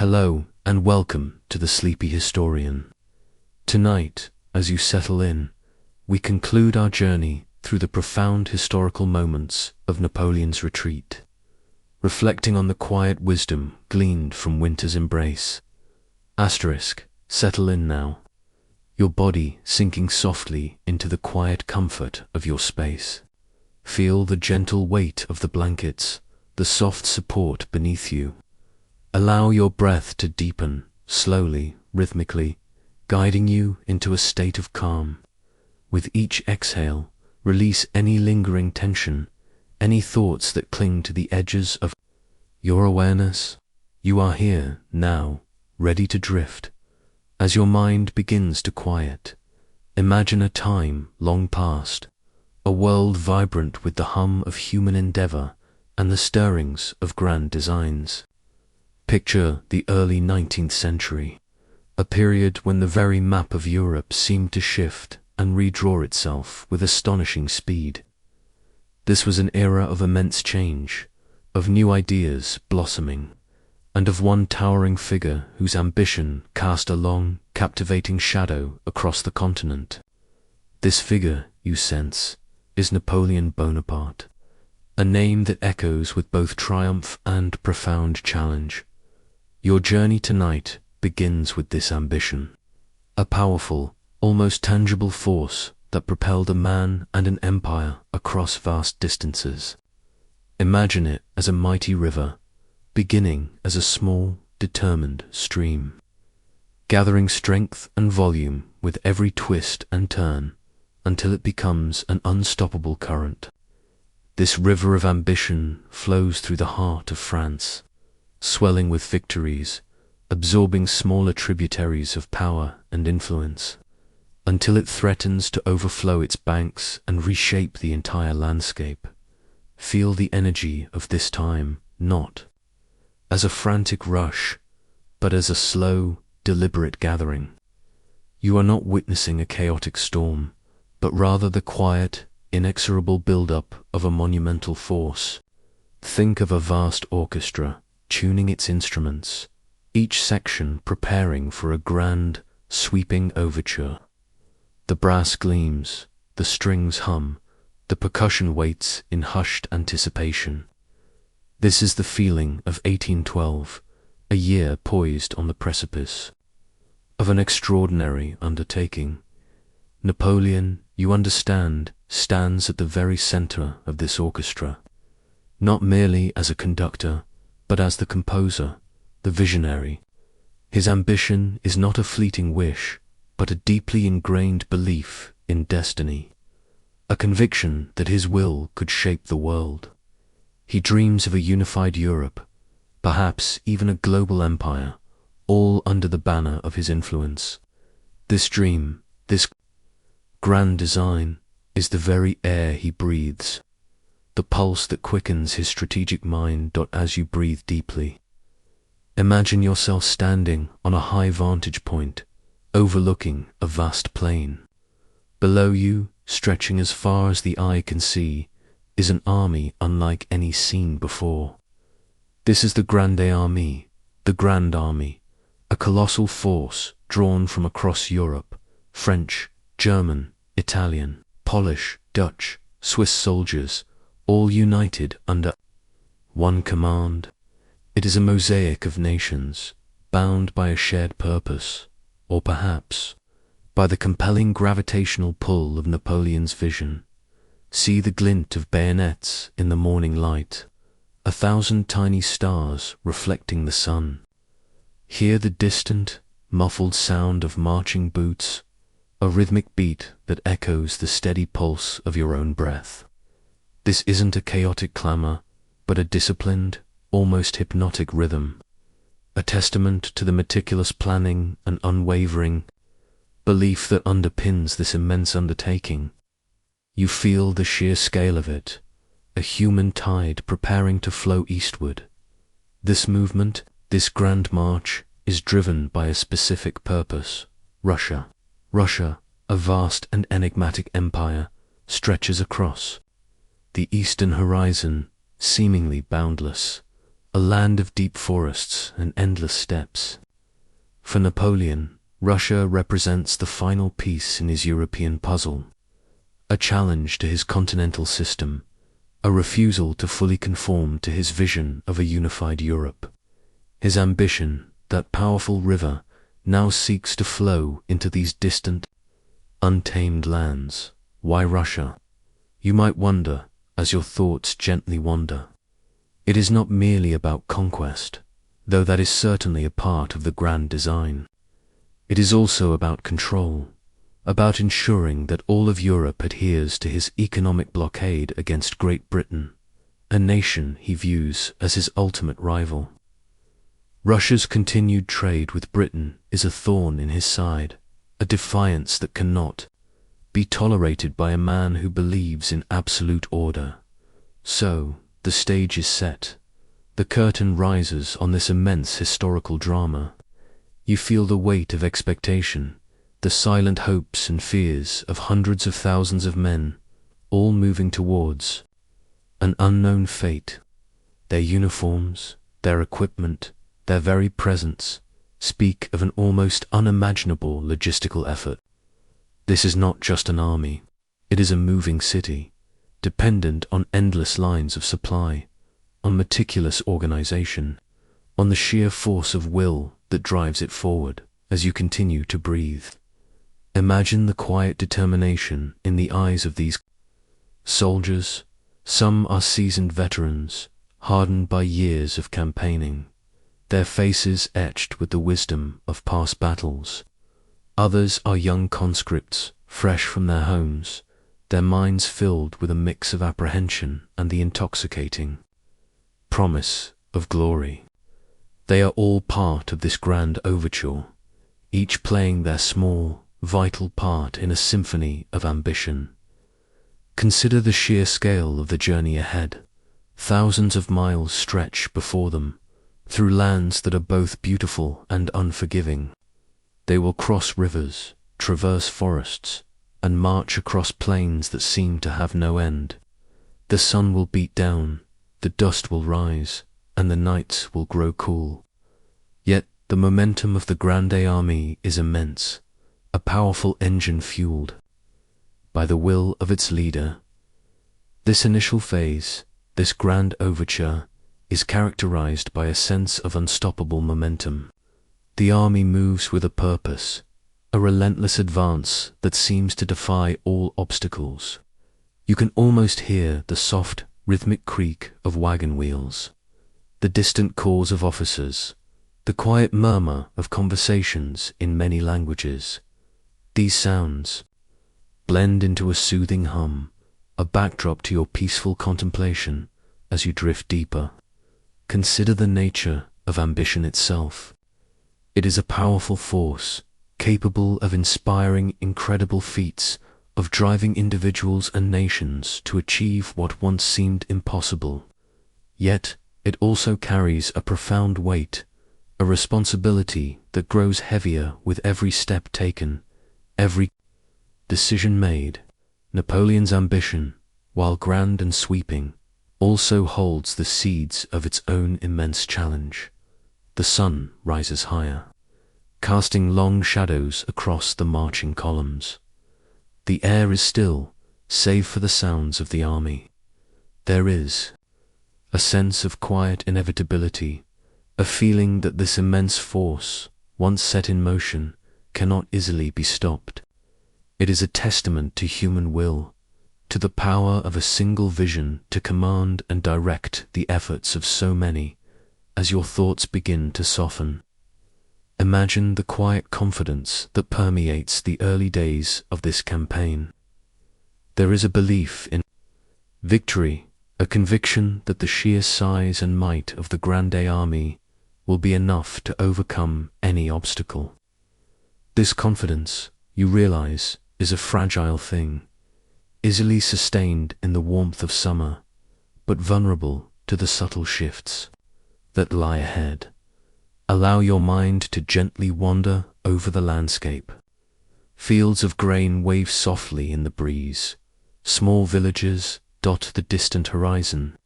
Hello and welcome to the Sleepy Historian. Tonight, as you settle in, we conclude our journey through the profound historical moments of Napoleon's retreat, reflecting on the quiet wisdom gleaned from winter's embrace. Settle in now, your body sinking softly into the quiet comfort of your space. Feel the gentle weight of the blankets, the soft support beneath you. Allow your breath to deepen, slowly, rhythmically, guiding you into a state of calm. With each exhale, release any lingering tension, any thoughts that cling to the edges of your awareness. You are here, now, ready to drift. As your mind begins to quiet, imagine a time long past, a world vibrant with the hum of human endeavor and the stirrings of grand designs. Picture the early 19th century, a period when the very map of Europe seemed to shift and redraw itself with astonishing speed. This was an era of immense change, of new ideas blossoming, and of one towering figure whose ambition cast a long, captivating shadow across the continent. This figure, you sense, is Napoleon Bonaparte, a name that echoes with both triumph and profound challenge. Your journey tonight begins with this ambition, a powerful, almost tangible force that propelled a man and an empire across vast distances. Imagine it as a mighty river, beginning as a small, determined stream, gathering strength and volume with every twist and turn until it becomes an unstoppable current. This river of ambition flows through the heart of France, swelling with victories, absorbing smaller tributaries of power and influence, until it threatens to overflow its banks and reshape the entire landscape. Feel the energy of this time, not as a frantic rush, but as a slow, deliberate gathering. You are not witnessing a chaotic storm, but rather the quiet, inexorable build-up of a monumental force. Think of a vast orchestra, tuning its instruments, each section preparing for a grand, sweeping overture. The brass gleams, the strings hum, the percussion waits in hushed anticipation. This is the feeling of 1812, a year poised on the precipice of an extraordinary undertaking. Napoleon, you understand, stands at the very center of this orchestra, not merely as a conductor, but as the composer, the visionary. His ambition is not a fleeting wish, but a deeply ingrained belief in destiny, a conviction that his will could shape the world. He dreams of a unified Europe, perhaps even a global empire, all under the banner of his influence. This dream, this grand design, is the very air he breathes, the pulse that quickens his strategic mind as you breathe deeply. Imagine yourself standing on a high vantage point, overlooking a vast plain. Below you, stretching as far as the eye can see, is an army unlike any seen before. This is the Grande Armée, the Grand Army, a colossal force drawn from across Europe, French, German, Italian, Polish, Dutch, Swiss soldiers, all united under one command. It is a mosaic of nations, bound by a shared purpose, or perhaps by the compelling gravitational pull of Napoleon's vision. See the glint of bayonets in the morning light, 1,000 tiny stars reflecting the sun. Hear the distant, muffled sound of marching boots, a rhythmic beat that echoes the steady pulse of your own breath. This isn't a chaotic clamor, but a disciplined, almost hypnotic rhythm, a testament to the meticulous planning and unwavering belief that underpins this immense undertaking. You feel the sheer scale of it, a human tide preparing to flow eastward. This movement, this grand march, is driven by a specific purpose. Russia. Russia, a vast and enigmatic empire, stretches across the eastern horizon, seemingly boundless, a land of deep forests and endless steppes. For Napoleon, Russia represents the final piece in his European puzzle, a challenge to his continental system, a refusal to fully conform to his vision of a unified Europe. His ambition, that powerful river, now seeks to flow into these distant, untamed lands. Why Russia? You might wonder, as your thoughts gently wander. It is not merely about conquest, though that is certainly a part of the grand design. It is also about control, about ensuring that all of Europe adheres to his economic blockade against Great Britain, a nation he views as his ultimate rival. Russia's continued trade with Britain is a thorn in his side, a defiance that cannot be tolerated by a man who believes in absolute order. So, the stage is set. The curtain rises on this immense historical drama. You feel the weight of expectation, the silent hopes and fears of hundreds of thousands of men, all moving towards an unknown fate. Their uniforms, their equipment, their very presence speak of an almost unimaginable logistical effort. This is not just an army, it is a moving city, dependent on endless lines of supply, on meticulous organization, on the sheer force of will that drives it forward as you continue to breathe. Imagine the quiet determination in the eyes of these soldiers. Some are seasoned veterans, hardened by years of campaigning, their faces etched with the wisdom of past battles. Others are young conscripts, fresh from their homes, their minds filled with a mix of apprehension and the intoxicating promise of glory. They are all part of this grand overture, each playing their small, vital part in a symphony of ambition. Consider the sheer scale of the journey ahead. Thousands of miles stretch before them, through lands that are both beautiful and unforgiving. They will cross rivers, traverse forests, and march across plains that seem to have no end. The sun will beat down, the dust will rise, and the nights will grow cool. Yet the momentum of the Grande Army is immense, a powerful engine fueled by the will of its leader. This initial phase, this grand overture, is characterized by a sense of unstoppable momentum. The army moves with a purpose, a relentless advance that seems to defy all obstacles. You can almost hear the soft, rhythmic creak of wagon wheels, the distant calls of officers, the quiet murmur of conversations in many languages. These sounds blend into a soothing hum, a backdrop to your peaceful contemplation as you drift deeper. Consider the nature of ambition itself. It is a powerful force, capable of inspiring incredible feats, of driving individuals and nations to achieve what once seemed impossible. Yet, it also carries a profound weight, a responsibility that grows heavier with every step taken, every decision made. Napoleon's ambition, while grand and sweeping, also holds the seeds of its own immense challenge. The sun rises higher, casting long shadows across the marching columns. The air is still, save for the sounds of the army. There is a sense of quiet inevitability, a feeling that this immense force, once set in motion, cannot easily be stopped. It is a testament to human will, to the power of a single vision to command and direct the efforts of so many. As your thoughts begin to soften, imagine the quiet confidence that permeates the early days of this campaign. There is a belief in victory, a conviction that the sheer size and might of the Grande Army will be enough to overcome any obstacle. This confidence, you realize, is a fragile thing, easily sustained in the warmth of summer, but vulnerable to the subtle shifts that lie ahead. Allow your mind to gently wander over the landscape. Fields of grain wave softly in the breeze. Small villages dot the distant horizon,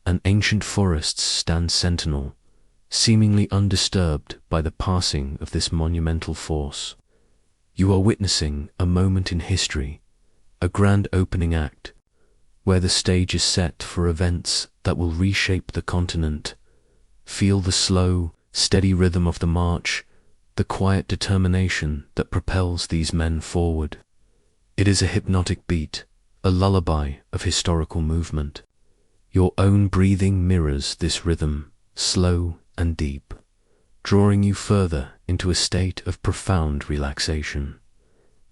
and ancient forests stand sentinel, seemingly undisturbed by the passing of this monumental force. You are witnessing a moment in history, a grand opening act, where the stage is set for events that will reshape the continent. Feel the slow, steady rhythm of the march, the quiet determination that propels these men forward. It is a hypnotic beat, a lullaby of historical movement. Your own breathing mirrors this rhythm, slow and deep, drawing you further into a state of profound relaxation.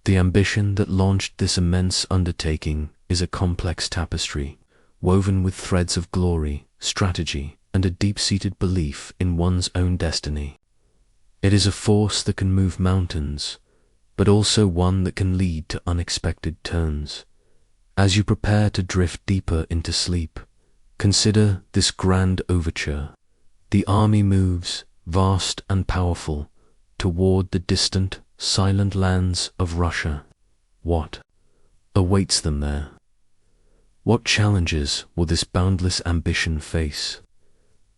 The ambition that launched this immense undertaking is a complex tapestry, woven with threads of glory, strategy, and a deep-seated belief in one's own destiny. It is a force that can move mountains, but also one that can lead to unexpected turns. As you prepare to drift deeper into sleep, consider this grand overture. The army moves, vast and powerful, toward the distant, silent lands of Russia. What awaits them there? What challenges will this boundless ambition face?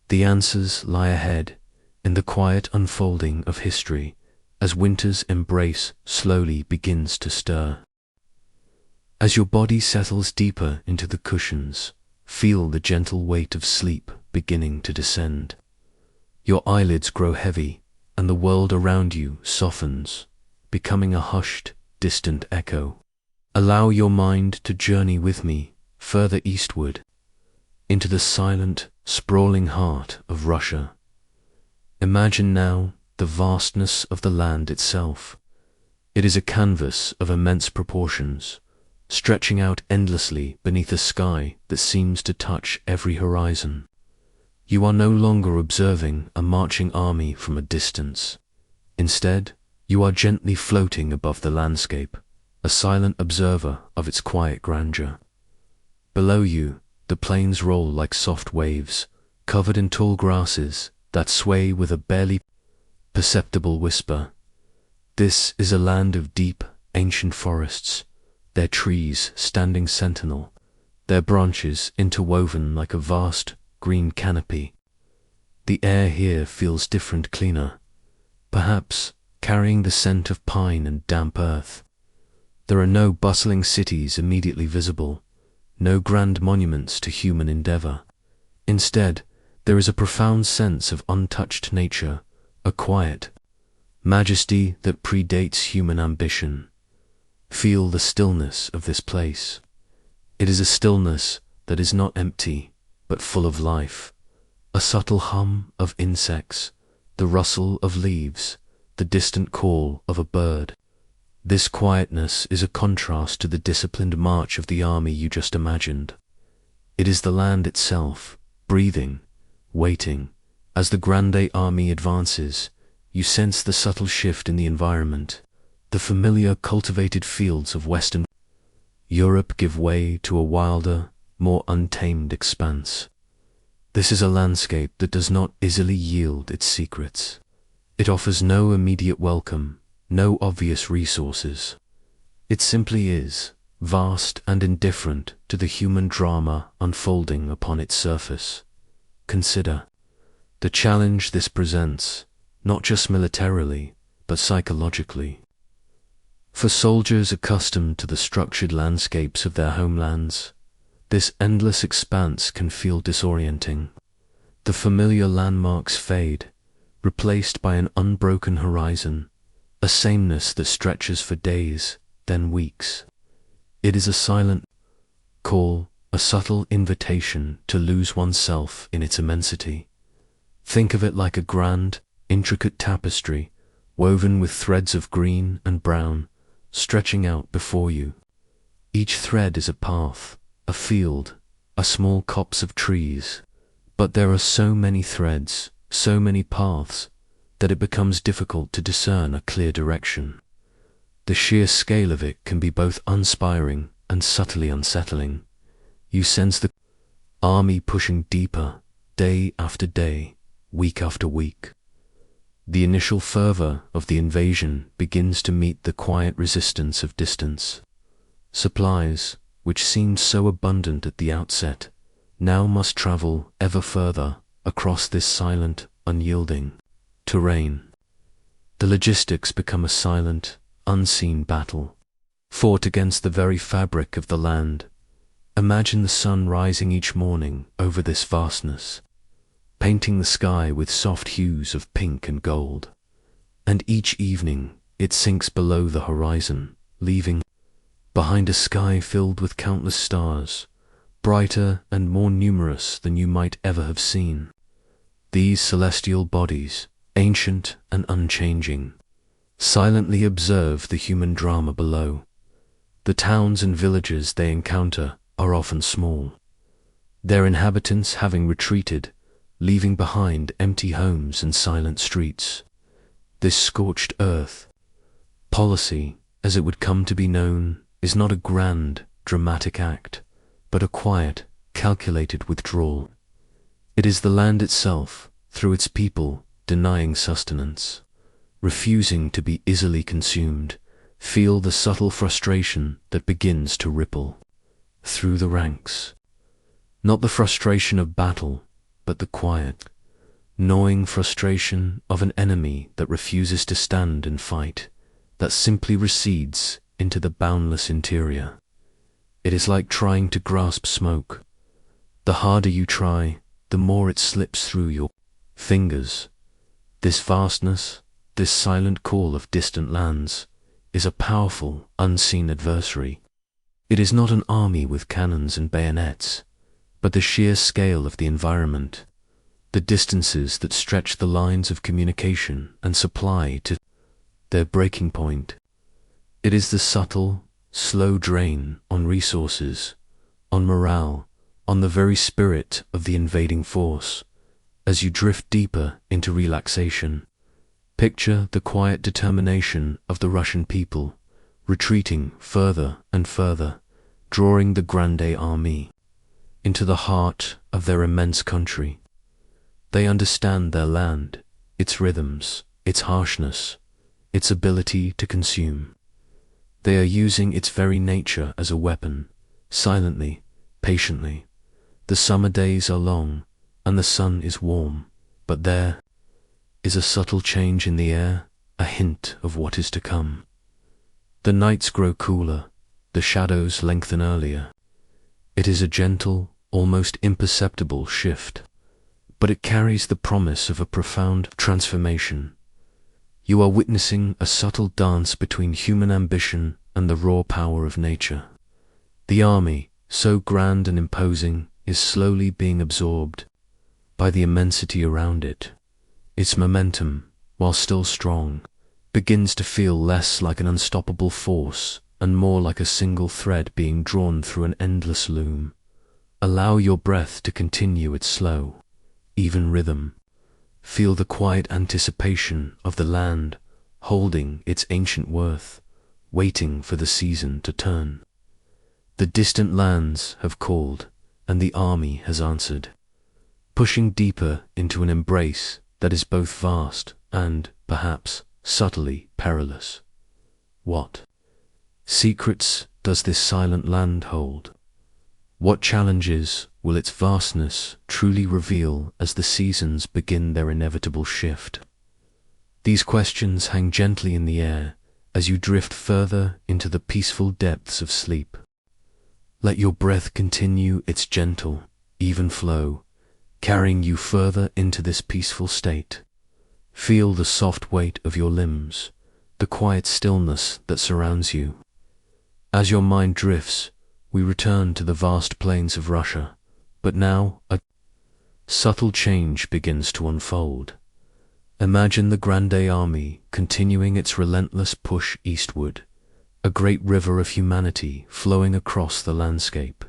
The answers lie ahead, in the quiet unfolding of history, as winter's embrace slowly begins to stir. As your body settles deeper into the cushions, feel the gentle weight of sleep beginning to descend. Your eyelids grow heavy, and the world around you softens, becoming a hushed, distant echo. Allow your mind to journey with me further eastward, into the silent, sprawling heart of Russia. Imagine now the vastness of the land itself. It is a canvas of immense proportions, stretching out endlessly beneath a sky that seems to touch every horizon. You are no longer observing a marching army from a distance. Instead, you are gently floating above the landscape, a silent observer of its quiet grandeur. Below you, the plains roll like soft waves, covered in tall grasses that sway with a barely perceptible whisper. This is a land of deep, ancient forests, their trees standing sentinel, their branches interwoven like a vast, green canopy. The air here feels different, cleaner, perhaps carrying the scent of pine and damp earth. There are no bustling cities immediately visible, no grand monuments to human endeavor. Instead, there is a profound sense of untouched nature, a quiet majesty that predates human ambition. Feel the stillness of this place. It is a stillness that is not empty, but full of life. A subtle hum of insects, the rustle of leaves, the distant call of a bird. This quietness is a contrast to the disciplined march of the army you just imagined. It is the land itself, breathing, waiting. As the grande army advances, you sense the subtle shift in the environment. The familiar cultivated fields of Western Europe give way to a wilder, more untamed expanse. This is a landscape that does not easily yield its secrets. It offers no immediate welcome, no obvious resources. It simply is, vast and indifferent to the human drama unfolding upon its surface. Consider the challenge this presents, not just militarily, but psychologically. For soldiers accustomed to the structured landscapes of their homelands, this endless expanse can feel disorienting. The familiar landmarks fade, replaced by an unbroken horizon, a sameness that stretches for days, then weeks. It is a silent call, a subtle invitation to lose oneself in its immensity. Think of it like a grand, intricate tapestry, woven with threads of green and brown, stretching out before you. Each thread is a path, a field, a small copse of trees, but there are so many threads, so many paths, that it becomes difficult to discern a clear direction. The sheer scale of it can be both inspiring and subtly unsettling. You sense the army pushing deeper, day after day, week after week. The initial fervor of the invasion begins to meet the quiet resistance of distance. Supplies, which seemed so abundant at the outset, now must travel ever further across this silent, unyielding terrain. The logistics become a silent, unseen battle, fought against the very fabric of the land. Imagine the sun rising each morning over this vastness, painting the sky with soft hues of pink and gold, and each evening it sinks below the horizon, leaving behind a sky filled with countless stars, brighter and more numerous than you might ever have seen. These celestial bodies, ancient and unchanging, silently observe the human drama below. The towns and villages they encounter are often small, their inhabitants having retreated, leaving behind empty homes and silent streets. This scorched earth policy, as it would come to be known, is not a grand, dramatic act, but a quiet, calculated withdrawal. It is the land itself, through its people, denying sustenance, refusing to be easily consumed. Feel the subtle frustration that begins to ripple through the ranks. Not the frustration of battle, but the quiet, gnawing frustration of an enemy that refuses to stand and fight, that simply recedes into the boundless interior. It is like trying to grasp smoke. The harder you try, the more it slips through your fingers. This vastness, this silent call of distant lands, is a powerful, unseen adversary. It is not an army with cannons and bayonets, but the sheer scale of the environment, the distances that stretch the lines of communication and supply to their breaking point. It is the subtle, slow drain on resources, on morale, on the very spirit of the invading force. As you drift deeper into relaxation, picture the quiet determination of the Russian people, retreating further and further, drawing the Grande Army into the heart of their immense country. They understand their land, its rhythms, its harshness, its ability to consume. They are using its very nature as a weapon, silently, patiently. The summer days are long, and the sun is warm, but there is a subtle change in the air, a hint of what is to come. The nights grow cooler, the shadows lengthen earlier. It is a gentle, almost imperceptible shift, but it carries the promise of a profound transformation. You are witnessing a subtle dance between human ambition and the raw power of nature. The army, so grand and imposing, is slowly being absorbed by the immensity around it. Its momentum, while still strong, begins to feel less like an unstoppable force and more like a single thread being drawn through an endless loom. Allow your breath to continue its slow, even rhythm. Feel the quiet anticipation of the land holding its ancient worth, waiting for the season to turn. The distant lands have called, and the army has answered, pushing deeper into an embrace that is both vast and, perhaps, subtly perilous. What secrets does this silent land hold? What challenges will its vastness truly reveal as the seasons begin their inevitable shift? These questions hang gently in the air as you drift further into the peaceful depths of sleep. Let your breath continue its gentle, even flow, carrying you further into this peaceful state. Feel the soft weight of your limbs, the quiet stillness that surrounds you. As your mind drifts, we return to the vast plains of Russia, but now a subtle change begins to unfold. Imagine the Grande Army continuing its relentless push eastward, a great river of humanity flowing across the landscape.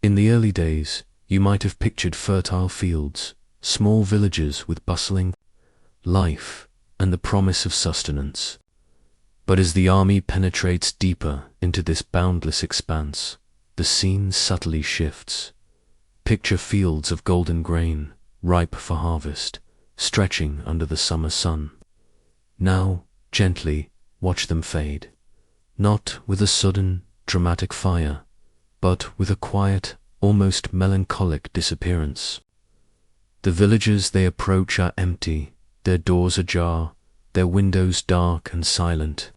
In the early days, you might have pictured fertile fields, small villages with bustling life and the promise of sustenance. But as the army penetrates deeper into this boundless expanse, the scene subtly shifts. Picture fields of golden grain, ripe for harvest, stretching under the summer sun. Now, gently, watch them fade, not with a sudden, dramatic fire, but with a quiet, almost melancholic disappearance. The villages they approach are empty, their doors ajar, their windows dark and silent.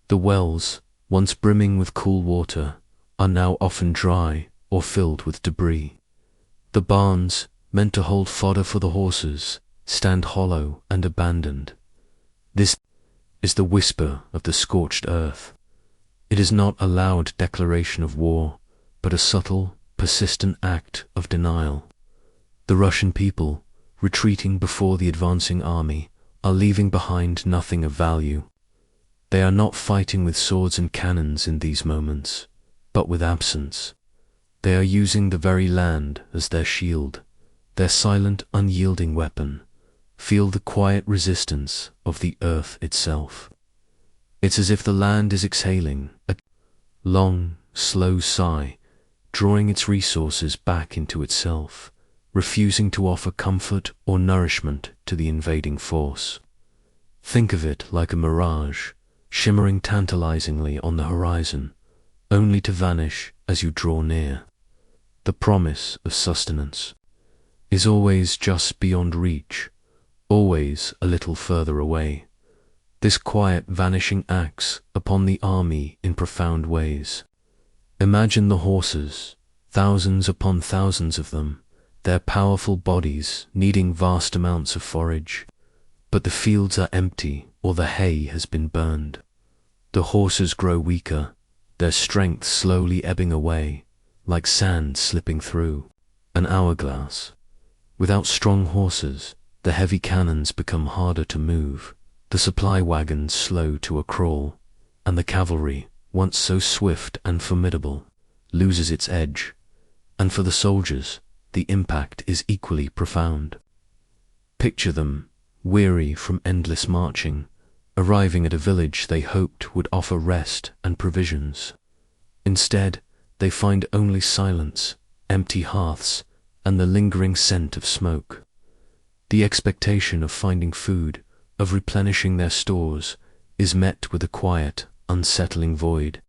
The wells, once brimming with cool water, are now often dry or filled with debris. The barns, meant to hold fodder for the horses, stand hollow and abandoned. This is the whisper of the scorched earth. It is not a loud declaration of war, but a subtle, persistent act of denial. The Russian people, retreating before the advancing army, are leaving behind nothing of value. They are not fighting with swords and cannons in these moments, but with absence. They are using the very land as their shield, their silent, unyielding weapon. Feel the quiet resistance of the earth itself. It's as if the land is exhaling a long, slow sigh, drawing its resources back into itself, refusing to offer comfort or nourishment to the invading force. Think of it like a mirage, shimmering tantalizingly on the horizon, only to vanish as you draw near. The promise of sustenance is always just beyond reach, always a little further away. This quiet vanishing acts upon the army in profound ways. Imagine the horses, thousands upon thousands of them, their powerful bodies needing vast amounts of forage. But the fields are empty or the hay has been burned. The horses grow weaker, their strength slowly ebbing away, like sand slipping through an hourglass. Without strong horses, the heavy cannons become harder to move, the supply wagons slow to a crawl, and the cavalry, once so swift and formidable, loses its edge. And for the soldiers, the impact is equally profound. Picture them, weary from endless marching, arriving at a village they hoped would offer rest and provisions. Instead, they find only silence, empty hearths, and the lingering scent of smoke. The expectation of finding food, of replenishing their stores, is met with a quiet, unsettling void.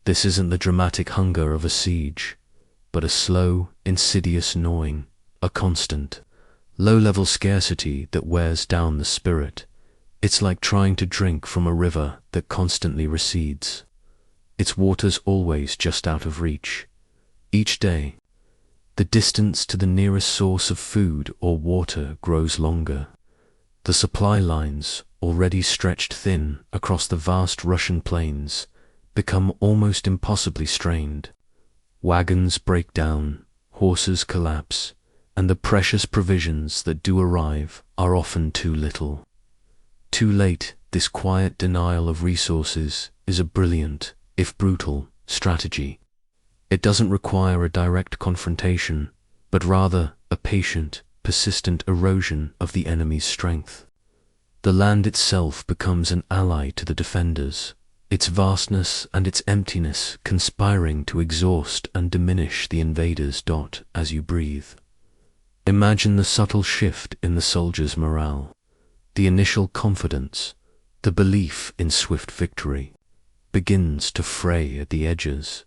This isn't the dramatic hunger of a siege, but a slow, insidious gnawing, a constant, low-level scarcity that wears down the spirit. It's like trying to drink from a river that constantly recedes. Its water's always just out of reach. Each day, the distance to the nearest source of food or water grows longer. The supply lines, already stretched thin across the vast Russian plains, become almost impossibly strained. Wagons break down, horses collapse, and the precious provisions that do arrive are often too little. Too late, this quiet denial of resources is a brilliant, if brutal, strategy. It doesn't require a direct confrontation, but rather a patient, persistent erosion of the enemy's strength. The land itself becomes an ally to the defenders, its vastness and its emptiness conspiring to exhaust and diminish the invaders. As you breathe, imagine the subtle shift in the soldiers' morale. The initial confidence, the belief in swift victory, begins to fray at the edges.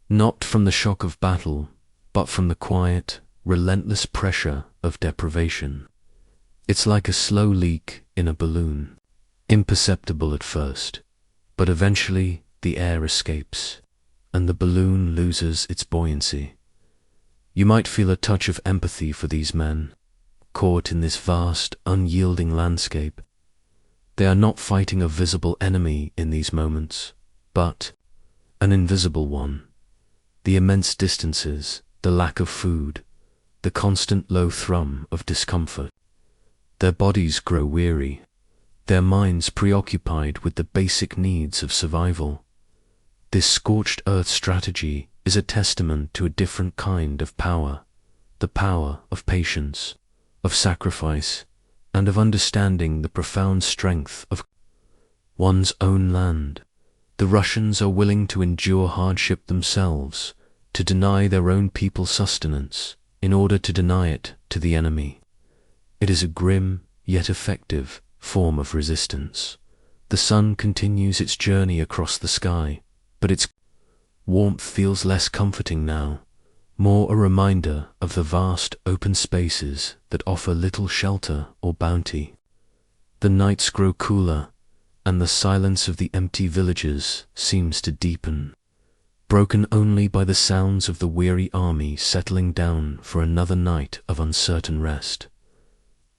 Not from the shock of battle, but from the quiet, relentless pressure of deprivation. It's like a slow leak in a balloon, imperceptible at first, but eventually the air escapes, and the balloon loses its buoyancy. You might feel a touch of empathy for these men, caught in this vast, unyielding landscape. They are not fighting a visible enemy in these moments, but an invisible one. The immense distances, the lack of food, the constant low thrum of discomfort. Their bodies grow weary, their minds preoccupied with the basic needs of survival. This scorched earth strategy is a testament to a different kind of power, the power of patience, of sacrifice, and of understanding the profound strength of one's own land. The Russians are willing to endure hardship themselves, to deny their own people sustenance, in order to deny it to the enemy. It is a grim, yet effective, form of resistance. The sun continues its journey across the sky, but its warmth feels less comforting now, more a reminder of the vast open spaces that offer little shelter or bounty. The nights grow cooler, and the silence of the empty villages seems to deepen, broken only by the sounds of the weary army settling down for another night of uncertain rest.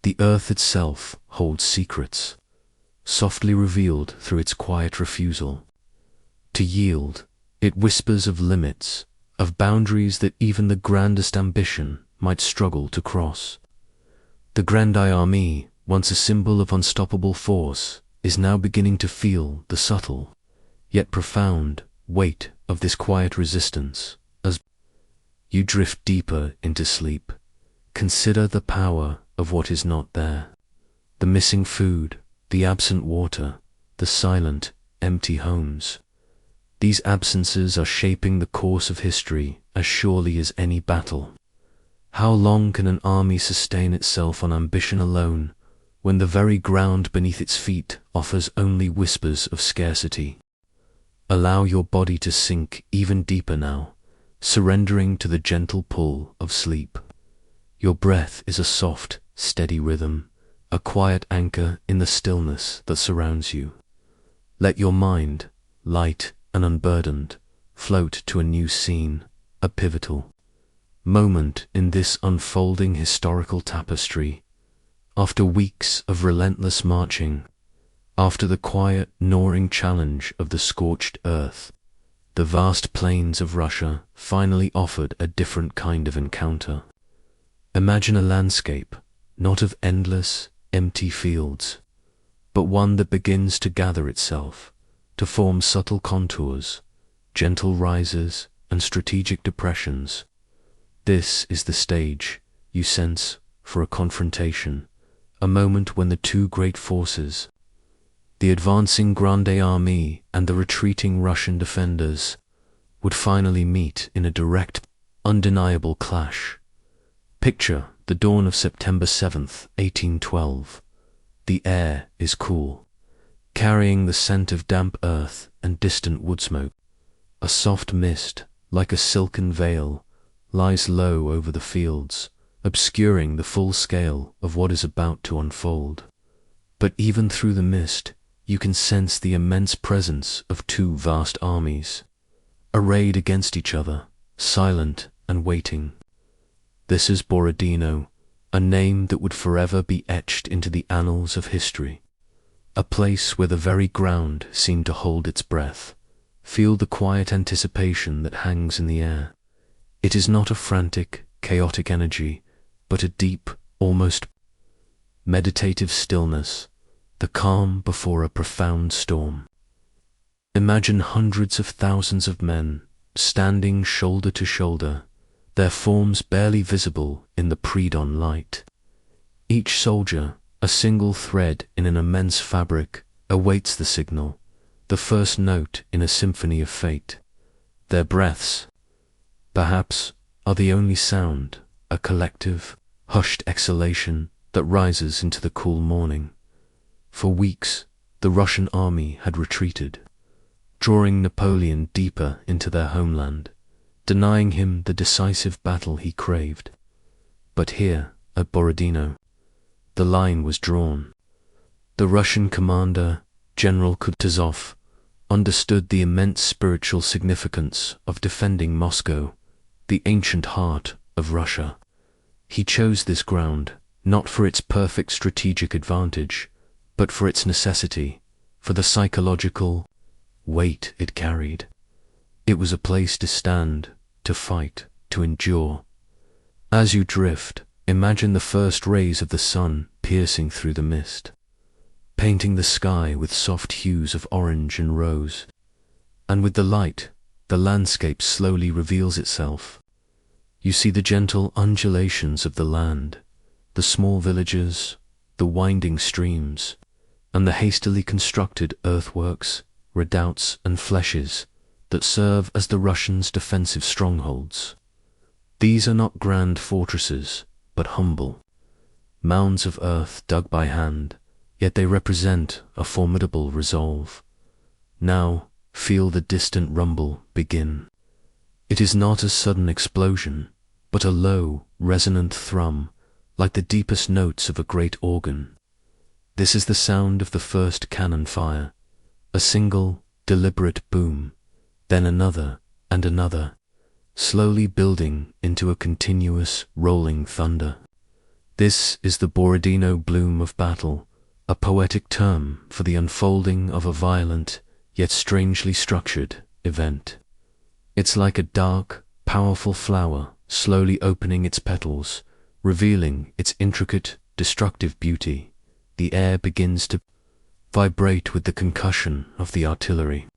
The earth itself holds secrets, softly revealed through its quiet refusal to yield. It whispers of limits, of boundaries that even the grandest ambition might struggle to cross. The Grandi army, once a symbol of unstoppable force, is now beginning to feel the subtle, yet profound, weight of this quiet resistance. As you drift deeper into sleep, consider the power of what is not there. The missing food, the absent water, the silent, empty homes. These absences are shaping the course of history as surely as any battle. How long can an army sustain itself on ambition alone, when the very ground beneath its feet offers only whispers of scarcity? Allow your body to sink even deeper now, surrendering to the gentle pull of sleep. Your breath is a soft, steady rhythm, a quiet anchor in the stillness that surrounds you. Let your mind, light and unburdened, float to a new scene, a pivotal moment in this unfolding historical tapestry. After weeks of relentless marching, after the quiet, gnawing challenge of the scorched earth, the vast plains of Russia finally offered a different kind of encounter. Imagine a landscape, not of endless, empty fields, but one that begins to gather itself, to form subtle contours, gentle rises, and strategic depressions. This is the stage, you sense, for a confrontation, a moment when the two great forces, the advancing Grande Army and the retreating Russian defenders, would finally meet in a direct, undeniable clash. Picture the dawn of September 7th, 1812. The air is cool, carrying the scent of damp earth and distant wood smoke. A soft mist, like a silken veil, lies low over the fields, obscuring the full scale of what is about to unfold. But even through the mist, you can sense the immense presence of two vast armies, arrayed against each other, silent and waiting. This is Borodino, a name that would forever be etched into the annals of history. A place where the very ground seemed to hold its breath. Feel the quiet anticipation that hangs in the air. It is not a frantic, chaotic energy, but a deep, almost meditative stillness, the calm before a profound storm. Imagine hundreds of thousands of men, standing shoulder to shoulder, their forms barely visible in the pre-dawn light. Each soldier, a single thread in an immense fabric, awaits the signal, the first note in a symphony of fate. Their breaths, perhaps, are the only sound, a collective, hushed exhalation that rises into the cool morning. For weeks, the Russian army had retreated, drawing Napoleon deeper into their homeland, denying him the decisive battle he craved. But here, at Borodino, the line was drawn. The Russian commander, General Kutuzov, understood the immense spiritual significance of defending Moscow, the ancient heart of Russia. He chose this ground, not for its perfect strategic advantage, but for its necessity, for the psychological weight it carried. It was a place to stand, to fight, to endure. As you drift, imagine the first rays of the sun piercing through the mist, painting the sky with soft hues of orange and rose. And with the light, the landscape slowly reveals itself. You see the gentle undulations of the land, the small villages, the winding streams, and the hastily constructed earthworks, redoubts and flèches that serve as the Russians' defensive strongholds. These are not grand fortresses, but humble mounds of earth dug by hand, yet they represent a formidable resolve. Now, feel the distant rumble begin. It is not a sudden explosion, but a low, resonant thrum, like the deepest notes of a great organ. This is the sound of the first cannon fire, a single, deliberate boom, then another and another, slowly building into a continuous, rolling thunder. This is the Berezina bloom of battle, a poetic term for the unfolding of a violent, yet strangely structured, event. It's like a dark, powerful flower slowly opening its petals, revealing its intricate, destructive beauty. The air begins to vibrate with the concussion of the artillery.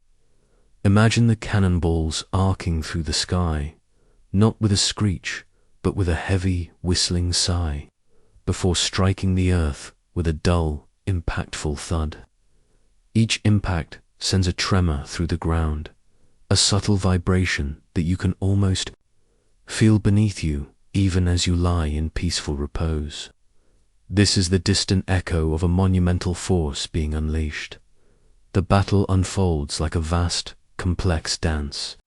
Imagine the cannonballs arcing through the sky, not with a screech, but with a heavy, whistling sigh, before striking the earth with a dull, impactful thud. Each impact sends a tremor through the ground, a subtle vibration that you can almost feel beneath you even as you lie in peaceful repose. This is the distant echo of a monumental force being unleashed. The battle unfolds like a vast, complex dance.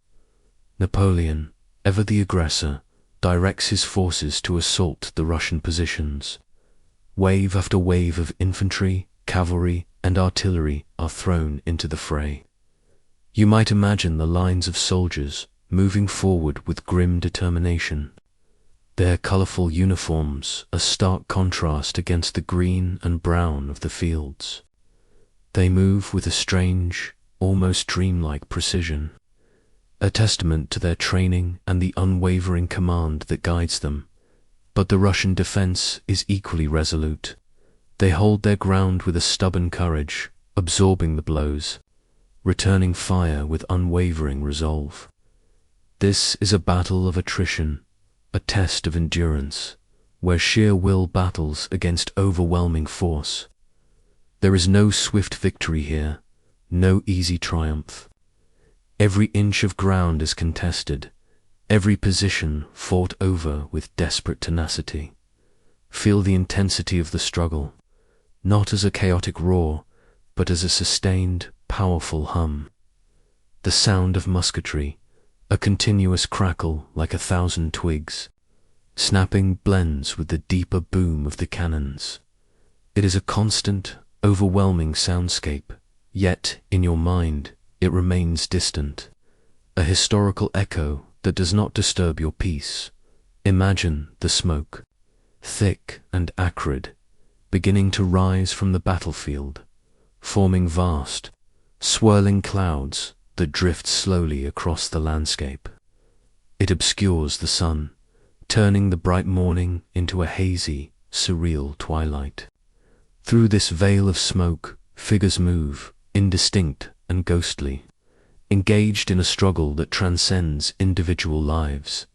Napoleon, ever the aggressor, directs his forces to assault the Russian positions. Wave after wave of infantry, cavalry, and artillery are thrown into the fray. You might imagine the lines of soldiers moving forward with grim determination. Their colorful uniforms a stark contrast against the green and brown of the fields. They move with a strange, almost dreamlike precision, a testament to their training and the unwavering command that guides them. But the Russian defense is equally resolute. They hold their ground with a stubborn courage, absorbing the blows, returning fire with unwavering resolve. This is a battle of attrition, a test of endurance, where sheer will battles against overwhelming force. There is no swift victory here, no easy triumph. Every inch of ground is contested, every position fought over with desperate tenacity. Feel the intensity of the struggle, not as a chaotic roar, but as a sustained, powerful hum. The sound of musketry, a continuous crackle like 1,000 twigs, snapping blends with the deeper boom of the cannons. It is a constant, overwhelming soundscape, yet in your mind it remains distant, a historical echo that does not disturb your peace. Imagine the smoke, thick and acrid, beginning to rise from the battlefield, forming vast, swirling clouds that drift slowly across the landscape. It obscures the sun, turning the bright morning into a hazy, surreal twilight. Through this veil of smoke, figures move, indistinct and ghostly, engaged in a struggle that transcends individual lives.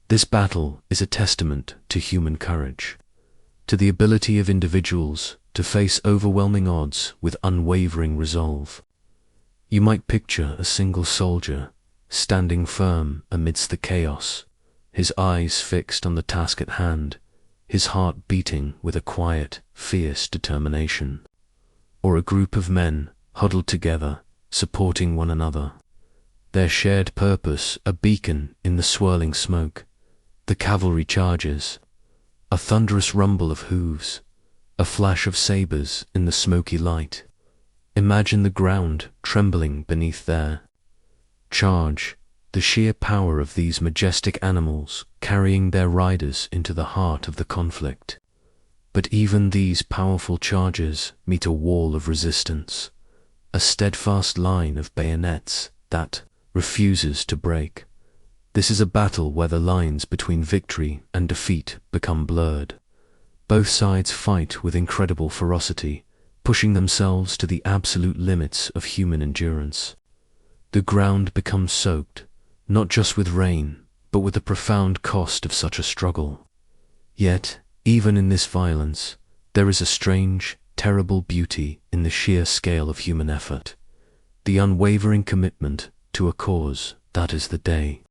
This battle is a testament to human courage, to the ability of individuals to face overwhelming odds with unwavering resolve. You might picture a single soldier standing firm amidst the chaos, his eyes fixed on the task at hand, his heart beating with a quiet, fierce determination. Or a group of men huddled together, supporting one another, their shared purpose a beacon in the swirling smoke. The cavalry charges, a thunderous rumble of hooves, a flash of sabers in the smoky light. Imagine the ground trembling beneath their charge, the sheer power of these majestic animals carrying their riders into the heart of the conflict. But even these powerful charges meet a wall of resistance, a steadfast line of bayonets that refuses to break. This is a battle where the lines between victory and defeat become blurred. Both sides fight with incredible ferocity, pushing themselves to the absolute limits of human endurance. The ground becomes soaked, not just with rain, but with the profound cost of such a struggle. Yet, even in this violence, there is a strange, terrible beauty in the sheer scale of human effort, the unwavering commitment to a cause that is the day.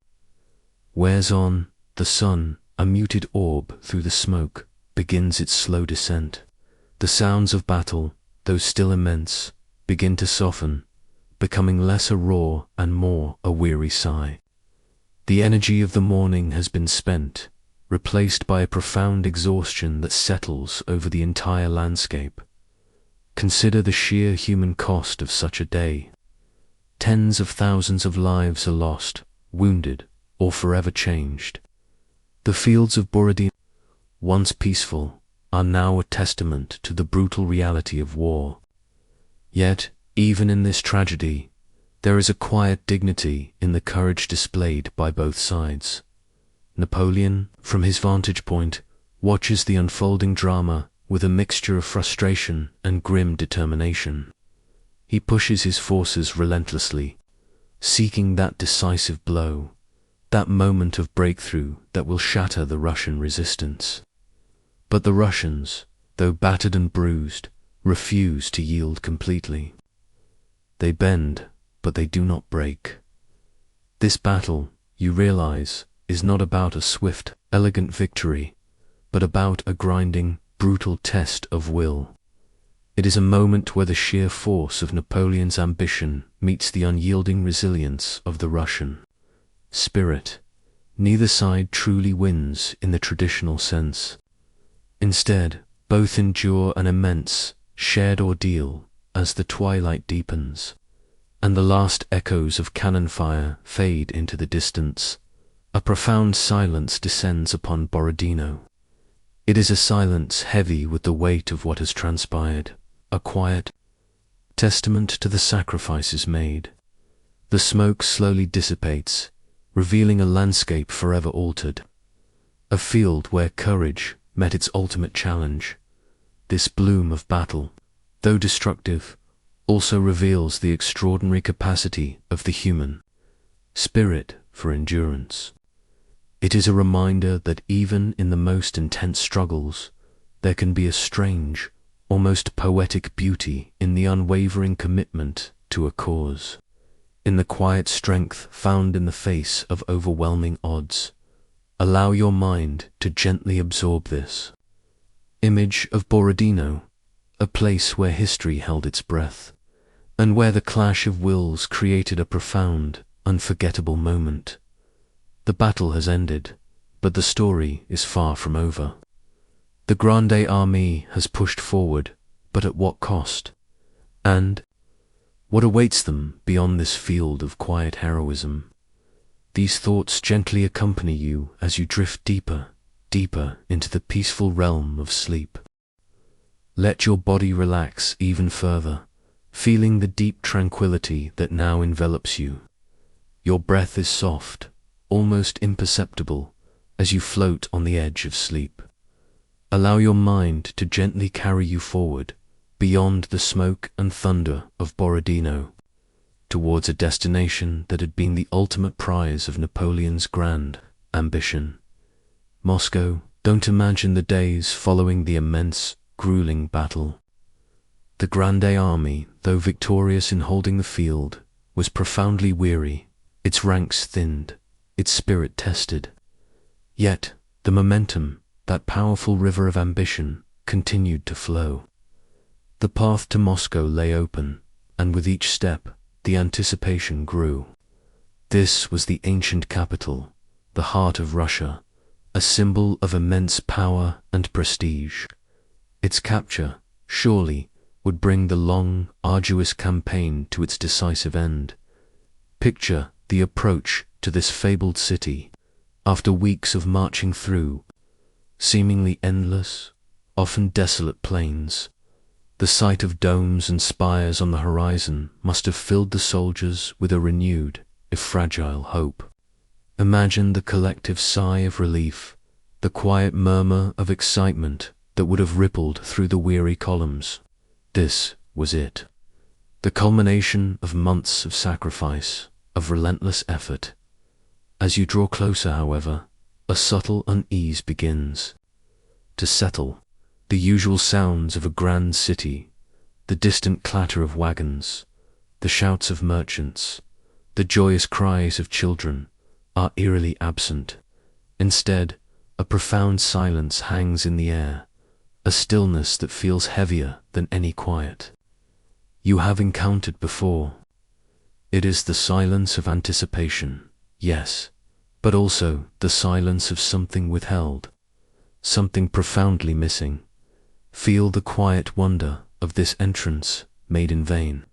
Wears on, the sun, a muted orb through the smoke, begins its slow descent. The sounds of battle, though still immense, begin to soften, becoming less a roar and more a weary sigh. The energy of the morning has been spent, replaced by a profound exhaustion that settles over the entire landscape. Consider the sheer human cost of such a day. Tens of thousands of lives are lost, wounded, or forever changed. The fields of Berezina, once peaceful, are now a testament to the brutal reality of war. Yet, even in this tragedy, there is a quiet dignity in the courage displayed by both sides. Napoleon, from his vantage point, watches the unfolding drama with a mixture of frustration and grim determination. He pushes his forces relentlessly, seeking that decisive blow, that moment of breakthrough that will shatter the Russian resistance. But the Russians, though battered and bruised, refuse to yield completely. They bend, but they do not break. This battle, you realize, is not about a swift, elegant victory, but about a grinding, brutal test of will. It is a moment where the sheer force of Napoleon's ambition meets the unyielding resilience of the Russian spirit. Neither side truly wins in the traditional sense. Instead, both endure an immense, shared ordeal as the twilight deepens, and the last echoes of cannon fire fade into the distance. A profound silence descends upon Berezina. It is a silence heavy with the weight of what has transpired, a quiet testament to the sacrifices made. The smoke slowly dissipates, revealing a landscape forever altered, a field where courage met its ultimate challenge. This bloom of battle, though destructive, also reveals the extraordinary capacity of the human spirit for endurance. It is a reminder that even in the most intense struggles, there can be a strange, almost poetic beauty in the unwavering commitment to a cause, in the quiet strength found in the face of overwhelming odds. Allow your mind to gently absorb this image of Berezina, a place where history held its breath, and where the clash of wills created a profound, unforgettable moment. The battle has ended, but the story is far from over. The Grande Army has pushed forward, but at what cost? And what awaits them beyond this field of quiet heroism? These thoughts gently accompany you as you drift deeper, deeper into the peaceful realm of sleep. Let your body relax even further, feeling the deep tranquility that now envelops you. Your breath is soft, almost imperceptible, as you float on the edge of sleep. Allow your mind to gently carry you forward, beyond the smoke and thunder of Berezina, towards a destination that had been the ultimate prize of Napoleon's grand ambition. Moscow. Don't imagine the days following the immense, grueling battle. The Grande Army, though victorious in holding the field, was profoundly weary, its ranks thinned, its spirit tested. Yet, the momentum, that powerful river of ambition, continued to flow. The path to Moscow lay open, and with each step, the anticipation grew. This was the ancient capital, the heart of Russia, a symbol of immense power and prestige. Its capture, surely, would bring the long, arduous campaign to its decisive end. Picture the approach to this fabled city, after weeks of marching through seemingly endless, often desolate plains. The sight of domes and spires on the horizon must have filled the soldiers with a renewed, if fragile, hope. Imagine the collective sigh of relief, the quiet murmur of excitement that would have rippled through the weary columns. This was it, the culmination of months of sacrifice, of relentless effort. As you draw closer, however, a subtle unease begins to settle. The usual sounds of a grand city, the distant clatter of wagons, the shouts of merchants, the joyous cries of children, are eerily absent. Instead, a profound silence hangs in the air, a stillness that feels heavier than any quiet you have encountered before. It is the silence of anticipation, yes, but also the silence of something withheld, something profoundly missing. Feel the quiet wonder of this entrance made in vain.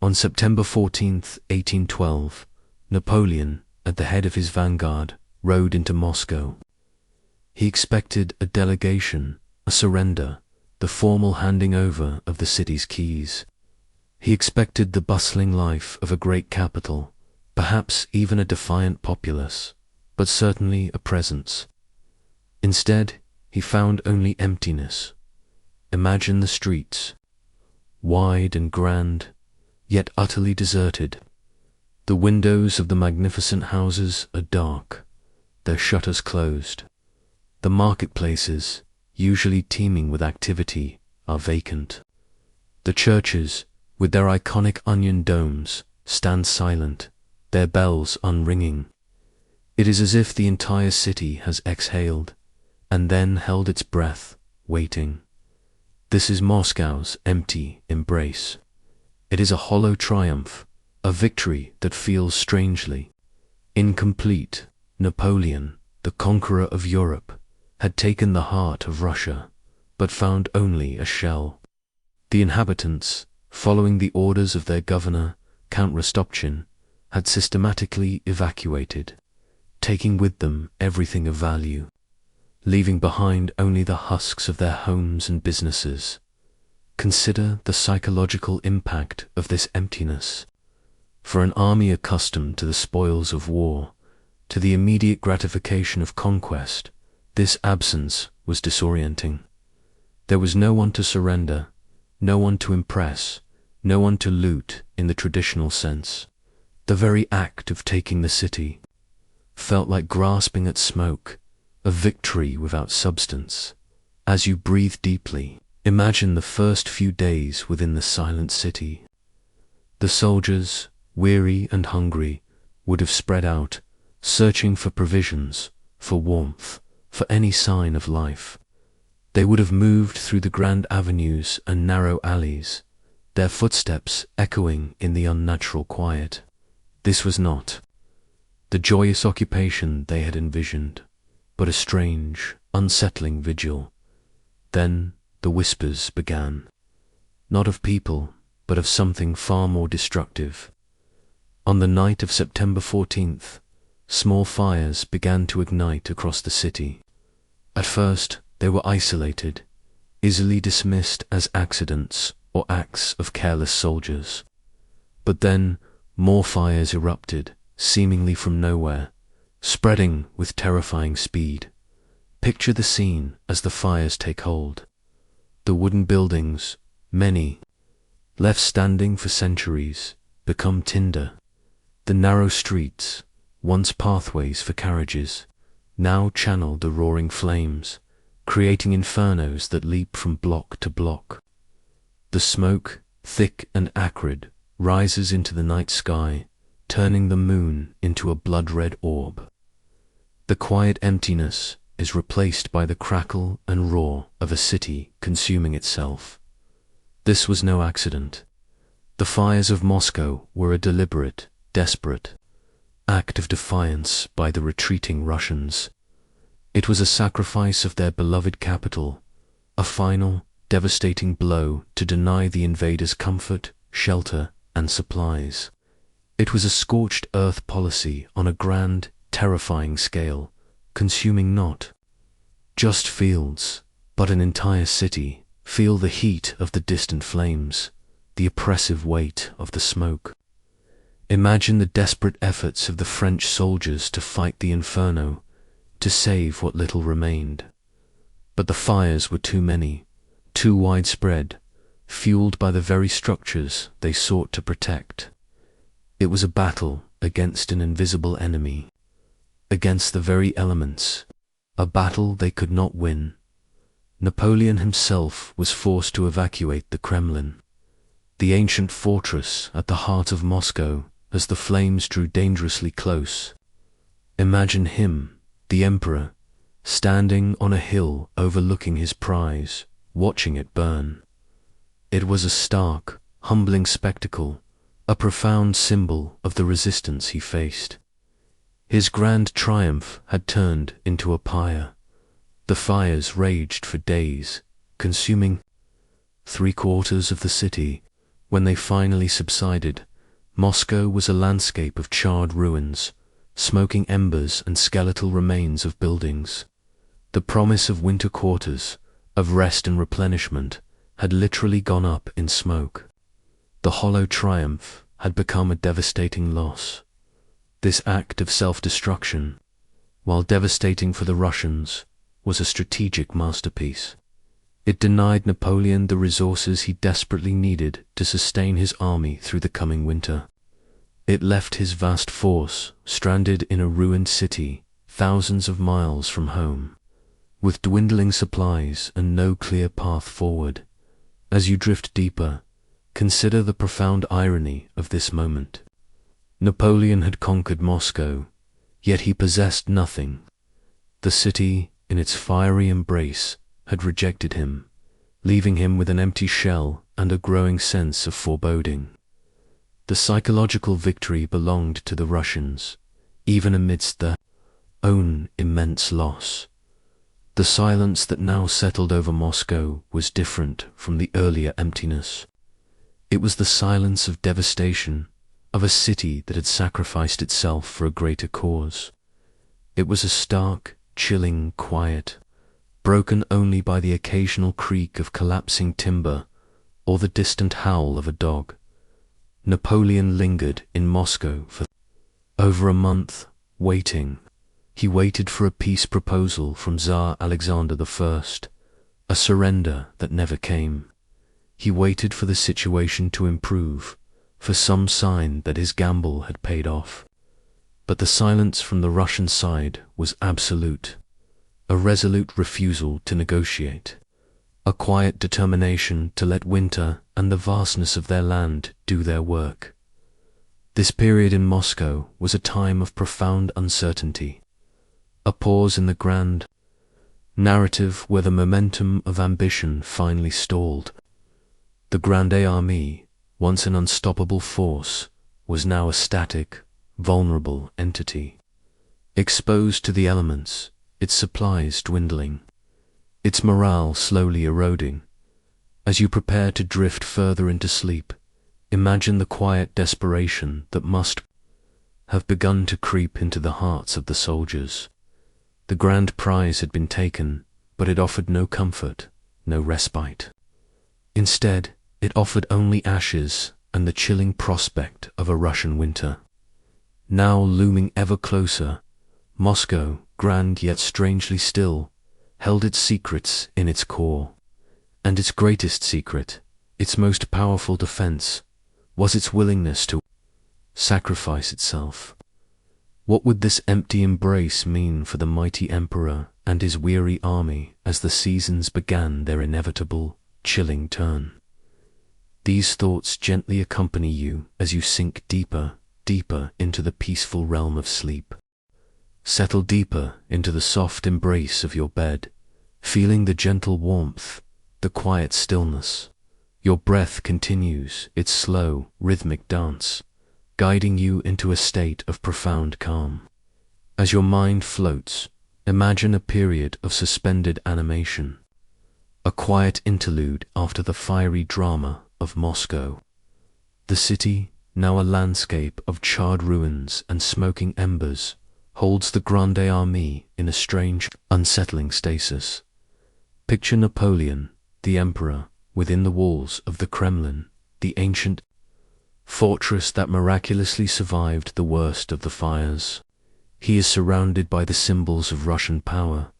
On September 14th, 1812, Napoleon, at the head of his vanguard, rode into Moscow. He expected a delegation, a surrender, the formal handing over of the city's keys. He expected the bustling life of a great capital, perhaps even a defiant populace, but certainly a presence. Instead, he found only emptiness. Imagine the streets, wide and grand, yet utterly deserted. The windows of the magnificent houses are dark, their shutters closed. The marketplaces, usually teeming with activity, are vacant. The churches, with their iconic onion domes, stand silent, their bells unringing. It is as if the entire city has exhaled, and then held its breath, waiting. This is Moscow's empty embrace. It is a hollow triumph, a victory that feels strangely incomplete. Napoleon, the conqueror of Europe, had taken the heart of Russia, but found only a shell. The inhabitants, following the orders of their governor, Count Rostopchin, had systematically evacuated, taking with them everything of value, leaving behind only the husks of their homes and businesses. Consider the psychological impact of this emptiness. For an army accustomed to the spoils of war, to the immediate gratification of conquest, this absence was disorienting. There was no one to surrender, no one to impress, no one to loot in the traditional sense. The very act of taking the city felt like grasping at smoke, a victory without substance. As you breathe deeply, imagine the first few days within the silent city. The soldiers, weary and hungry, would have spread out, searching for provisions, for warmth, for any sign of life. They would have moved through the grand avenues and narrow alleys, their footsteps echoing in the unnatural quiet. This was not the joyous occupation they had envisioned, but a strange, unsettling vigil. Then the whispers began, not of people, but of something far more destructive. On the night of September 14th, small fires began to ignite across the city. At first, they were isolated, easily dismissed as accidents or acts of careless soldiers. But then, more fires erupted, seemingly from nowhere, spreading with terrifying speed. Picture the scene as the fires take hold. The wooden buildings, many, left standing for centuries, become tinder. The narrow streets, once pathways for carriages, now channel the roaring flames, creating infernos that leap from block to block. The smoke, thick and acrid, rises into the night sky, turning the moon into a blood-red orb. The quiet emptiness is replaced by the crackle and roar of a city consuming itself. This was no accident. The fires of Moscow were a deliberate, desperate act of defiance by the retreating Russians. It was a sacrifice of their beloved capital, a final, devastating blow to deny the invaders comfort, shelter, and supplies. It was a scorched earth policy on a grand, terrifying scale, consuming not just fields, but an entire city. Feel the heat of the distant flames, the oppressive weight of the smoke. Imagine the desperate efforts of the French soldiers to fight the inferno, to save what little remained. But the fires were too many, too widespread, fueled by the very structures they sought to protect. It was a battle against an invisible enemy, against the very elements, a battle they could not win. Napoleon himself was forced to evacuate the Kremlin, the ancient fortress at the heart of Moscow, as the flames drew dangerously close. Imagine him, the emperor, standing on a hill overlooking his prize, watching it burn. It was a stark, humbling spectacle, a profound symbol of the resistance he faced. His grand triumph had turned into a pyre. The fires raged for days, consuming 3/4 of the city. When they finally subsided, Moscow was a landscape of charred ruins, smoking embers and skeletal remains of buildings. The promise of winter quarters, of rest and replenishment, had literally gone up in smoke. The hollow triumph had become a devastating loss. This act of self-destruction, while devastating for the Russians, was a strategic masterpiece. It denied Napoleon the resources he desperately needed to sustain his army through the coming winter. It left his vast force stranded in a ruined city thousands of miles from home, with dwindling supplies and no clear path forward. As you drift deeper, consider the profound irony of this moment. Napoleon had conquered Moscow, yet he possessed nothing. The city, in its fiery embrace, had rejected him, leaving him with an empty shell and a growing sense of foreboding. The psychological victory belonged to the Russians, even amidst their own immense loss. The silence that now settled over Moscow was different from the earlier emptiness. It was the silence of devastation, of a city that had sacrificed itself for a greater cause. It was a stark, chilling quiet, broken only by the occasional creak of collapsing timber or the distant howl of a dog. Napoleon lingered in Moscow for over a month, waiting. He waited for a peace proposal from Tsar Alexander I, a surrender that never came. He waited for the situation to improve, for some sign that his gamble had paid off. But the silence from the Russian side was absolute, a resolute refusal to negotiate, a quiet determination to let winter and the vastness of their land do their work. This period in Moscow was a time of profound uncertainty, a pause in the grand narrative where the momentum of ambition finally stalled. The Grande Armée, once an unstoppable force, was now a static, vulnerable entity. Exposed to the elements, its supplies dwindling, its morale slowly eroding. As you prepare to drift further into sleep, imagine the quiet desperation that must have begun to creep into the hearts of the soldiers. The grand prize had been taken, but it offered no comfort, no respite. Instead, it offered only ashes and the chilling prospect of a Russian winter. Now looming ever closer, Moscow, grand yet strangely still, held its secrets in its core. And its greatest secret, its most powerful defense, was its willingness to sacrifice itself. What would this empty embrace mean for the mighty emperor and his weary army as the seasons began their inevitable, chilling turn? These thoughts gently accompany you as you sink deeper, deeper into the peaceful realm of sleep. Settle deeper into the soft embrace of your bed, feeling the gentle warmth, the quiet stillness. Your breath continues its slow, rhythmic dance, guiding you into a state of profound calm. As your mind floats, imagine a period of suspended animation, a quiet interlude after the fiery drama of Moscow. The city, now a landscape of charred ruins and smoking embers, holds the Grande Armée in a strange, unsettling stasis. Picture Napoleon, the emperor, within the walls of the Kremlin, the ancient fortress that miraculously survived the worst of the fires. He is surrounded by the symbols of Russian power,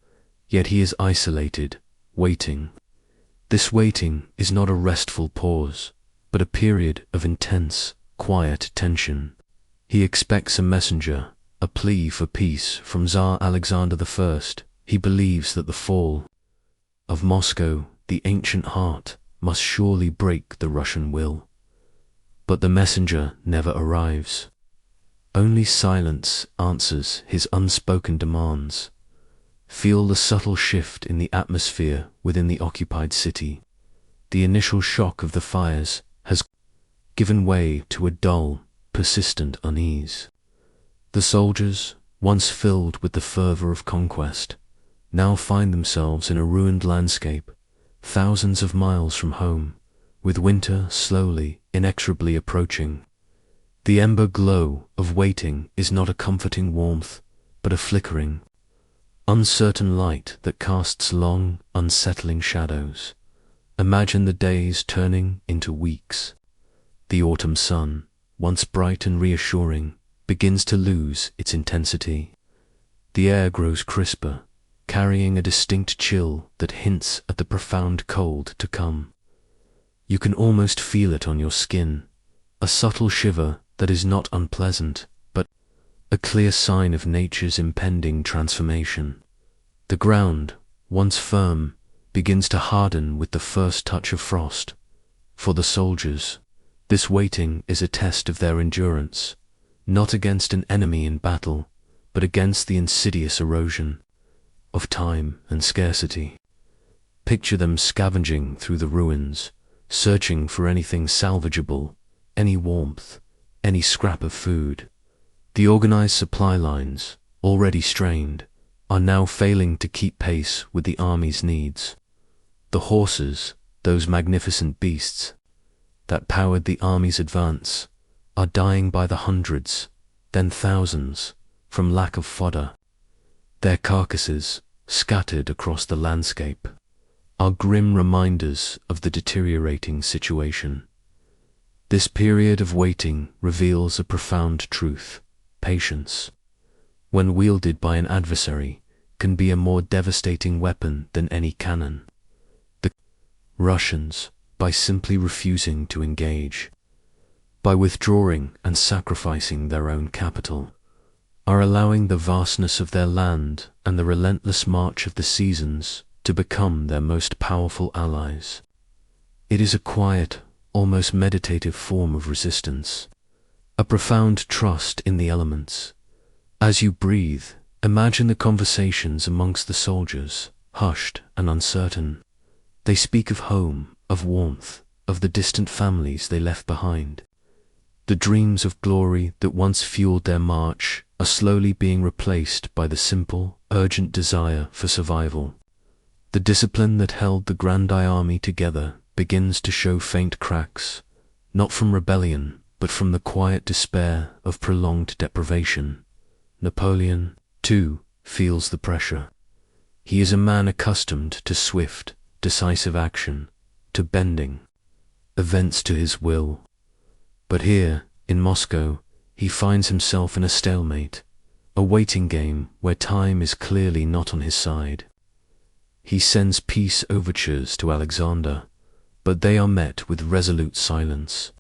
yet he is isolated, waiting. This waiting is not a restful pause, but a period of intense, quiet tension. He expects a messenger, a plea for peace from Tsar Alexander I. He believes that the fall of Moscow, the ancient heart, must surely break the Russian will. But the messenger never arrives. Only silence answers his unspoken demands. Feel the subtle shift in the atmosphere within the occupied city. The initial shock of the fires has given way to a dull, persistent unease. The soldiers, once filled with the fervor of conquest, now find themselves in a ruined landscape, thousands of miles from home, with winter slowly, inexorably approaching. The ember glow of waiting is not a comforting warmth, but a flickering, uncertain light that casts long, unsettling shadows. Imagine the days turning into weeks. The autumn sun, once bright and reassuring, begins to lose its intensity. The air grows crisper, carrying a distinct chill that hints at the profound cold to come. You can almost feel it on your skin, a subtle shiver that is not unpleasant, but a clear sign of nature's impending transformation. The ground, once firm, begins to harden with the first touch of frost. For the soldiers, this waiting is a test of their endurance, not against an enemy in battle, but against the insidious erosion of time and scarcity. Picture them scavenging through the ruins, searching for anything salvageable, any warmth, any scrap of food. The organized supply lines, already strained, are now failing to keep pace with the army's needs. The horses, those magnificent beasts that powered the army's advance, are dying by the hundreds, then thousands, from lack of fodder. Their carcasses, scattered across the landscape, are grim reminders of the deteriorating situation. This period of waiting reveals a profound truth. Patience, when wielded by an adversary, can be a more devastating weapon than any cannon. The Russians, by simply refusing to engage, by withdrawing and sacrificing their own capital, are allowing the vastness of their land and the relentless march of the seasons to become their most powerful allies. It is a quiet, almost meditative form of resistance, a profound trust in the elements. As you breathe, imagine the conversations amongst the soldiers, hushed and uncertain. They speak of home, of warmth, of the distant families they left behind. The dreams of glory that once fueled their march are slowly being replaced by the simple, urgent desire for survival. The discipline that held the Grand Army together begins to show faint cracks, not from rebellion, but from the quiet despair of prolonged deprivation. Napoleon, too, feels the pressure. He is a man accustomed to swift, decisive action, to bending events to his will. But here, in Moscow, he finds himself in a stalemate, a waiting game where time is clearly not on his side. He sends peace overtures to Alexander, but they are met with resolute silence.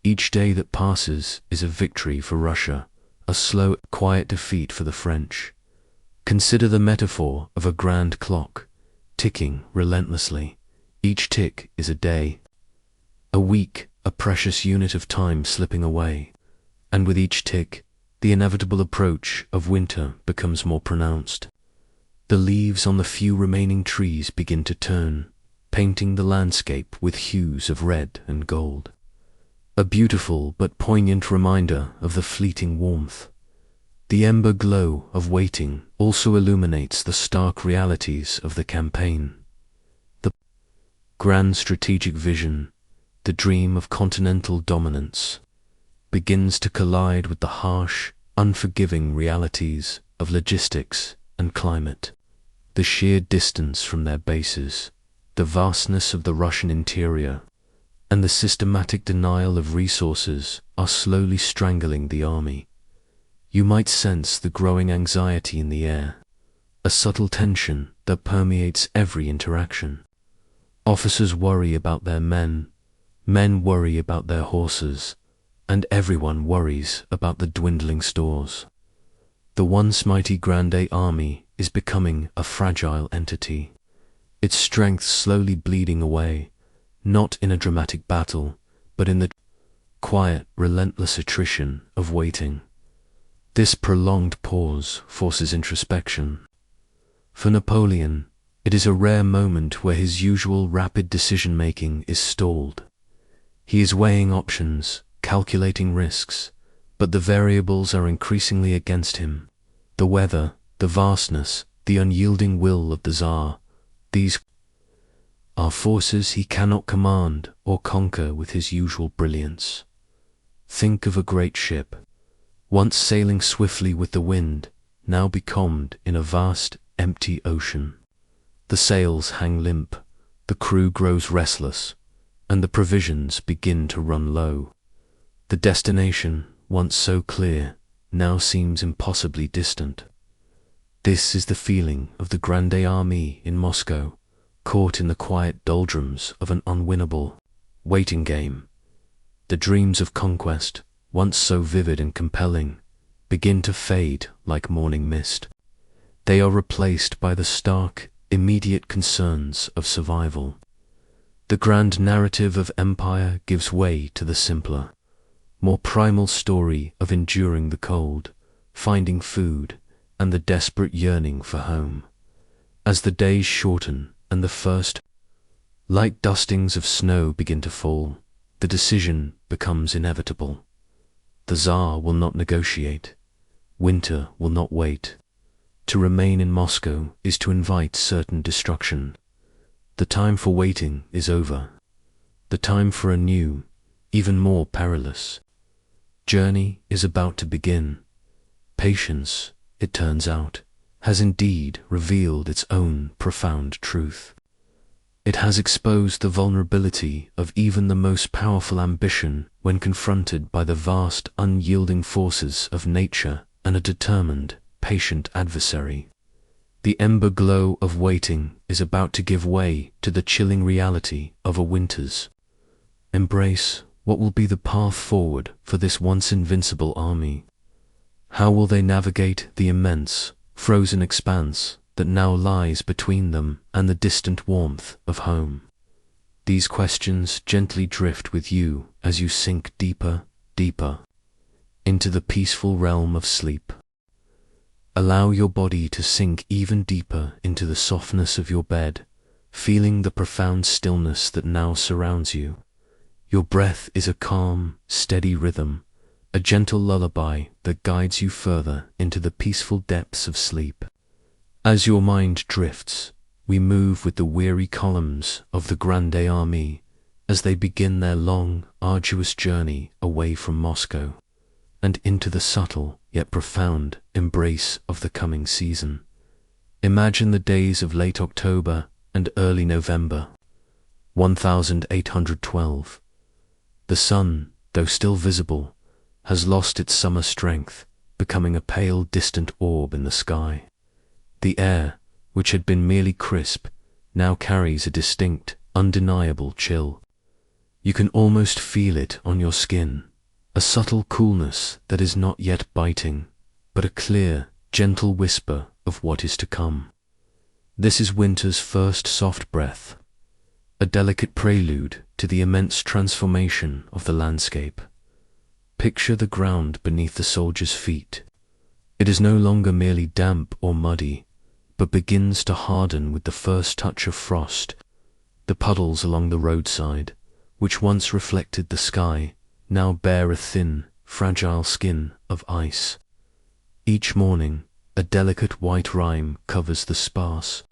Each day that passes is a victory for Russia, a slow, quiet defeat for the French. Consider the metaphor of a grand clock, ticking relentlessly. Each tick is a day, a week, a precious unit of time slipping away, and with each tick, the inevitable approach of winter becomes more pronounced. The leaves on the few remaining trees begin to turn, painting the landscape with hues of red and gold. A beautiful but poignant reminder of the fleeting warmth. The ember glow of waiting also illuminates the stark realities of the campaign. The grand strategic vision, the dream of continental dominance, begins to collide with the harsh, unforgiving realities of logistics and climate. The sheer distance from their bases, the vastness of the Russian interior, and the systematic denial of resources are slowly strangling the army. You might sense the growing anxiety in the air, a subtle tension that permeates every interaction. Officers worry about their men worry about their horses, and everyone worries about the dwindling stores. The once mighty Grande Army is becoming a fragile entity, its strength slowly bleeding away, not in a dramatic battle, but in the quiet, relentless attrition of waiting. This prolonged pause forces introspection. For Napoleon, it is a rare moment where his usual rapid decision-making is stalled. He is weighing options, calculating risks, but the variables are increasingly against him. The weather, the vastness, the unyielding will of the Tsar, these are forces he cannot command or conquer with his usual brilliance. Think of a great ship, once sailing swiftly with the wind, now becalmed in a vast, empty ocean. The sails hang limp, the crew grows restless, and the provisions begin to run low. The destination, once so clear, now seems impossibly distant. This is the feeling of the Grande Armée in Moscow, caught in the quiet doldrums of an unwinnable waiting game. The dreams of conquest, once so vivid and compelling, begin to fade like morning mist. They are replaced by the stark, immediate concerns of survival. The grand narrative of empire gives way to the simpler, more primal story of enduring the cold, finding food, and the desperate yearning for home. As the days shorten and the first light dustings of snow begin to fall, the decision becomes inevitable. The Tsar will not negotiate. Winter will not wait. To remain in Moscow is to invite certain destruction. The time for waiting is over. The time for a new, even more perilous journey is about to begin. Patience, it turns out, has indeed revealed its own profound truth. It has exposed the vulnerability of even the most powerful ambition when confronted by the vast, unyielding forces of nature and a determined, patient adversary. The ember glow of waiting is about to give way to the chilling reality of a winter's embrace. What will be the path forward for this once invincible army? How will they navigate the immense, frozen expanse that now lies between them and the distant warmth of home? These questions gently drift with you as you sink deeper, deeper into the peaceful realm of sleep. Allow your body to sink even deeper into the softness of your bed, feeling the profound stillness that now surrounds you. Your breath is a calm, steady rhythm, a gentle lullaby that guides you further into the peaceful depths of sleep. As your mind drifts, we move with the weary columns of the Grande Armée as they begin their long, arduous journey away from Moscow and into the subtle yet profound embrace of the coming season. Imagine the days of late October and early November, 1812. The sun, though still visible, has lost its summer strength, becoming a pale, distant orb in the sky. The air, which had been merely crisp, now carries a distinct, undeniable chill. You can almost feel it on your skin, a subtle coolness that is not yet biting, but a clear, gentle whisper of what is to come. This is winter's first soft breath, a delicate prelude to the immense transformation of the landscape. Picture the ground beneath the soldier's feet. It is no longer merely damp or muddy, but begins to harden with the first touch of frost. The puddles along the roadside, which once reflected the sky, now bear a thin, fragile skin of ice. Each morning, a delicate white rime covers the sparse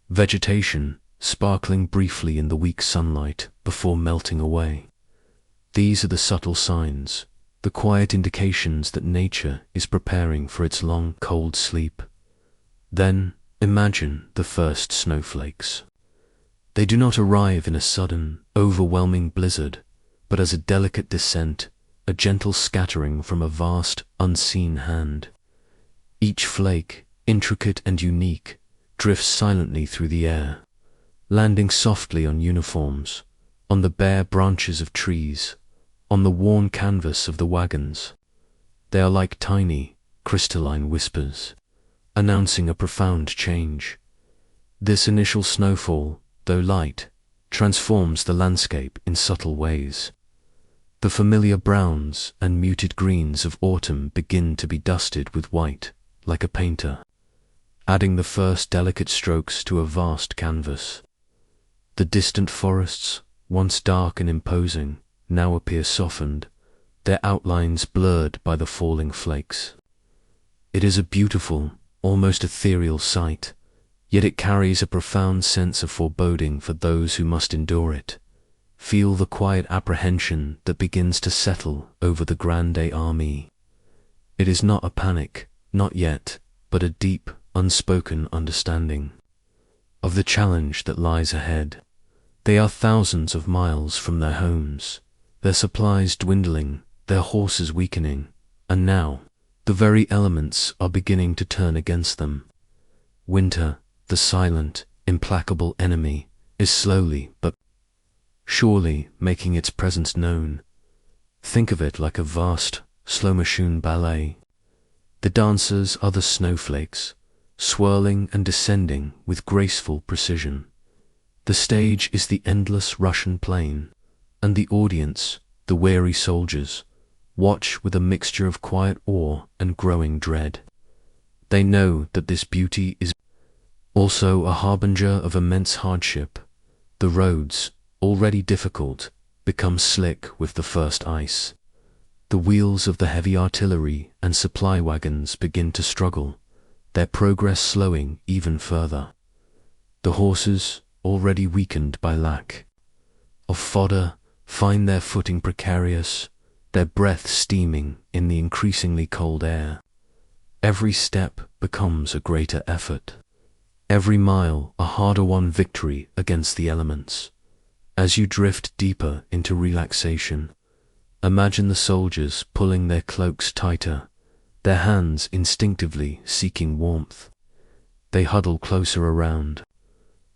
vegetation, sparkling briefly in the weak sunlight before melting away. These are the subtle signs, the quiet indications that nature is preparing for its long, cold sleep. Then, imagine the first snowflakes. They do not arrive in a sudden, overwhelming blizzard, but as a delicate descent, a gentle scattering from a vast, unseen hand. Each flake, intricate and unique, drifts silently through the air, landing softly on uniforms, on the bare branches of trees, on the worn canvas of the wagons. They are like tiny, crystalline whispers, announcing a profound change. This initial snowfall, though light, transforms the landscape in subtle ways. The familiar browns and muted greens of autumn begin to be dusted with white, like a painter, adding the first delicate strokes to a vast canvas. The distant forests, once dark and imposing, now appear softened, their outlines blurred by the falling flakes. It is a beautiful, almost ethereal sight, yet it carries a profound sense of foreboding for those who must endure it. Feel the quiet apprehension that begins to settle over the grande armée. It is not a panic, not yet, but a deep, unspoken understanding of the challenge that lies ahead. They are thousands of miles from their homes, their supplies dwindling, their horses weakening, and now, the very elements are beginning to turn against them. Winter, the silent, implacable enemy, is slowly but surely making its presence known. Think of it like a vast, slow-motion ballet. The dancers are the snowflakes, swirling and descending with graceful precision. The stage is the endless Russian plain, and the audience, the weary soldiers, watch with a mixture of quiet awe and growing dread. They know that this beauty is also a harbinger of immense hardship. The roads, already difficult, become slick with the first ice. The wheels of the heavy artillery and supply wagons begin to struggle, their progress slowing even further. The horses, already weakened by lack of fodder, find their footing precarious, their breath steaming in the increasingly cold air. Every step becomes a greater effort, every mile a harder-won victory against the elements. As you drift deeper into relaxation, imagine the soldiers pulling their cloaks tighter, their hands instinctively seeking warmth. They huddle closer around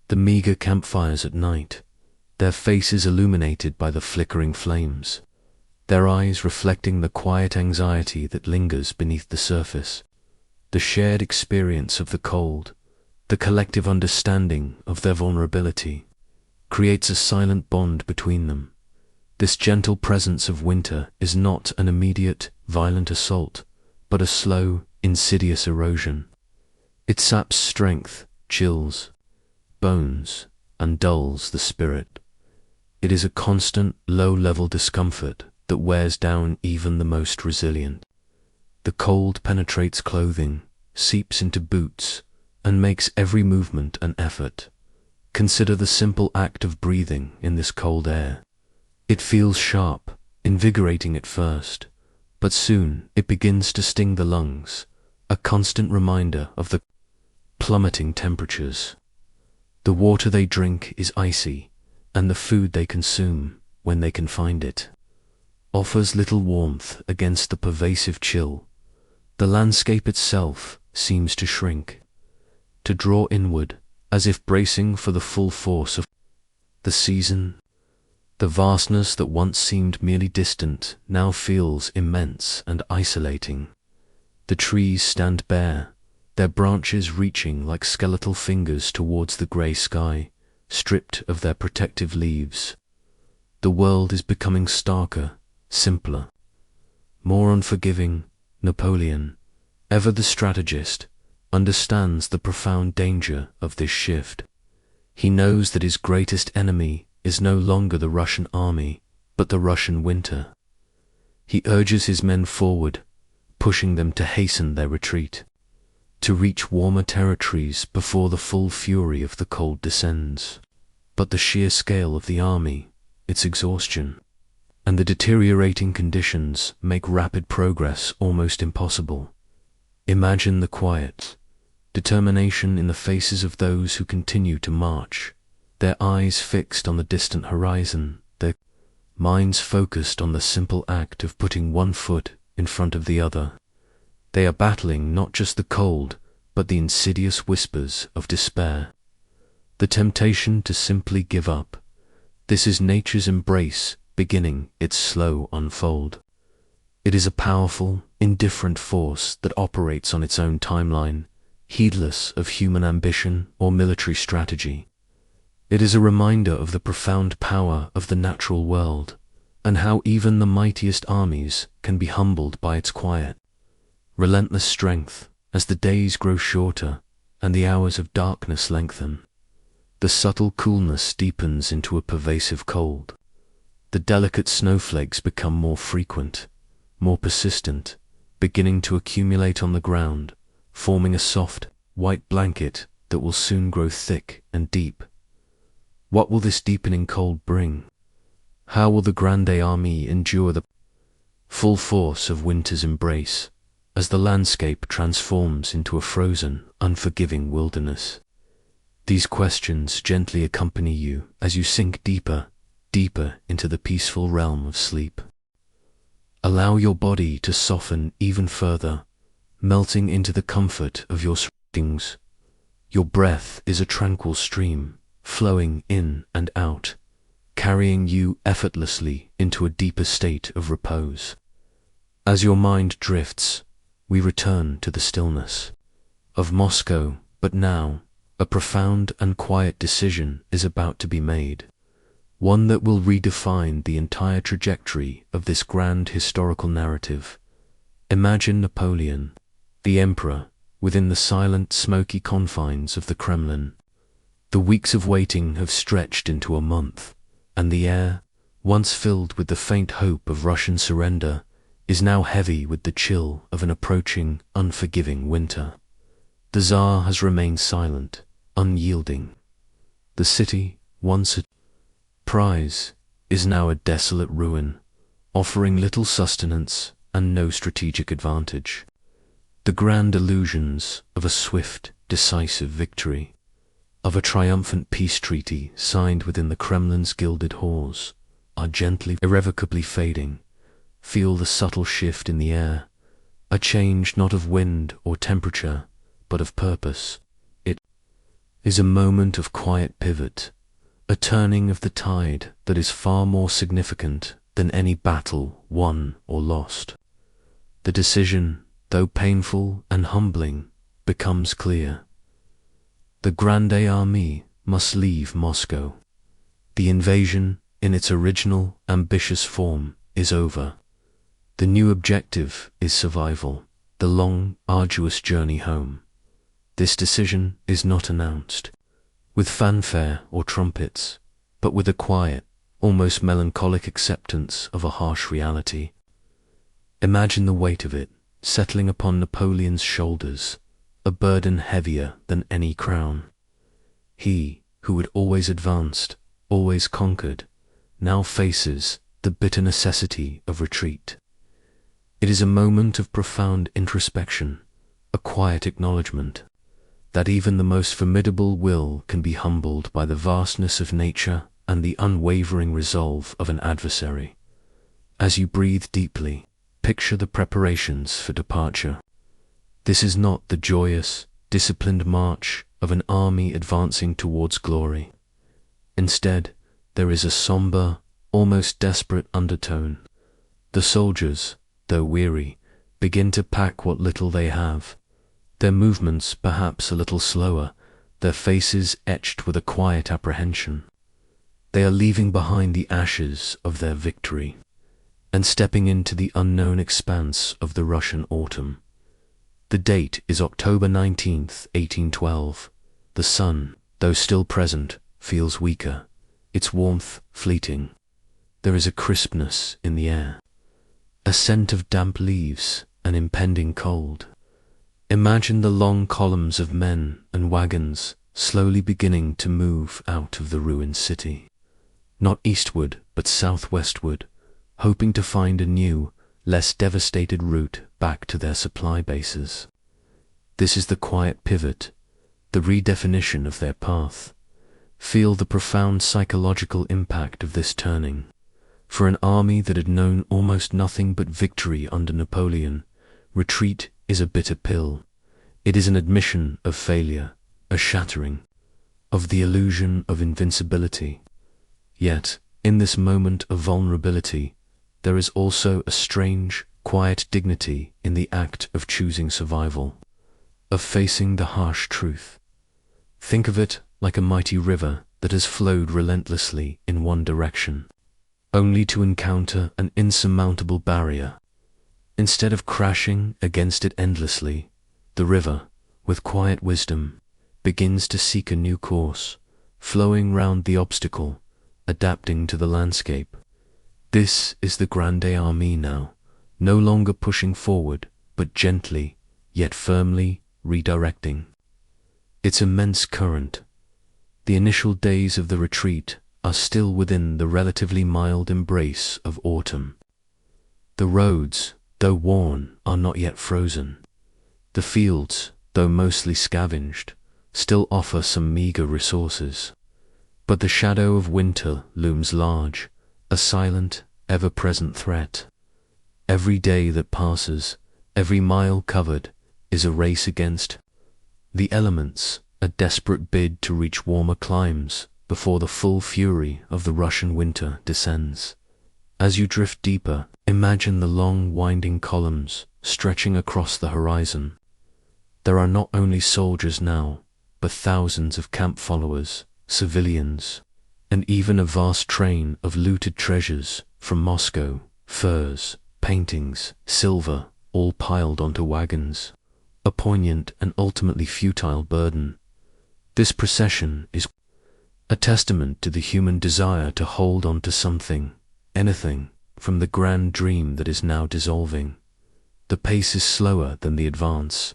the meager campfires at night, their faces illuminated by the flickering flames, their eyes reflecting the quiet anxiety that lingers beneath the surface. The shared experience of the cold, the collective understanding of their vulnerability, creates a silent bond between them. This gentle presence of winter is not an immediate, violent assault, but a slow, insidious erosion. It saps strength, chills bones, and dulls the spirit. It is a constant, low-level discomfort that wears down even the most resilient. The cold penetrates clothing, seeps into boots, and makes every movement an effort. Consider the simple act of breathing in this cold air. It feels sharp, invigorating at first, but soon it begins to sting the lungs, a constant reminder of the plummeting temperatures. The water they drink is icy, and the food they consume, when they can find it, offers little warmth against the pervasive chill. The landscape itself seems to shrink, to draw inward, as if bracing for the full force of the season. The vastness that once seemed merely distant now feels immense and isolating. The trees stand bare, their branches reaching like skeletal fingers towards the grey sky, stripped of their protective leaves. The world is becoming starker, simpler, more unforgiving. Napoleon, ever the strategist, understands the profound danger of this shift. He knows that his greatest enemy is no longer the Russian army, but the Russian winter. He urges his men forward, pushing them to hasten their retreat, to reach warmer territories before the full fury of the cold descends. But the sheer scale of the army, its exhaustion, and the deteriorating conditions make rapid progress almost impossible. Imagine the quiet determination in the faces of those who continue to march, their eyes fixed on the distant horizon, their minds focused on the simple act of putting one foot in front of the other. They are battling not just the cold, but the insidious whispers of despair, the temptation to simply give up. This is nature's embrace beginning its slow unfold. It is a powerful, indifferent force that operates on its own timeline, heedless of human ambition or military strategy. It is a reminder of the profound power of the natural world, and how even the mightiest armies can be humbled by its quiet, relentless strength. As the days grow shorter and the hours of darkness lengthen, the subtle coolness deepens into a pervasive cold. The delicate snowflakes become more frequent, more persistent, beginning to accumulate on the ground, forming a soft, white blanket that will soon grow thick and deep. What will this deepening cold bring? How will the Grande Armée endure the full force of winter's embrace, as the landscape transforms into a frozen, unforgiving wilderness? These questions gently accompany you as you sink deeper, deeper into the peaceful realm of sleep. Allow your body to soften even further, melting into the comfort of your surroundings. Your breath is a tranquil stream, flowing in and out, carrying you effortlessly into a deeper state of repose. As your mind drifts, we return to the stillness of Moscow, but now, a profound and quiet decision is about to be made, one that will redefine the entire trajectory of this grand historical narrative. Imagine Napoleon, the emperor, within the silent, smoky confines of the Kremlin. The weeks of waiting have stretched into a month, and the air, once filled with the faint hope of Russian surrender, is now heavy with the chill of an approaching, unforgiving winter. The Tsar has remained silent, unyielding. The city, once a prize, is now a desolate ruin, offering little sustenance and no strategic advantage. The grand illusions of a swift, decisive victory, of a triumphant peace treaty signed within the Kremlin's gilded halls, are gently, irrevocably fading. Feel the subtle shift in the air, a change not of wind or temperature, but of purpose. It is a moment of quiet pivot, a turning of the tide that is far more significant than any battle won or lost. The decision, though painful and humbling, becomes clear. The Grande Armée must leave Moscow. The invasion, in its original, ambitious form, is over. The new objective is survival, the long, arduous journey home. This decision is not announced with fanfare or trumpets, but with a quiet, almost melancholic acceptance of a harsh reality. Imagine the weight of it settling upon Napoleon's shoulders, a burden heavier than any crown. He, who had always advanced, always conquered, now faces the bitter necessity of retreat. It is a moment of profound introspection, a quiet acknowledgement that even the most formidable will can be humbled by the vastness of nature and the unwavering resolve of an adversary. As you breathe deeply, picture the preparations for departure. This is not the joyous, disciplined march of an army advancing towards glory. Instead, there is a somber, almost desperate undertone. The soldiers, though weary, begin to pack what little they have. Their movements perhaps a little slower, their faces etched with a quiet apprehension. They are leaving behind the ashes of their victory, and stepping into the unknown expanse of the Russian autumn. The date is October 19th, 1812. The sun, though still present, feels weaker, its warmth fleeting. There is a crispness in the air, a scent of damp leaves, an impending cold. Imagine the long columns of men and wagons slowly beginning to move out of the ruined city, not eastward but southwestward, hoping to find a new, less devastated route back to their supply bases. This is the quiet pivot, the redefinition of their path. Feel the profound psychological impact of this turning. For an army that had known almost nothing but victory under Napoleon, retreat is a bitter pill. It is an admission of failure, a shattering of the illusion of invincibility. Yet, in this moment of vulnerability, there is also a strange, quiet dignity in the act of choosing survival, of facing the harsh truth. Think of it like a mighty river that has flowed relentlessly in one direction, only to encounter an insurmountable barrier. Instead of crashing against it endlessly, the river, with quiet wisdom, begins to seek a new course, flowing round the obstacle, adapting to the landscape. This is the Grande Armée now, no longer pushing forward, but gently, yet firmly, redirecting its immense current. The initial days of the retreat are still within the relatively mild embrace of autumn. The roads, though worn, are not yet frozen. The fields, though mostly scavenged, still offer some meager resources. But the shadow of winter looms large, a silent, ever-present threat. Every day that passes, every mile covered, is a race against the elements, a desperate bid to reach warmer climes before the full fury of the Russian winter descends. As you drift deeper, imagine the long winding columns stretching across the horizon. There are not only soldiers now, but thousands of camp followers, civilians, and even a vast train of looted treasures from Moscow, furs, paintings, silver, all piled onto wagons. A poignant and ultimately futile burden. This procession is a testament to the human desire to hold on to something, anything, from the grand dream that is now dissolving. The pace is slower than the advance.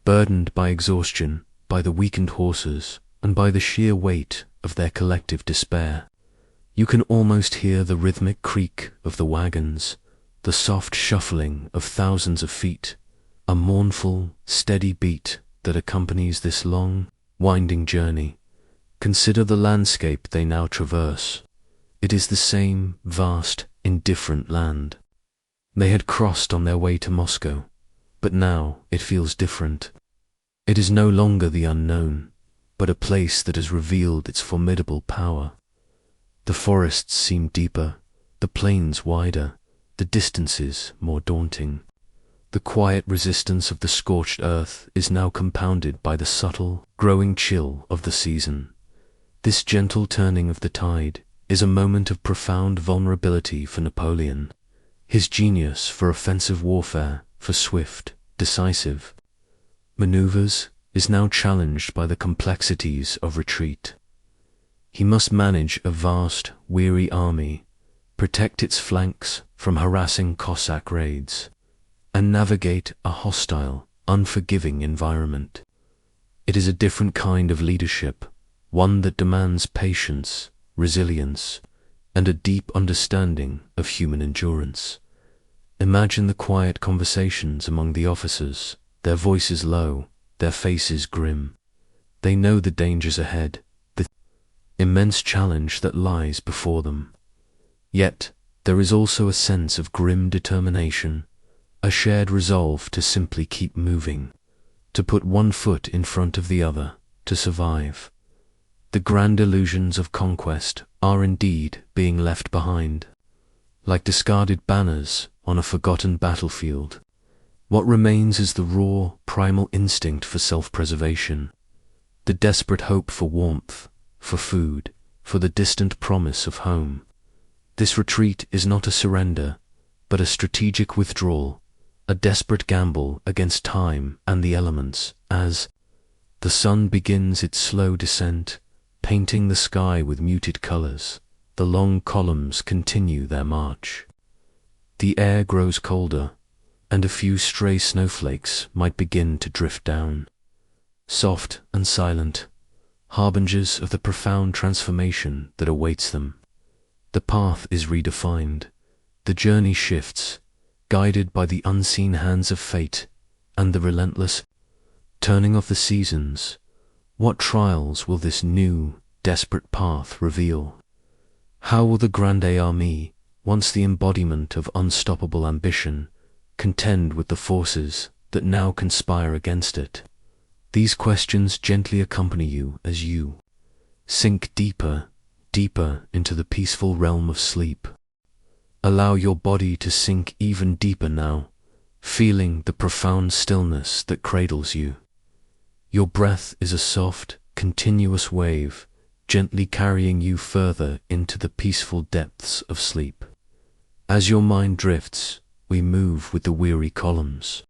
Burdened by exhaustion, by the weakened horses, and by the sheer weight of their collective despair, you can almost hear the rhythmic creak of the wagons, the soft shuffling of thousands of feet, a mournful, steady beat that accompanies this long, winding journey. Consider the landscape they now traverse. It is the same vast, indifferent land they had crossed on their way to Moscow, but now it feels different. It is no longer the unknown, but a place that has revealed its formidable power. The forests seem deeper, the plains wider, the distances more daunting. The quiet resistance of the scorched earth is now compounded by the subtle, growing chill of the season. This gentle turning of the tide is a moment of profound vulnerability for Napoleon. His genius for offensive warfare, for swift, decisive maneuvers, is now challenged by the complexities of retreat. He must manage a vast, weary army, protect its flanks from harassing Cossack raids, and navigate a hostile, unforgiving environment. It is a different kind of leadership, one that demands patience, resilience, and a deep understanding of human endurance. Imagine the quiet conversations among the officers, their voices low, their faces grim. They know the dangers ahead, the immense challenge that lies before them. Yet, there is also a sense of grim determination, a shared resolve to simply keep moving, to put one foot in front of the other, to survive. The grand illusions of conquest are indeed being left behind. Like discarded banners on a forgotten battlefield, what remains is the raw, primal instinct for self-preservation, the desperate hope for warmth, for food, for the distant promise of home. This retreat is not a surrender, but a strategic withdrawal, a desperate gamble against time and the elements, as the sun begins its slow descent, painting the sky with muted colors. The long columns continue their march. The air grows colder, and a few stray snowflakes might begin to drift down. Soft and silent, harbingers of the profound transformation that awaits them. The path is redefined, the journey shifts, guided by the unseen hands of fate and the relentless turning of the seasons. What trials will this new, desperate path reveal? How will the Grande Armée, once the embodiment of unstoppable ambition, contend with the forces that now conspire against it? These questions gently accompany you as you sink deeper, deeper into the peaceful realm of sleep. Allow your body to sink even deeper now, feeling the profound stillness that cradles you. Your breath is a soft, continuous wave, gently carrying you further into the peaceful depths of sleep. As your mind drifts, we move with the weary columns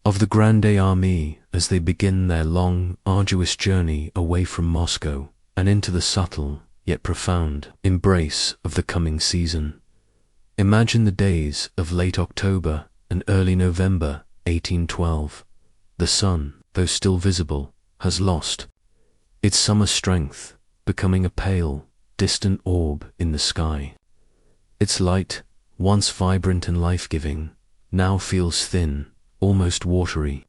of the Grande Armée as they begin their long, arduous journey away from Moscow and into the subtle, yet profound, embrace of the coming season. Imagine the days of late October and early November 1812, the sun, though still visible, has lost its summer strength, becoming a pale, distant orb in the sky. Its light, once vibrant and life-giving, now feels thin, almost watery,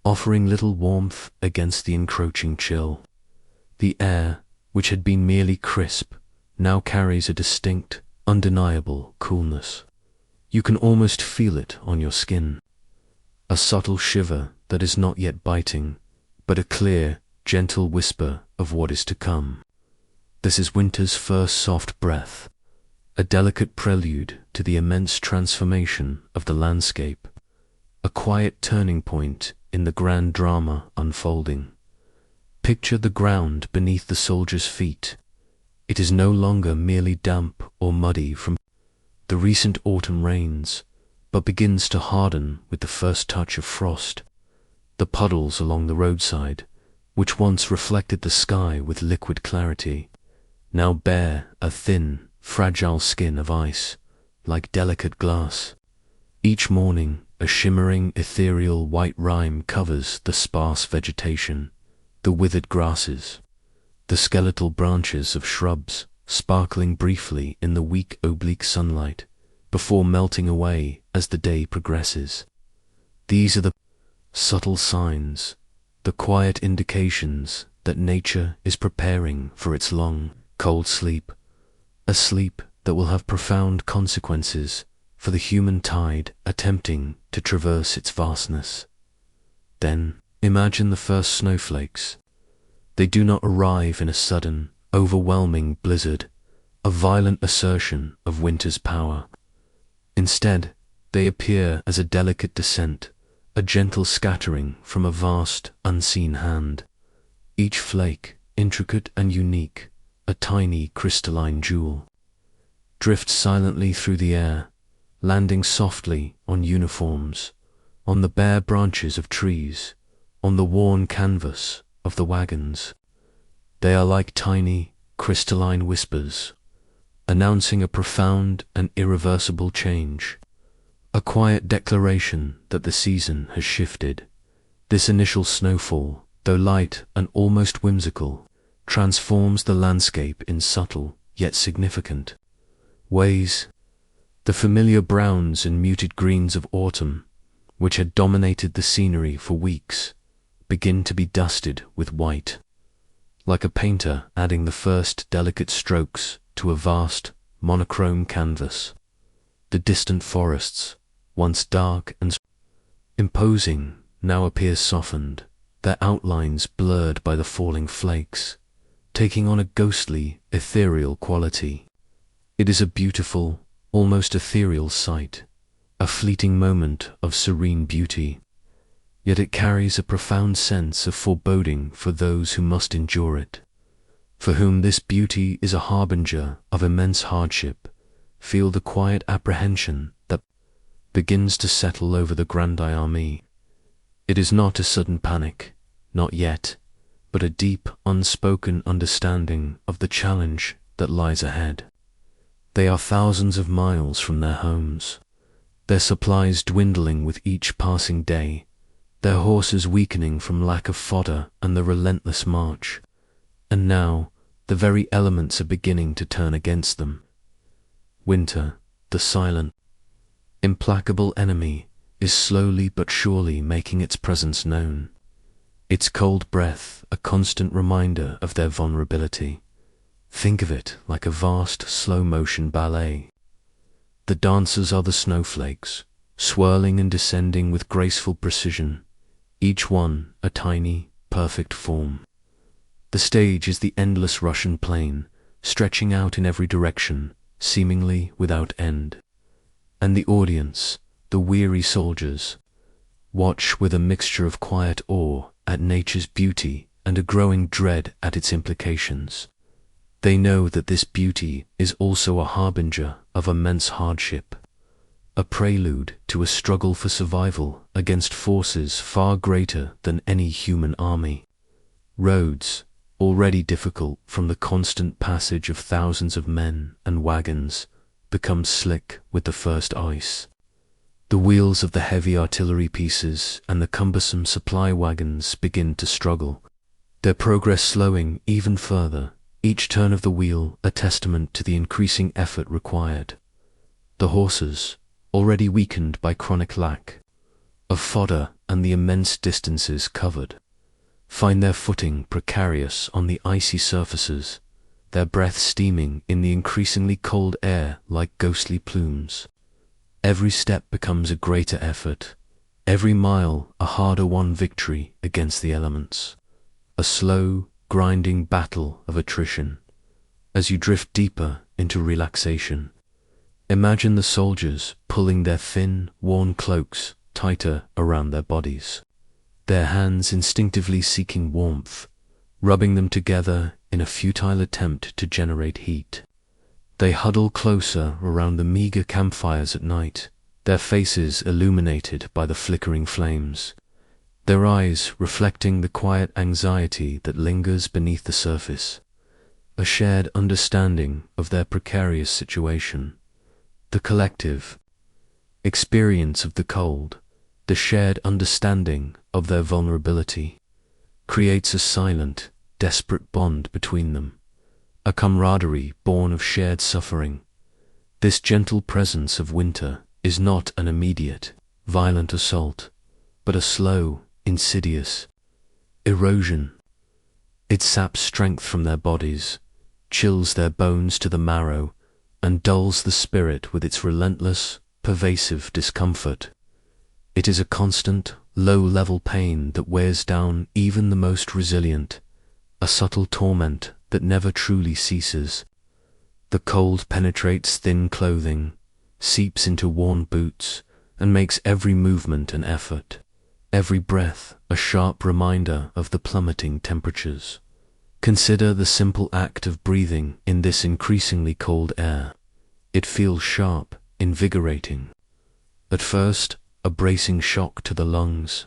offering little warmth against the encroaching chill. The air, which had been merely crisp, now carries a distinct, undeniable coolness. You can almost feel it on your skin. A subtle shiver that is not yet biting, but a clear, gentle whisper of what is to come. This is winter's first soft breath, a delicate prelude to the immense transformation of the landscape, a quiet turning point in the grand drama unfolding. Picture the ground beneath the soldier's feet. It is no longer merely damp or muddy from the recent autumn rains, but begins to harden with the first touch of frost. The puddles along the roadside, which once reflected the sky with liquid clarity, now bear a thin, fragile skin of ice, like delicate glass. Each morning, a shimmering, ethereal white rime covers the sparse vegetation, the withered grasses, the skeletal branches of shrubs, sparkling briefly in the weak oblique sunlight, before melting away as the day progresses. These are the subtle signs, the quiet indications that nature is preparing for its long, cold sleep, a sleep that will have profound consequences for the human tide attempting to traverse its vastness. Then, imagine the first snowflakes. They do not arrive in a sudden, overwhelming blizzard, a violent assertion of winter's power. Instead, they appear as a delicate descent, a gentle scattering from a vast, unseen hand. Each flake, intricate and unique, a tiny crystalline jewel, drifts silently through the air, landing softly on uniforms, on the bare branches of trees, on the worn canvas of the wagons. They are like tiny, crystalline whispers, announcing a profound and irreversible change, a quiet declaration that the season has shifted. This initial snowfall, though light and almost whimsical, transforms the landscape in subtle yet significant ways. The familiar browns and muted greens of autumn, which had dominated the scenery for weeks, begin to be dusted with white, like a painter adding the first delicate strokes to a vast, monochrome canvas. The distant forests, once dark and imposing, now appear softened, their outlines blurred by the falling flakes, taking on a ghostly, ethereal quality. It is a beautiful, almost ethereal sight, a fleeting moment of serene beauty, yet it carries a profound sense of foreboding for those who must endure it. For whom this beauty is a harbinger of immense hardship, feel the quiet apprehension that begins to settle over the grandi army. It is not a sudden panic, not yet, but a deep, unspoken understanding of the challenge that lies ahead. They are thousands of miles from their homes, their supplies dwindling with each passing day, their horses weakening from lack of fodder and the relentless march. And now, the very elements are beginning to turn against them. Winter, the silent, implacable enemy, is slowly but surely making its presence known, its cold breath a constant reminder of their vulnerability. Think of it like a vast slow-motion ballet. The dancers are the snowflakes, swirling and descending with graceful precision, each one a tiny, perfect form. The stage is the endless Russian plain, stretching out in every direction, seemingly without end. And the audience, the weary soldiers, watch with a mixture of quiet awe at nature's beauty and a growing dread at its implications. They know that this beauty is also a harbinger of immense hardship, a prelude to a struggle for survival against forces far greater than any human army. Roads, already difficult from the constant passage of thousands of men and wagons, become slick with the first ice. The wheels of the heavy artillery pieces and the cumbersome supply wagons begin to struggle, their progress slowing even further, each turn of the wheel a testament to the increasing effort required. The horses, already weakened by chronic lack of fodder and the immense distances covered, find their footing precarious on the icy surfaces, their breath steaming in the increasingly cold air like ghostly plumes. Every step becomes a greater effort, every mile a harder-won victory against the elements, a slow, grinding battle of attrition. As you drift deeper into relaxation, imagine the soldiers pulling their thin, worn cloaks tighter around their bodies, their hands instinctively seeking warmth, rubbing them together in a futile attempt to generate heat. They huddle closer around the meager campfires at night, their faces illuminated by the flickering flames, their eyes reflecting the quiet anxiety that lingers beneath the surface, a shared understanding of their precarious situation. The collective experience of the cold, the shared understanding of their vulnerability, creates a silent, desperate bond between them, a camaraderie born of shared suffering. This gentle presence of winter is not an immediate, violent assault, but a slow, insidious erosion. It saps strength from their bodies, chills their bones to the marrow, and dulls the spirit with its relentless, pervasive discomfort. It is a constant, low-level pain that wears down even the most resilient, a subtle torment that never truly ceases. The cold penetrates thin clothing, seeps into worn boots, and makes every movement an effort, every breath a sharp reminder of the plummeting temperatures. Consider the simple act of breathing in this increasingly cold air. It feels sharp, invigorating. At first, a bracing shock to the lungs,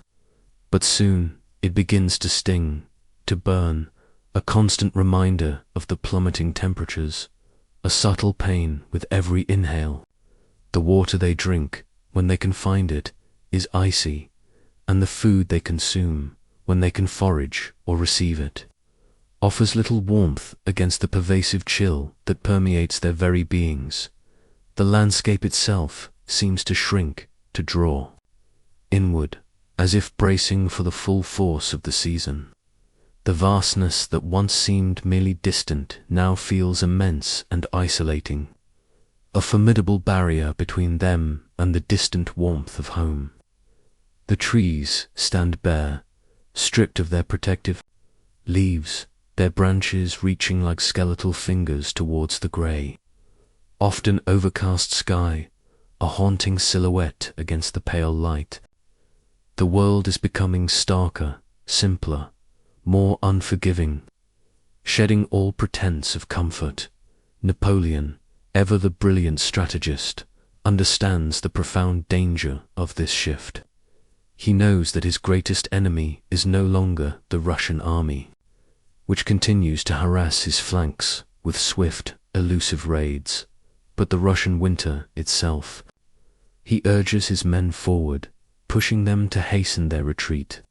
but soon it begins to sting, to burn, a constant reminder of the plummeting temperatures, a subtle pain with every inhale. The water they drink, when they can find it, is icy, and the food they consume, when they can forage or receive it, offers little warmth against the pervasive chill that permeates their very beings. The landscape itself seems to shrink, to draw inward, as if bracing for the full force of the season. The vastness that once seemed merely distant now feels immense and isolating, a formidable barrier between them and the distant warmth of home. The trees stand bare, stripped of their protective leaves, their branches reaching like skeletal fingers towards the grey, often overcast sky, a haunting silhouette against the pale light. The world is becoming starker, simpler, more unforgiving, shedding all pretense of comfort. Napoleon, ever the brilliant strategist, understands the profound danger of this shift. He knows that his greatest enemy is no longer the Russian army, which continues to harass his flanks with swift, elusive raids, but the Russian winter itself. He urges his men forward, pushing them to hasten their retreat,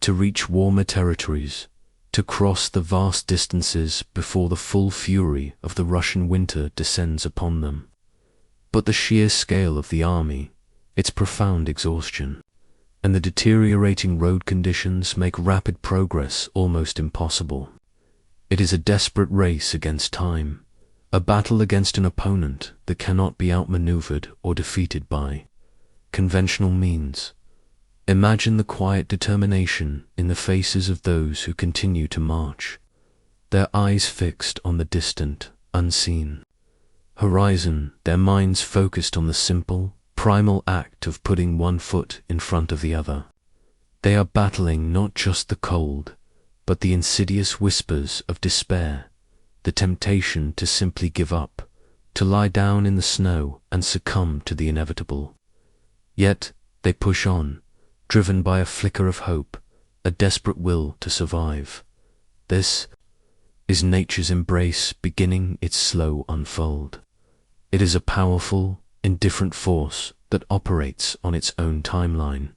to reach warmer territories, to cross the vast distances before the full fury of the Russian winter descends upon them. But the sheer scale of the army, its profound exhaustion, and the deteriorating road conditions make rapid progress almost impossible. It is a desperate race against time, a battle against an opponent that cannot be outmaneuvered or defeated by conventional means. Imagine the quiet determination in the faces of those who continue to march, their eyes fixed on the distant, unseen horizon, their minds focused on the simple, primal act of putting one foot in front of the other. They are battling not just the cold, but the insidious whispers of despair, the temptation to simply give up, to lie down in the snow and succumb to the inevitable. Yet they push on, driven by a flicker of hope, a desperate will to survive. This is nature's embrace beginning its slow unfold. It is a powerful, indifferent force that operates on its own timeline,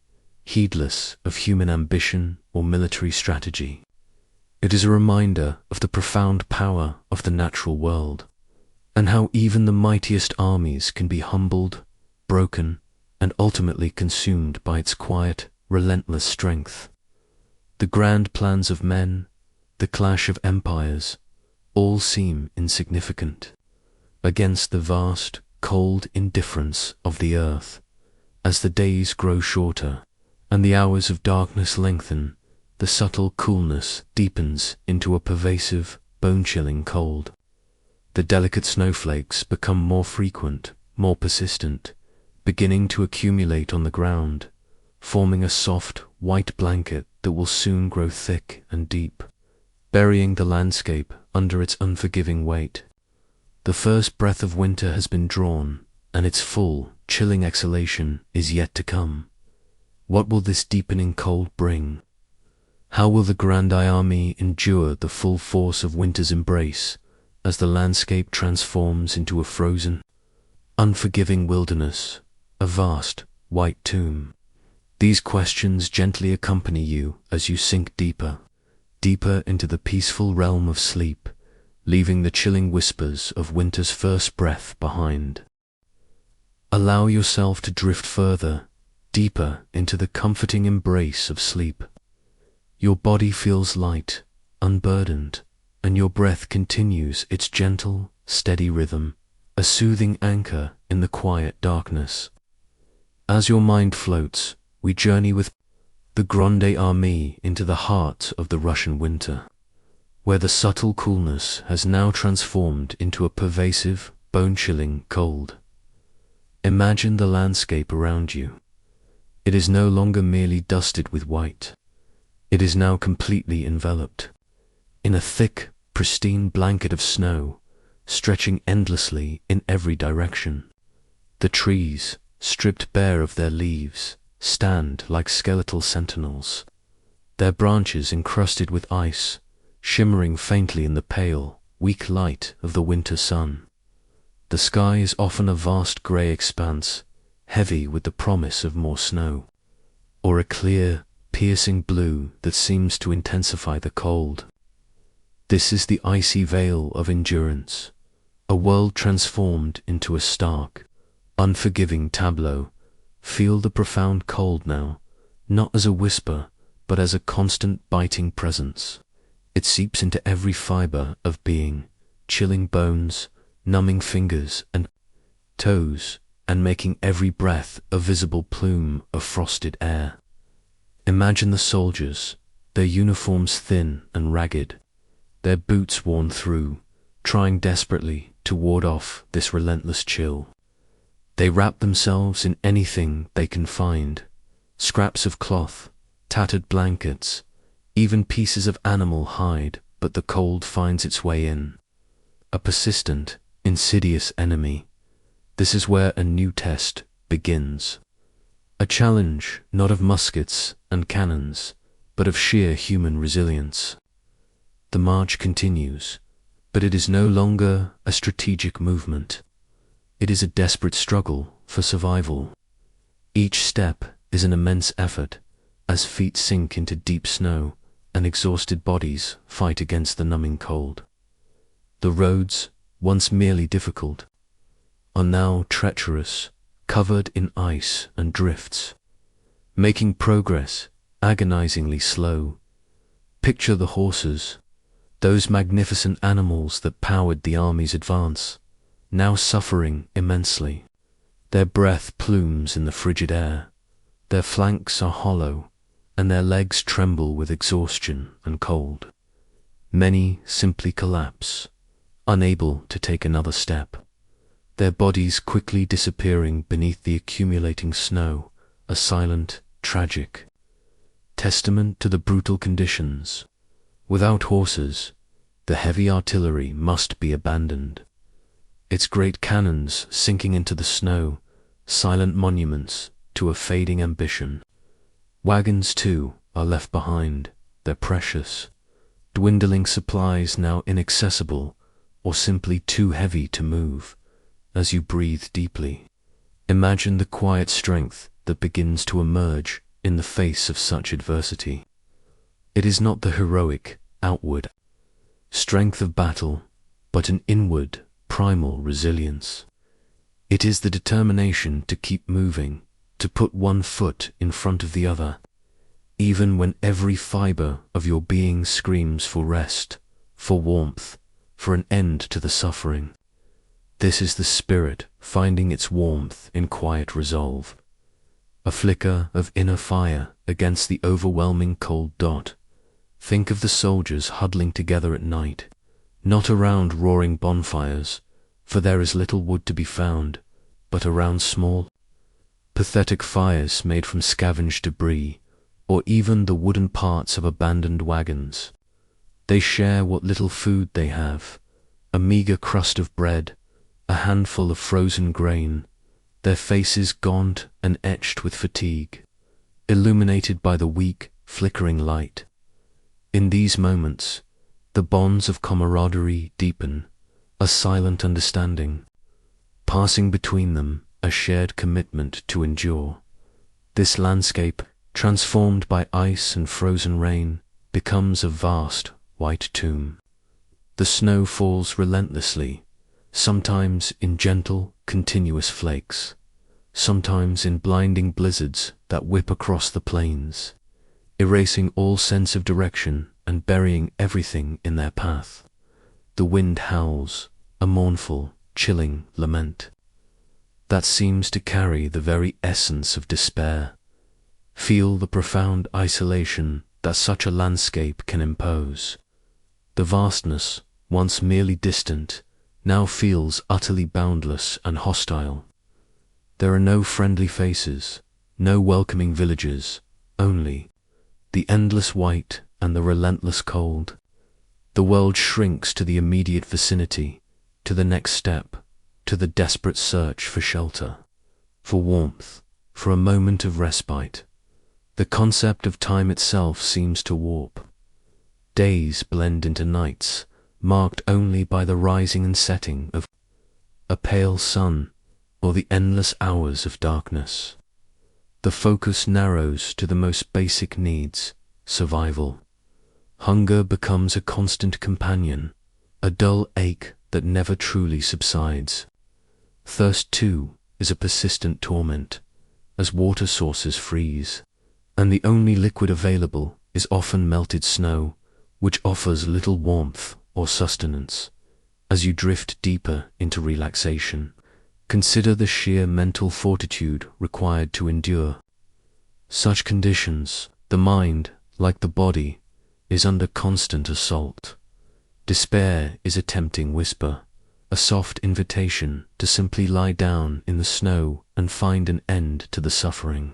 heedless of human ambition or military strategy. It is a reminder of the profound power of the natural world, and how even the mightiest armies can be humbled, broken, and ultimately consumed by its quiet, relentless strength. The grand plans of men, the clash of empires, all seem insignificant against the vast, cold indifference of the earth. As the days grow shorter and the hours of darkness lengthen, the subtle coolness deepens into a pervasive, bone-chilling cold. The delicate snowflakes become more frequent, more persistent, beginning to accumulate on the ground, forming a soft, white blanket that will soon grow thick and deep, burying the landscape under its unforgiving weight. The first breath of winter has been drawn, and its full, chilling exhalation is yet to come. What will this deepening cold bring? How will the grand army endure the full force of winter's embrace as the landscape transforms into a frozen, unforgiving wilderness, a vast, white tomb? These questions gently accompany you as you sink deeper, deeper into the peaceful realm of sleep, leaving the chilling whispers of winter's first breath behind. Allow yourself to drift further, deeper into the comforting embrace of sleep. Your body feels light, unburdened, and your breath continues its gentle, steady rhythm, a soothing anchor in the quiet darkness. As your mind floats, we journey with the Grande Armée into the heart of the Russian winter, where the subtle coolness has now transformed into a pervasive, bone-chilling cold. Imagine the landscape around you. It is no longer merely dusted with white. It is now completely enveloped in a thick, pristine blanket of snow, stretching endlessly in every direction. The trees, stripped bare of their leaves, stand like skeletal sentinels, their branches encrusted with ice, shimmering faintly in the pale, weak light of the winter sun. The sky is often a vast grey expanse, heavy with the promise of more snow, or a clear, piercing blue that seems to intensify the cold. This is the icy veil of endurance, a world transformed into a stark, unforgiving tableau. Feel the profound cold now, not as a whisper, but as a constant biting presence. It seeps into every fiber of being, chilling bones, numbing fingers and toes, and making every breath a visible plume of frosted air. Imagine the soldiers, their uniforms thin and ragged, their boots worn through, trying desperately to ward off this relentless chill. They wrap themselves in anything they can find, scraps of cloth, tattered blankets, even pieces of animal hide, but the cold finds its way in. A persistent, insidious enemy. This is where a new test begins. A challenge not of muskets and cannons, but of sheer human resilience. The march continues, but it is no longer a strategic movement. It is a desperate struggle for survival. Each step is an immense effort, as feet sink into deep snow and exhausted bodies fight against the numbing cold. The roads, once merely difficult, are now treacherous, covered in ice and drifts, making progress agonizingly slow. Picture the horses, those magnificent animals that powered the army's advance, now suffering immensely. Their breath plumes in the frigid air, their flanks are hollow, and their legs tremble with exhaustion and cold. Many simply collapse, unable to take another step, their bodies quickly disappearing beneath the accumulating snow, a silent, tragic testament to the brutal conditions. Without horses, the heavy artillery must be abandoned, its great cannons sinking into the snow, silent monuments to a fading ambition. Wagons, too, are left behind, their precious, dwindling supplies now inaccessible or simply too heavy to move. As you breathe deeply, Imagine the quiet strength that begins to emerge in the face of such adversity. It is not the heroic, outward strength of battle, but an inward, primal resilience. It is the determination to keep moving, to put one foot in front of the other, even when every fiber of your being screams for rest, for warmth, for an end to the suffering. This is the spirit finding its warmth in quiet resolve, a flicker of inner fire against the overwhelming cold dot. Think of the soldiers huddling together at night, not around roaring bonfires, for there is little wood to be found, but around small, pathetic fires made from scavenged debris, or even the wooden parts of abandoned wagons. They share what little food they have, a meager crust of bread, a handful of frozen grain, their faces gaunt and etched with fatigue, illuminated by the weak, flickering light. In these moments, the bonds of camaraderie deepen, a silent understanding, passing between them a shared commitment to endure. This landscape, transformed by ice and frozen rain, becomes a vast, white tomb. The snow falls relentlessly, sometimes in gentle, continuous flakes, sometimes in blinding blizzards that whip across the plains, erasing all sense of direction and burying everything in their path. The wind howls, a mournful, chilling lament that seems to carry the very essence of despair. Feel the profound isolation that such a landscape can impose. The vastness, once merely distant, now feels utterly boundless and hostile. There are no friendly faces, no welcoming villages, only the endless white and the relentless cold. The world shrinks to the immediate vicinity, to the next step, to the desperate search for shelter, for warmth, for a moment of respite. The concept of time itself seems to warp. Days blend into nights, marked only by the rising and setting of a pale sun or the endless hours of darkness. The focus narrows to the most basic needs, survival. Hunger becomes a constant companion, a dull ache that never truly subsides. Thirst, too, is a persistent torment, as water sources freeze, and the only liquid available is often melted snow, which offers little warmth or sustenance. As you drift deeper into relaxation, consider the sheer mental fortitude required to endure such conditions. The mind, like the body, is under constant assault. Despair is a tempting whisper, a soft invitation to simply lie down in the snow and find an end to the suffering.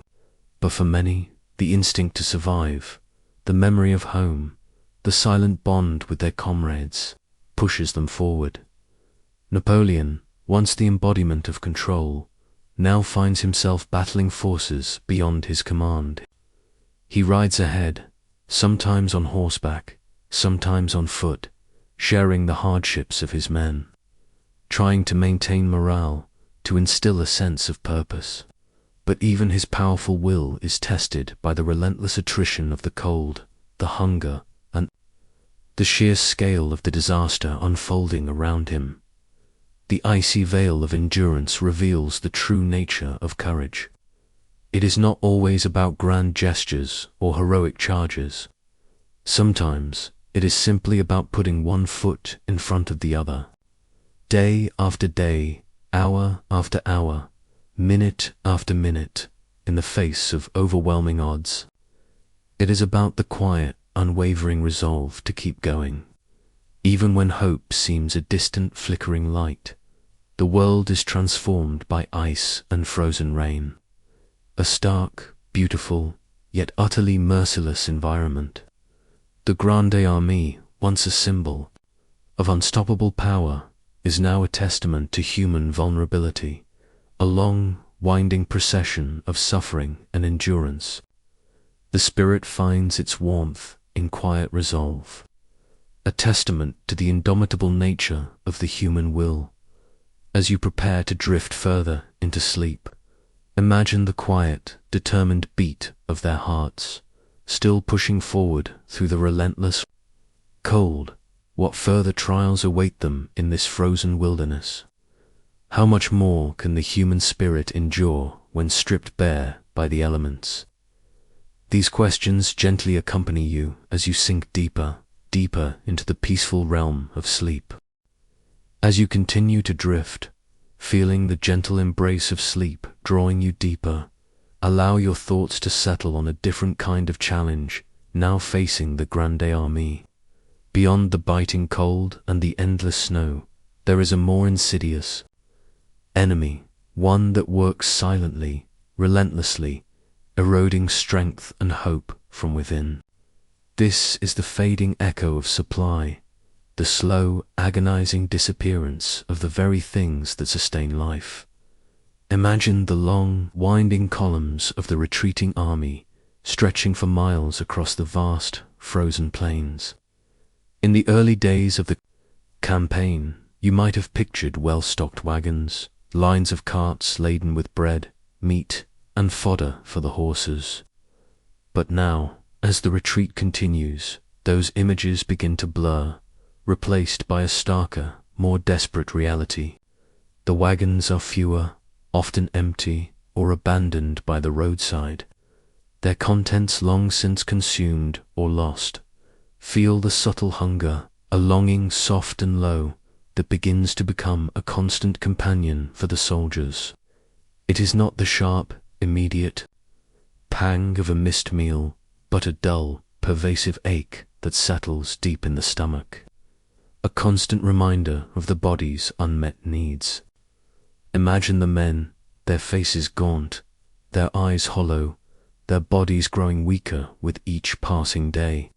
But for many, the instinct to survive, the memory of home, the silent bond with their comrades, pushes them forward. Napoleon, once the embodiment of control, now finds himself battling forces beyond his command. He rides ahead, sometimes on horseback, sometimes on foot, sharing the hardships of his men, trying to maintain morale, to instill a sense of purpose. But even his powerful will is tested by the relentless attrition of the cold, the hunger, and the sheer scale of the disaster unfolding around him. The icy veil of endurance reveals the true nature of courage. It is not always about grand gestures or heroic charges. Sometimes it is simply about putting one foot in front of the other. Day after day, hour after hour, minute after minute, in the face of overwhelming odds. It is about the quiet, unwavering resolve to keep going. Even when hope seems a distant flickering light, the world is transformed by ice and frozen rain. A stark, beautiful, yet utterly merciless environment. The Grande Armée, once a symbol of unstoppable power, is now a testament to human vulnerability, a long, winding procession of suffering and endurance. The spirit finds its warmth in quiet resolve, a testament to the indomitable nature of the human will. As you prepare to drift further into sleep, Imagine the quiet, determined beat of their hearts, still pushing forward through the relentless cold. What further trials await them in this frozen wilderness? How much more can the human spirit endure when stripped bare by the elements? These questions gently accompany you as you sink deeper, deeper into the peaceful realm of sleep. As you continue to drift, feeling the gentle embrace of sleep drawing you deeper, allow your thoughts to settle on a different kind of challenge, now facing the grande armée. Beyond the biting cold and the endless snow, there is a more insidious enemy, one that works silently, relentlessly, eroding strength and hope from within. This is the fading echo of supply, the slow, agonizing disappearance of the very things that sustain life. Imagine the long, winding columns of the retreating army, stretching for miles across the vast, frozen plains. In the early days of the campaign, you might have pictured well-stocked wagons, lines of carts laden with bread, meat, and fodder for the horses. But now, as the retreat continues, those images begin to blur, replaced by a starker, more desperate reality. The wagons are fewer, often empty or abandoned by the roadside, their contents long since consumed or lost. Feel the subtle hunger, a longing soft and low, that begins to become a constant companion for the soldiers. It is not the sharp, immediate pang of a missed meal, but a dull, pervasive ache that settles deep in the stomach. A constant reminder of the body's unmet needs. Imagine the men, their faces gaunt, their eyes hollow, their bodies growing weaker with each passing day.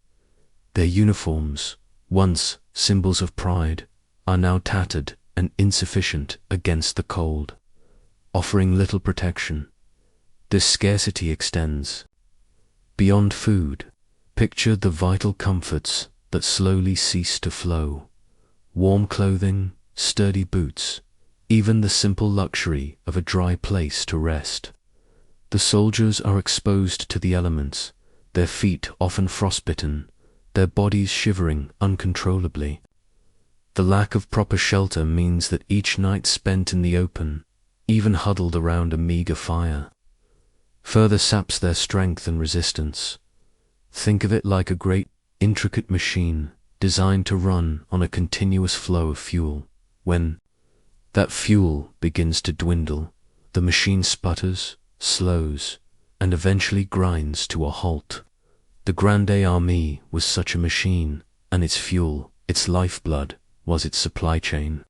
Their uniforms, once symbols of pride, are now tattered and insufficient against the cold, offering little protection. This scarcity extends beyond food. Picture the vital comforts that slowly cease to flow. Warm clothing, sturdy boots, even the simple luxury of a dry place to rest. The soldiers are exposed to the elements, their feet often frostbitten, their bodies shivering uncontrollably. The lack of proper shelter means that each night spent in the open, even huddled around a meager fire, further saps their strength and resistance. Think of it like a great, intricate machine designed to run on a continuous flow of fuel. When that fuel begins to dwindle, the machine sputters, slows, and eventually grinds to a halt. The Grande Armée was such a machine, and its fuel, its lifeblood, was its supply chain.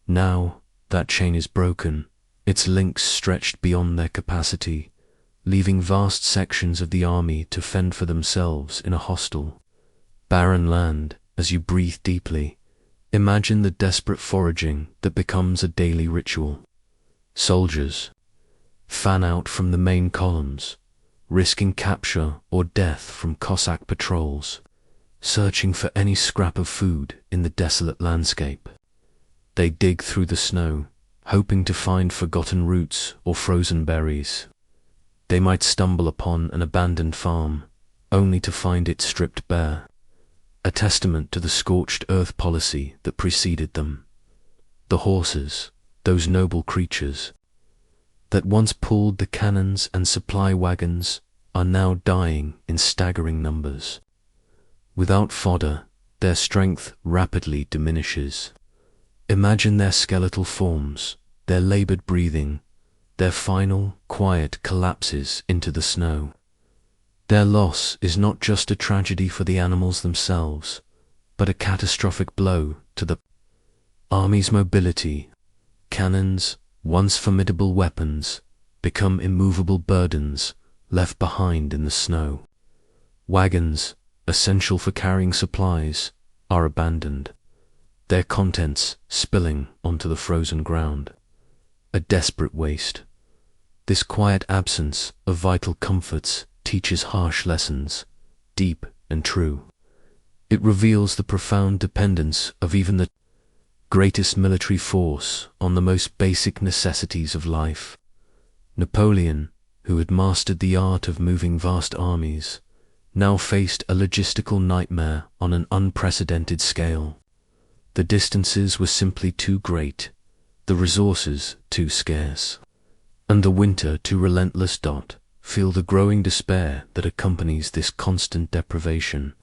Now, that chain is broken, its links stretched beyond their capacity, leaving vast sections of the army to fend for themselves in a hostile, barren land. As you breathe deeply, imagine the desperate foraging that becomes a daily ritual. Soldiers fan out from the main columns, risking capture or death from Cossack patrols, searching for any scrap of food in the desolate landscape. They dig through the snow, hoping to find forgotten roots or frozen berries. They might stumble upon an abandoned farm, only to find it stripped bare, a testament to the scorched earth policy that preceded them. The horses, those noble creatures that once pulled the cannons and supply wagons, are now dying in staggering numbers. Without fodder, their strength rapidly diminishes. Imagine their skeletal forms, their labored breathing, their final, quiet collapses into the snow. Their loss is not just a tragedy for the animals themselves, but a catastrophic blow to the army's mobility. Cannons, once formidable weapons, become immovable burdens left behind in the snow. Wagons, essential for carrying supplies, are abandoned, their contents spilling onto the frozen ground. A desperate waste. This quiet absence of vital comforts teaches harsh lessons, deep and true. It reveals the profound dependence of even the greatest military force on the most basic necessities of life. Napoleon, who had mastered the art of moving vast armies, now faced a logistical nightmare on an unprecedented scale. The distances were simply too great, the resources too scarce, and the winter too relentless. Feel the growing despair that accompanies this constant deprivation.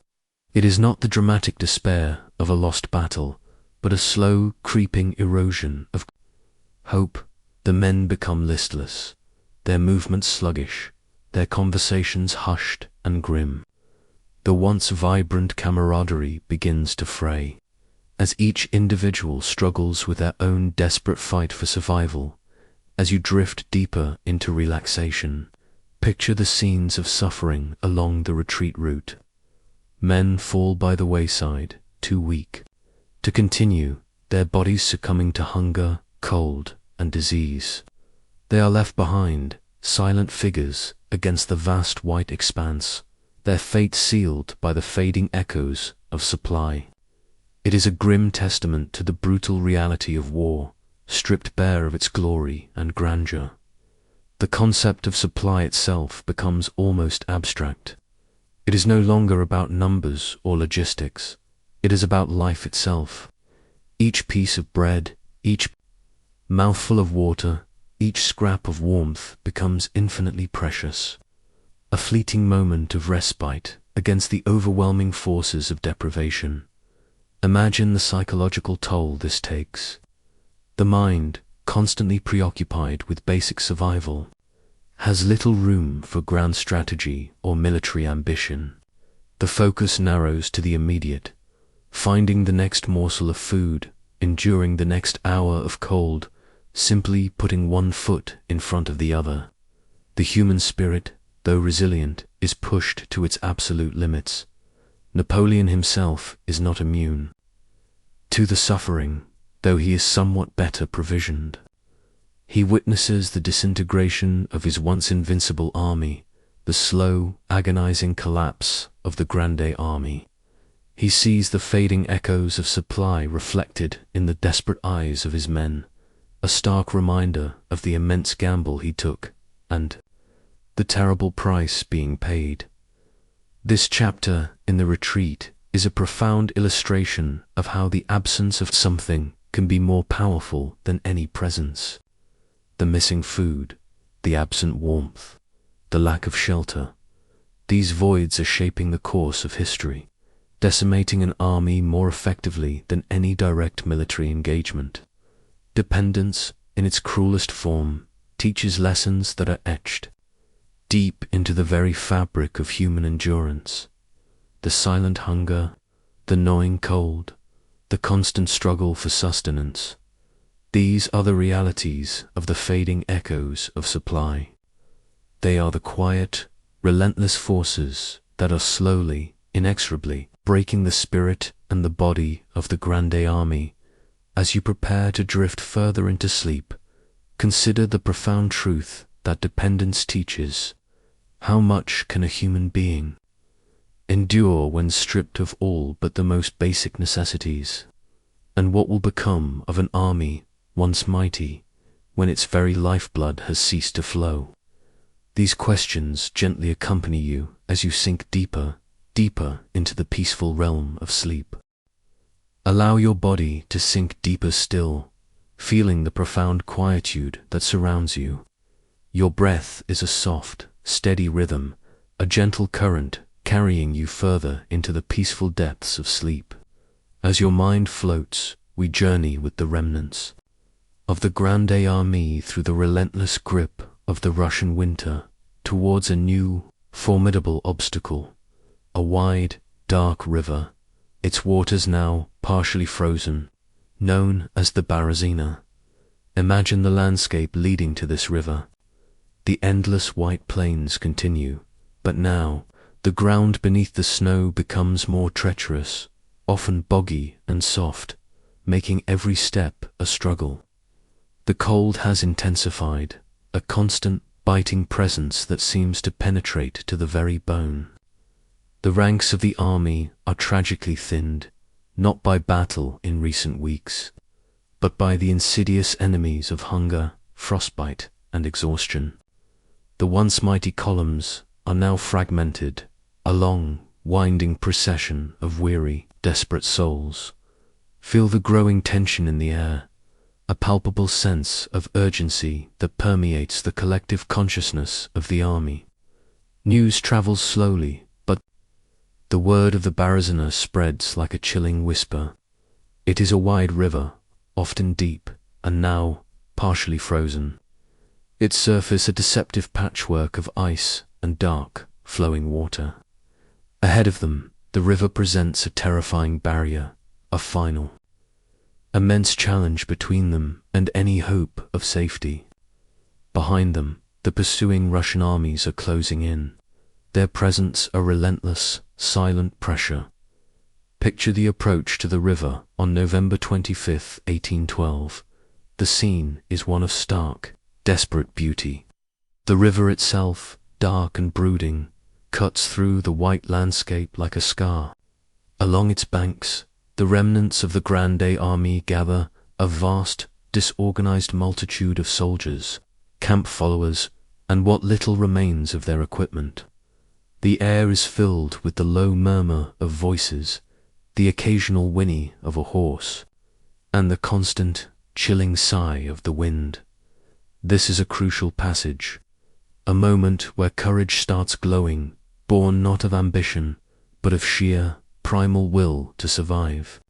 It is not the dramatic despair of a lost battle, but a slow, creeping erosion of hope. The men become listless, their movements sluggish, their conversations hushed and grim. The once vibrant camaraderie begins to fray, as each individual struggles with their own desperate fight for survival. As you drift deeper into relaxation, picture the scenes of suffering along the retreat route. Men fall by the wayside, too weak to continue, their bodies succumbing to hunger, cold, and disease. They are left behind, silent figures against the vast white expanse, their fate sealed by the fading echoes of supply. It is a grim testament to the brutal reality of war, stripped bare of its glory and grandeur. The concept of supply itself becomes almost abstract. It is no longer about numbers or logistics. It is about life itself. Each piece of bread, each mouthful of water, each scrap of warmth becomes infinitely precious. A fleeting moment of respite against the overwhelming forces of deprivation. Imagine the psychological toll this takes. The mind, constantly preoccupied with basic survival, has little room for grand strategy or military ambition. The focus narrows to the immediate, finding the next morsel of food, enduring the next hour of cold, simply putting one foot in front of the other. The human spirit, though resilient, is pushed to its absolute limits. Napoleon himself is not immune to the suffering, though he is somewhat better provisioned. He witnesses the disintegration of his once invincible army, the slow, agonizing collapse of the Grande Army. He sees the fading echoes of supply reflected in the desperate eyes of his men, a stark reminder of the immense gamble he took, and the terrible price being paid. This chapter in the retreat is a profound illustration of how the absence of something can be more powerful than any presence. The missing food, the absent warmth, the lack of shelter, these voids are shaping the course of history, decimating an army more effectively than any direct military engagement. Dependence, in its cruelest form, teaches lessons that are etched deep into the very fabric of human endurance. The silent hunger, the gnawing cold, the constant struggle for sustenance. These are the realities of the fading echoes of supply. They are the quiet, relentless forces that are slowly, inexorably breaking the spirit and the body of the Grande Army. As you prepare to drift further into sleep, consider the profound truth that dependence teaches. How much can a human being endure when stripped of all but the most basic necessities? And what will become of an army once mighty when its very lifeblood has ceased to flow? These questions gently accompany you as you sink deeper, deeper into the peaceful realm of sleep. Allow your body to sink deeper still, feeling the profound quietude that surrounds you. Your breath is a soft, steady rhythm, a gentle current carrying you further into the peaceful depths of sleep. As your mind floats, we journey with the remnants of the Grande Army through the relentless grip of the Russian winter towards a new, formidable obstacle, a wide, dark river, its waters now partially frozen, known as the Berezina. Imagine the landscape leading to this river. The endless white plains continue, but now the ground beneath the snow becomes more treacherous, often boggy and soft, making every step a struggle. The cold has intensified, a constant, biting presence that seems to penetrate to the very bone. The ranks of the army are tragically thinned, not by battle in recent weeks, but by the insidious enemies of hunger, frostbite, and exhaustion. The once mighty columns are now fragmented, a long, winding procession of weary, desperate souls. Feel the growing tension in the air, a palpable sense of urgency that permeates the collective consciousness of the army. News travels slowly, but the word of the Berezina spreads like a chilling whisper. It is a wide river, often deep, and now partially frozen. Its surface a deceptive patchwork of ice and dark, flowing water. Ahead of them, the river presents a terrifying barrier, a final, immense challenge between them and any hope of safety. Behind them, the pursuing Russian armies are closing in, their presence a relentless, silent pressure. Picture the approach to the river on November 25, 1812. The scene is one of stark, desperate beauty. The river itself, dark and brooding, cuts through the white landscape like a scar. Along its banks, the remnants of the Grande Army gather, a vast, disorganized multitude of soldiers, camp followers, and what little remains of their equipment. The air is filled with the low murmur of voices, the occasional whinny of a horse, and the constant, chilling sigh of the wind. This is a crucial passage, a moment where courage starts glowing, born not of ambition, but of sheer, primal will to survive.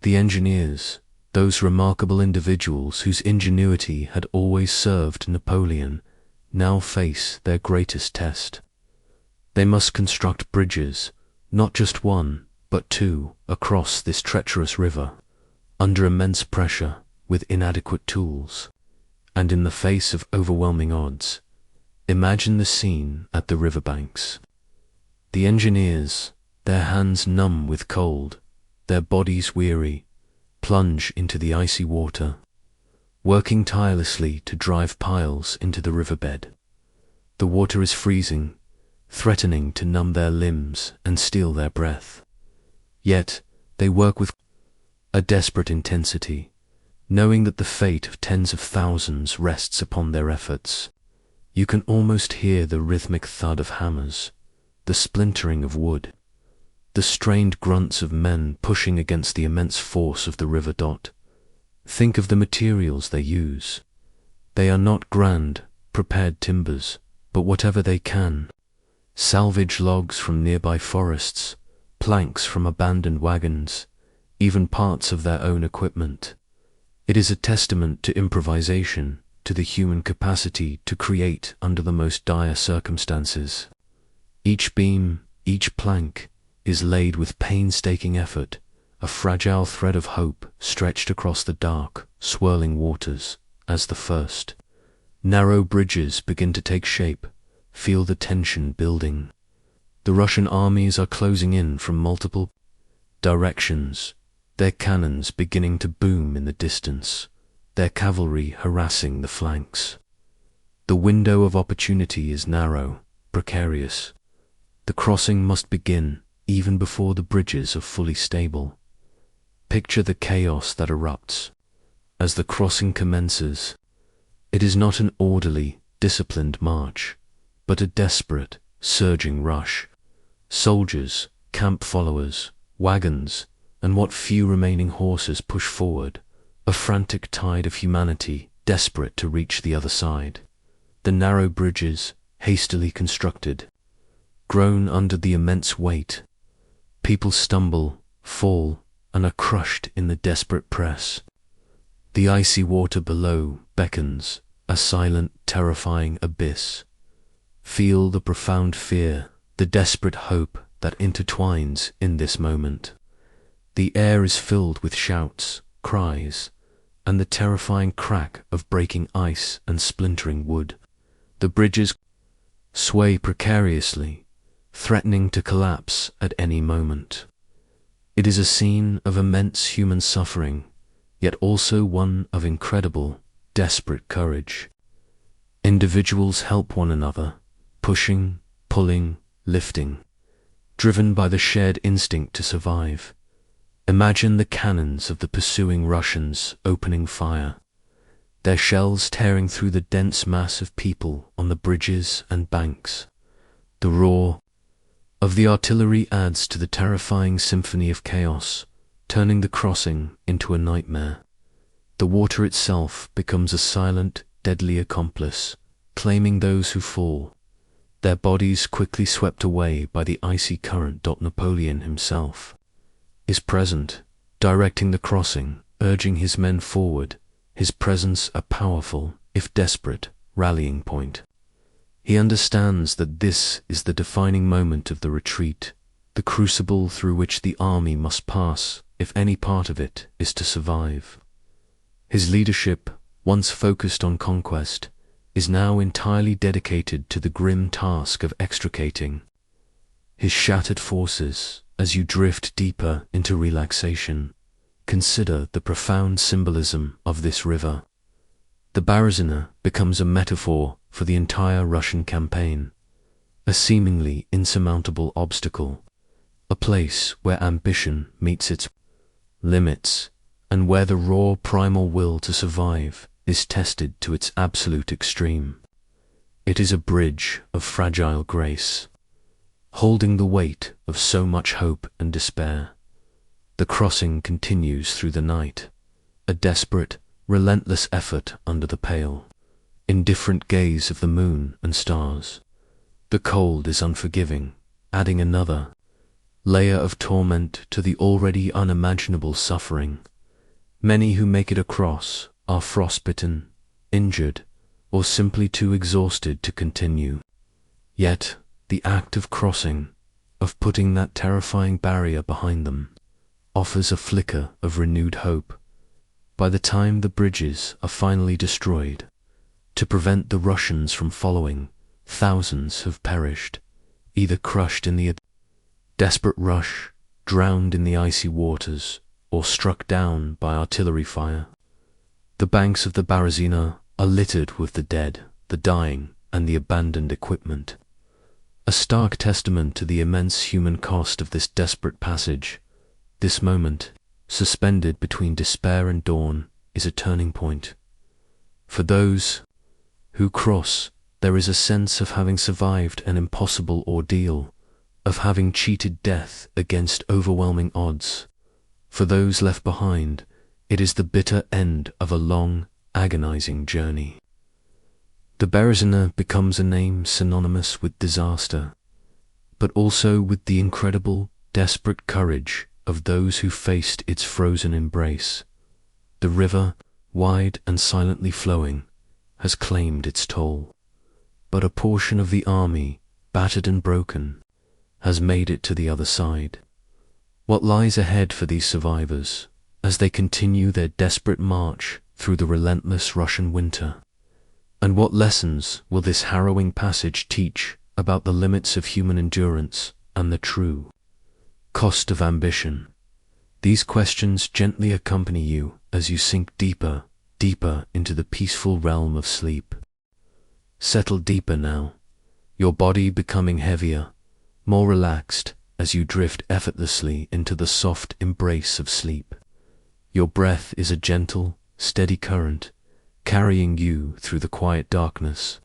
The engineers, those remarkable individuals whose ingenuity had always served Napoleon, now face their greatest test. They must construct bridges, not just one, but two, across this treacherous river, under immense pressure, with inadequate tools, and in the face of overwhelming odds. Imagine the scene at the riverbanks. The engineers, their hands numb with cold, their bodies weary, plunge into the icy water, working tirelessly to drive piles into the riverbed. The water is freezing, threatening to numb their limbs and steal their breath. Yet they work with a desperate intensity, knowing that the fate of tens of thousands rests upon their efforts. You can almost hear the rhythmic thud of hammers, the splintering of wood, the strained grunts of men pushing against the immense force of the river. Think of the materials they use. They are not grand, prepared timbers, but whatever they can. Salvage logs from nearby forests, planks from abandoned wagons, even parts of their own equipment. It is a testament to improvisation, to the human capacity to create under the most dire circumstances. Each beam, each plank, is laid with painstaking effort, a fragile thread of hope stretched across the dark, swirling waters, as the first narrow bridges begin to take shape. Feel the tension building. The Russian armies are closing in from multiple directions, their cannons beginning to boom in the distance, their cavalry harassing the flanks. The window of opportunity is narrow, precarious. The crossing must begin even before the bridges are fully stable. Picture the chaos that erupts as the crossing commences. It is not an orderly, disciplined march, but a desperate, surging rush. Soldiers, camp followers, wagons, and what few remaining horses push forward, a frantic tide of humanity desperate to reach the other side. The narrow bridges, hastily constructed, groan under the immense weight. People stumble, fall, and are crushed in the desperate press. The icy water below beckons, a silent, terrifying abyss. Feel the profound fear, the desperate hope that intertwines in this moment. The air is filled with shouts, cries, and the terrifying crack of breaking ice and splintering wood. The bridges sway precariously, threatening to collapse at any moment. It is a scene of immense human suffering, yet also one of incredible, desperate courage. Individuals help one another, pushing, pulling, lifting, driven by the shared instinct to survive. Imagine the cannons of the pursuing Russians opening fire. their shells tearing through the dense mass of people on the bridges and banks. The roar of the artillery adds to the terrifying symphony of chaos, turning the crossing into a nightmare. The water itself becomes a silent, deadly accomplice, claiming those who fall, their bodies quickly swept away by the icy current. Napoleon himself is present, directing the crossing, urging his men forward, his presence a powerful, if desperate, rallying point. He understands that this is the defining moment of the retreat, the crucible through which the army must pass if any part of it is to survive. His leadership, once focused on conquest, is now entirely dedicated to the grim task of extricating his shattered forces. As you drift deeper into relaxation, consider the profound symbolism of this river. The Berezina becomes a metaphor for the entire Russian campaign, a seemingly insurmountable obstacle, a place where ambition meets its limits, and where the raw primal will to survive is tested to its absolute extreme. It is a bridge of fragile grace, holding the weight of so much hope and despair. The crossing continues through the night, a desperate, relentless effort under the pale, indifferent gaze of the moon and stars. The cold is unforgiving, adding another layer of torment to the already unimaginable suffering. Many who make it across are frostbitten, injured, or simply too exhausted to continue. Yet, the act of crossing, of putting that terrifying barrier behind them, offers a flicker of renewed hope. By the time the bridges are finally destroyed, to prevent the Russians from following, thousands have perished, either crushed in the desperate rush, drowned in the icy waters, or struck down by artillery fire. The banks of the Berezina are littered with the dead, the dying, and the abandoned equipment. A stark testament to the immense human cost of this desperate passage. This moment, suspended between despair and dawn, is a turning point. For those who cross, there is a sense of having survived an impossible ordeal, of having cheated death against overwhelming odds. For those left behind, it is the bitter end of a long, agonizing journey. The Berezina becomes a name synonymous with disaster, but also with the incredible, desperate courage of those who faced its frozen embrace. The river, wide and silently flowing, has claimed its toll, but a portion of the army, battered and broken, has made it to the other side. What lies ahead for these survivors as they continue their desperate march through the relentless Russian winter? And what lessons will this harrowing passage teach about the limits of human endurance and the true cost of ambition? These questions gently accompany you as you sink deeper, deeper into the peaceful realm of sleep. Settle deeper now, your body becoming heavier, more relaxed as you drift effortlessly into the soft embrace of sleep. Your breath is a gentle, steady current, carrying you through the quiet darkness.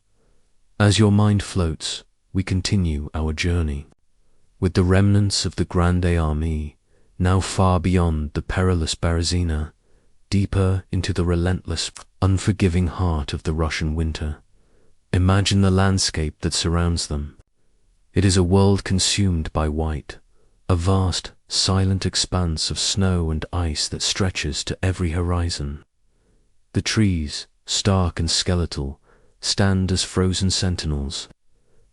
As your mind floats, we continue our journey, with the remnants of the Grande Armée, now far beyond the perilous Berezina, deeper into the relentless, unforgiving heart of the Russian winter. Imagine the landscape that surrounds them. It is a world consumed by white, a vast, silent expanse of snow and ice that stretches to every horizon. The trees, stark and skeletal, stand as frozen sentinels,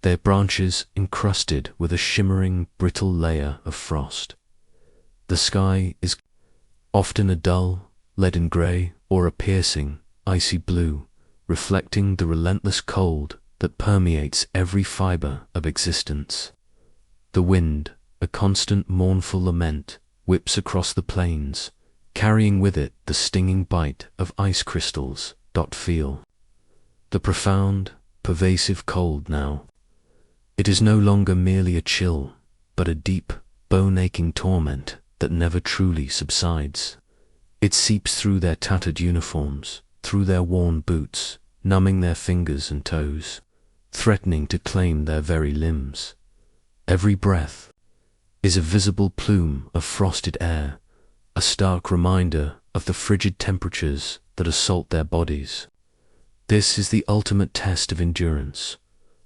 their branches encrusted with a shimmering, brittle layer of frost. The sky is often a dull, leaden grey or a piercing, icy blue, reflecting the relentless cold that permeates every fibre of existence. The wind, a constant mournful lament, whips across the plains, carrying with it the stinging bite of ice crystals. Feel the profound, pervasive cold now. It is no longer merely a chill, but a deep, bone-aching torment that never truly subsides. It seeps through their tattered uniforms, through their worn boots, numbing their fingers and toes, threatening to claim their very limbs. Every breath is a visible plume of frosted air, a stark reminder of the frigid temperatures that assault their bodies. This is the ultimate test of endurance,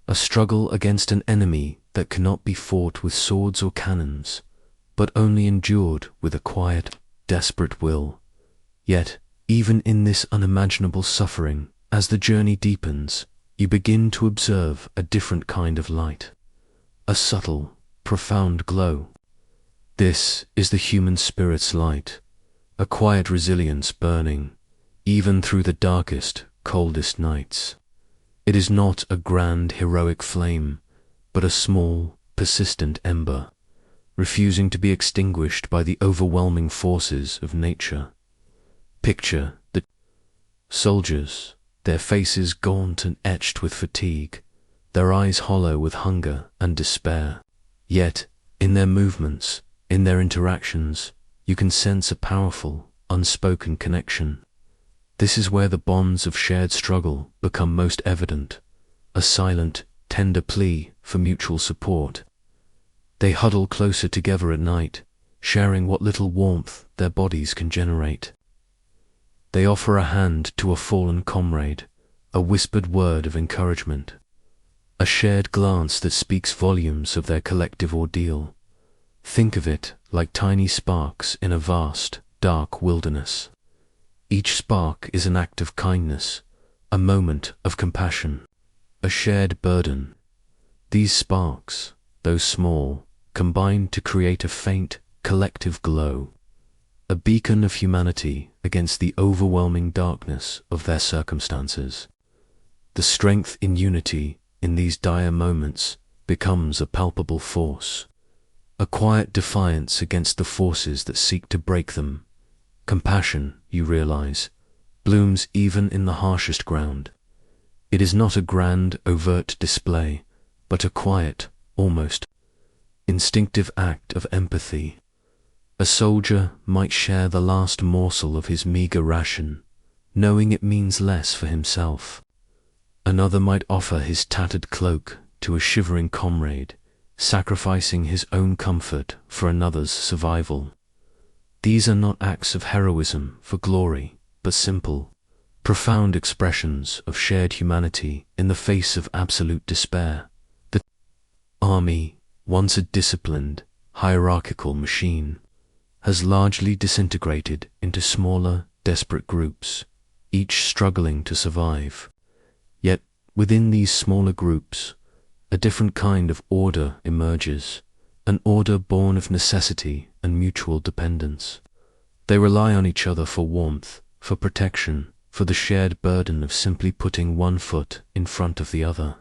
a struggle against an enemy that cannot be fought with swords or cannons, but only endured with a quiet, desperate will. Yet, even in this unimaginable suffering, as the journey deepens, you begin to observe a different kind of light, a subtle, profound glow. This is the human spirit's light, a quiet resilience burning, even through the darkest, coldest nights. It is not a grand, heroic flame, but a small, persistent ember, refusing to be extinguished by the overwhelming forces of nature. Picture the soldiers, their faces gaunt and etched with fatigue, their eyes hollow with hunger and despair. Yet, in their movements, in their interactions, you can sense a powerful, unspoken connection. This is where the bonds of shared struggle become most evident, a silent, tender plea for mutual support. They huddle closer together at night, sharing what little warmth their bodies can generate. They offer a hand to a fallen comrade, a whispered word of encouragement, a shared glance that speaks volumes of their collective ordeal. Think of it like tiny sparks in a vast, dark wilderness. Each spark is an act of kindness, a moment of compassion, a shared burden. These sparks, though small, combine to create a faint, collective glow, a beacon of humanity against the overwhelming darkness of their circumstances. The strength in unity in these dire moments becomes a palpable force, a quiet defiance against the forces that seek to break them. Compassion, you realize, blooms even in the harshest ground. It is not a grand, overt display, but a quiet, almost instinctive act of empathy. A soldier might share the last morsel of his meager ration, knowing it means less for himself. Another might offer his tattered cloak to a shivering comrade, sacrificing his own comfort for another's survival. These are not acts of heroism for glory, but simple, profound expressions of shared humanity in the face of absolute despair. The army, once a disciplined, hierarchical machine, has largely disintegrated into smaller, desperate groups, each struggling to survive. Yet, within these smaller groups, a different kind of order emerges, an order born of necessity and mutual dependence. They rely on each other for warmth, for protection, for the shared burden of simply putting one foot in front of the other.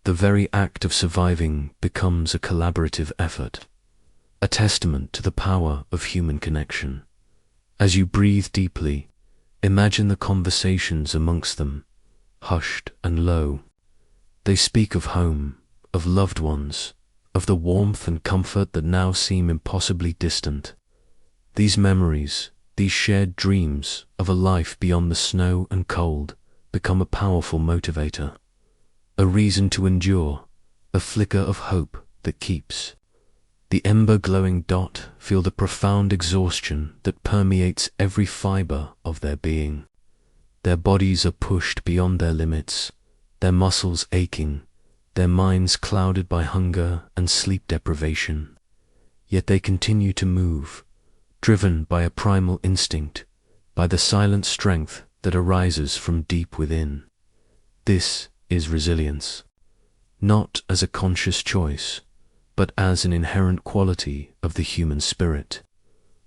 The very act of surviving becomes a collaborative effort, a testament to the power of human connection. As you breathe deeply, imagine the conversations amongst them, hushed and low. They speak of home, of loved ones, of the warmth and comfort that now seem impossibly distant. These memories, these shared dreams of a life beyond the snow and cold, become a powerful motivator, a reason to endure, a flicker of hope that keeps. The ember-glowing dot feel the profound exhaustion that permeates every fiber of their being. Their bodies are pushed beyond their limits, their muscles aching, their minds clouded by hunger and sleep deprivation. Yet they continue to move, driven by a primal instinct, by the silent strength that arises from deep within. This is resilience, not as a conscious choice, but as an inherent quality of the human spirit,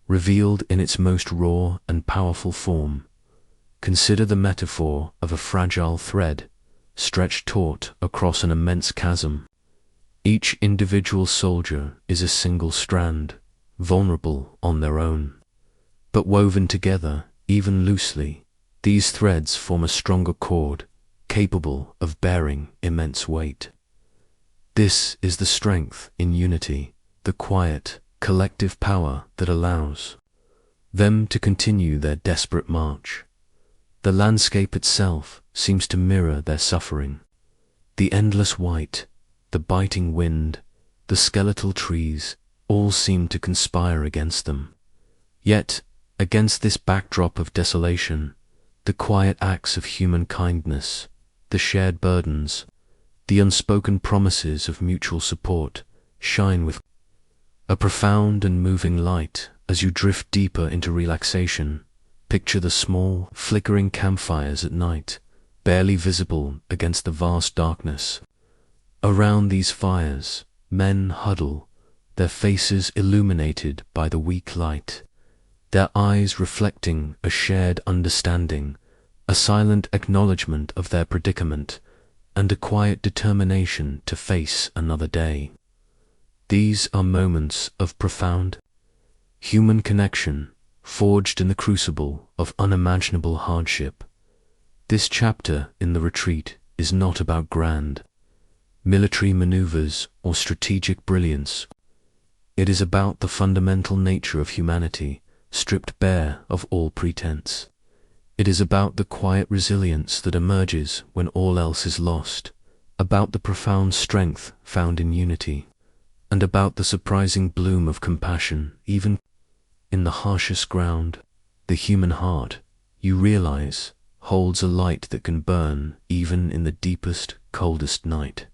revealed in its most raw and powerful form. Consider the metaphor of a fragile thread stretched taut across an immense chasm. Each individual soldier is a single strand, vulnerable on their own. But woven together, even loosely, these threads form a stronger cord, capable of bearing immense weight. This is the strength in unity, the quiet, collective power that allows them to continue their desperate march. The landscape itself seems to mirror their suffering. The endless white, the biting wind, the skeletal trees, all seem to conspire against them. Yet, against this backdrop of desolation, the quiet acts of human kindness, the shared burdens, the unspoken promises of mutual support shine with a profound and moving light. As you drift deeper into relaxation, picture the small, flickering campfires at night, barely visible against the vast darkness. Around these fires, men huddle, their faces illuminated by the weak light, their eyes reflecting a shared understanding, a silent acknowledgement of their predicament, and a quiet determination to face another day. These are moments of profound human connection, forged in the crucible of unimaginable hardship. This chapter in the retreat is not about grand military maneuvers or strategic brilliance. It is about the fundamental nature of humanity, stripped bare of all pretense. It is about the quiet resilience that emerges when all else is lost, about the profound strength found in unity, and about the surprising bloom of compassion even in the harshest ground. The human heart, you realize, holds a light that can burn even in the deepest, coldest night.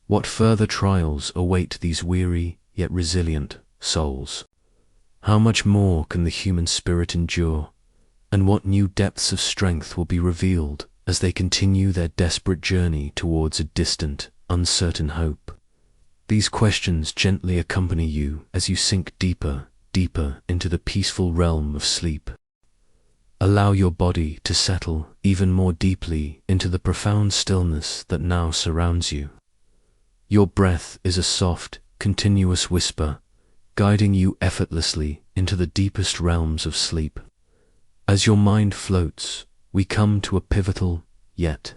What further trials await these weary yet resilient souls? How much more can the human spirit endure? And what new depths of strength will be revealed as they continue their desperate journey towards a distant, uncertain hope? These questions gently accompany you as you sink deeper into the peaceful realm of sleep. Allow your body to settle even more deeply into the profound stillness that now surrounds you. Your breath is a soft, continuous whisper, guiding you effortlessly into the deepest realms of sleep. As your mind floats, we come to a pivotal, yet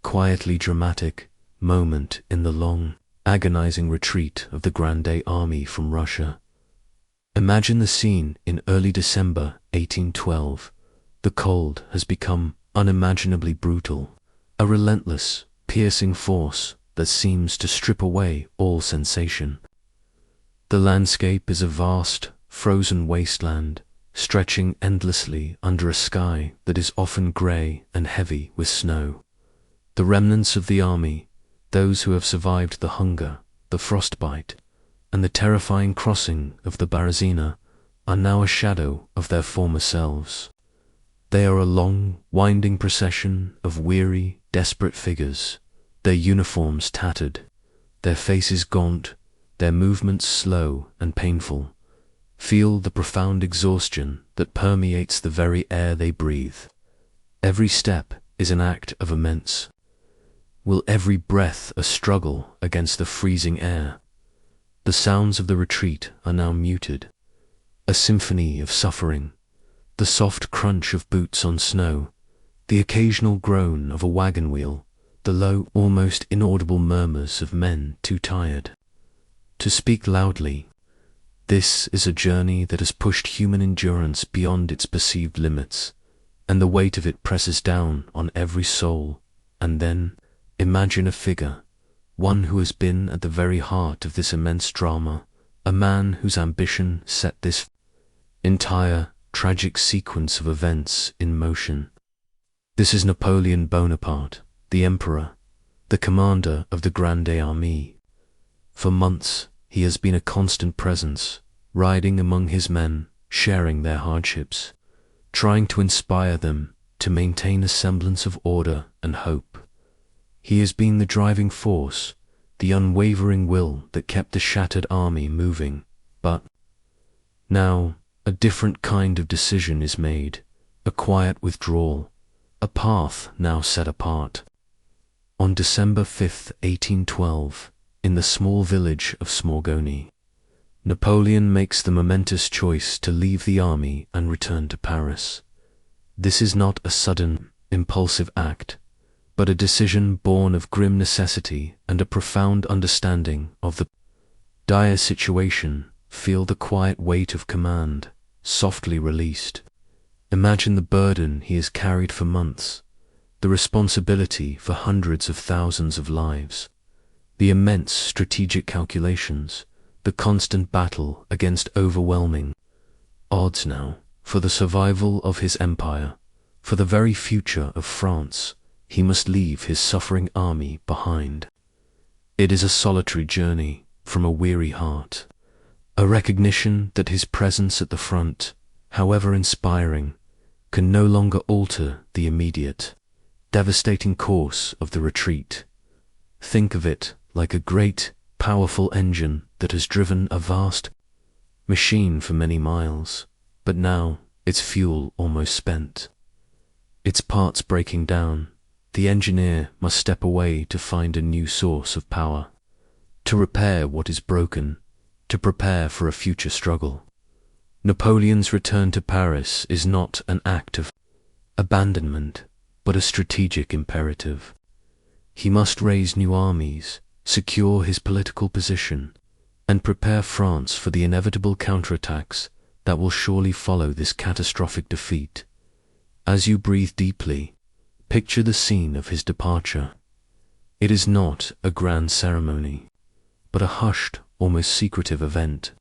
quietly dramatic, moment in the long, agonizing retreat of the Grande Army from Russia. Imagine the scene in early December 1812. The cold has become unimaginably brutal, a relentless, piercing force that seems to strip away all sensation. The landscape is a vast, frozen wasteland, stretching endlessly under a sky that is often grey and heavy with snow. The remnants of the army, those who have survived the hunger, the frostbite, and the terrifying crossing of the Berezina, are now a shadow of their former selves. They are a long, winding procession of weary, desperate figures, their uniforms tattered, their faces gaunt, their movements slow and painful. Feel the profound exhaustion that permeates the very air they breathe. Every step is an act of immense will, every breath a struggle against the freezing air. The sounds of the retreat are now muted, a symphony of suffering, the soft crunch of boots on snow, the occasional groan of a wagon wheel, the low, almost inaudible murmurs of men too tired to speak loudly. This is a journey that has pushed human endurance beyond its perceived limits, and the weight of it presses down on every soul. And then, imagine a figure, one who has been at the very heart of this immense drama, a man whose ambition set this entire, tragic sequence of events in motion. This is Napoleon Bonaparte, the Emperor, the commander of the Grande Armée. For months, he has been a constant presence, riding among his men, sharing their hardships, trying to inspire them to maintain a semblance of order and hope. He has been the driving force, the unwavering will that kept the shattered army moving. But now, a different kind of decision is made, a quiet withdrawal, a path now set apart. On December 5, 1812, in the small village of Smorgoni, Napoleon makes the momentous choice to leave the army and return to Paris. This is not a sudden, impulsive act, but a decision born of grim necessity and a profound understanding of the dire situation. Feel the quiet weight of command, softly released. Imagine the burden he has carried for months, the responsibility for hundreds of thousands of lives, the immense strategic calculations, the constant battle against overwhelming odds now, for the survival of his empire, for the very future of France. He must leave his suffering army behind. It is a solitary journey from a weary heart, a recognition that his presence at the front, however inspiring, can no longer alter the immediate, devastating course of the retreat. Think of it like a great, powerful engine that has driven a vast machine for many miles, but now its fuel almost spent. Its parts breaking down, the engineer must step away to find a new source of power, to repair what is broken, to prepare for a future struggle. Napoleon's return to Paris is not an act of abandonment, but a strategic imperative. He must raise new armies, secure his political position, and prepare France for the inevitable counterattacks that will surely follow this catastrophic defeat. As you breathe deeply, picture the scene of his departure. It is not a grand ceremony, but a hushed, almost secretive event.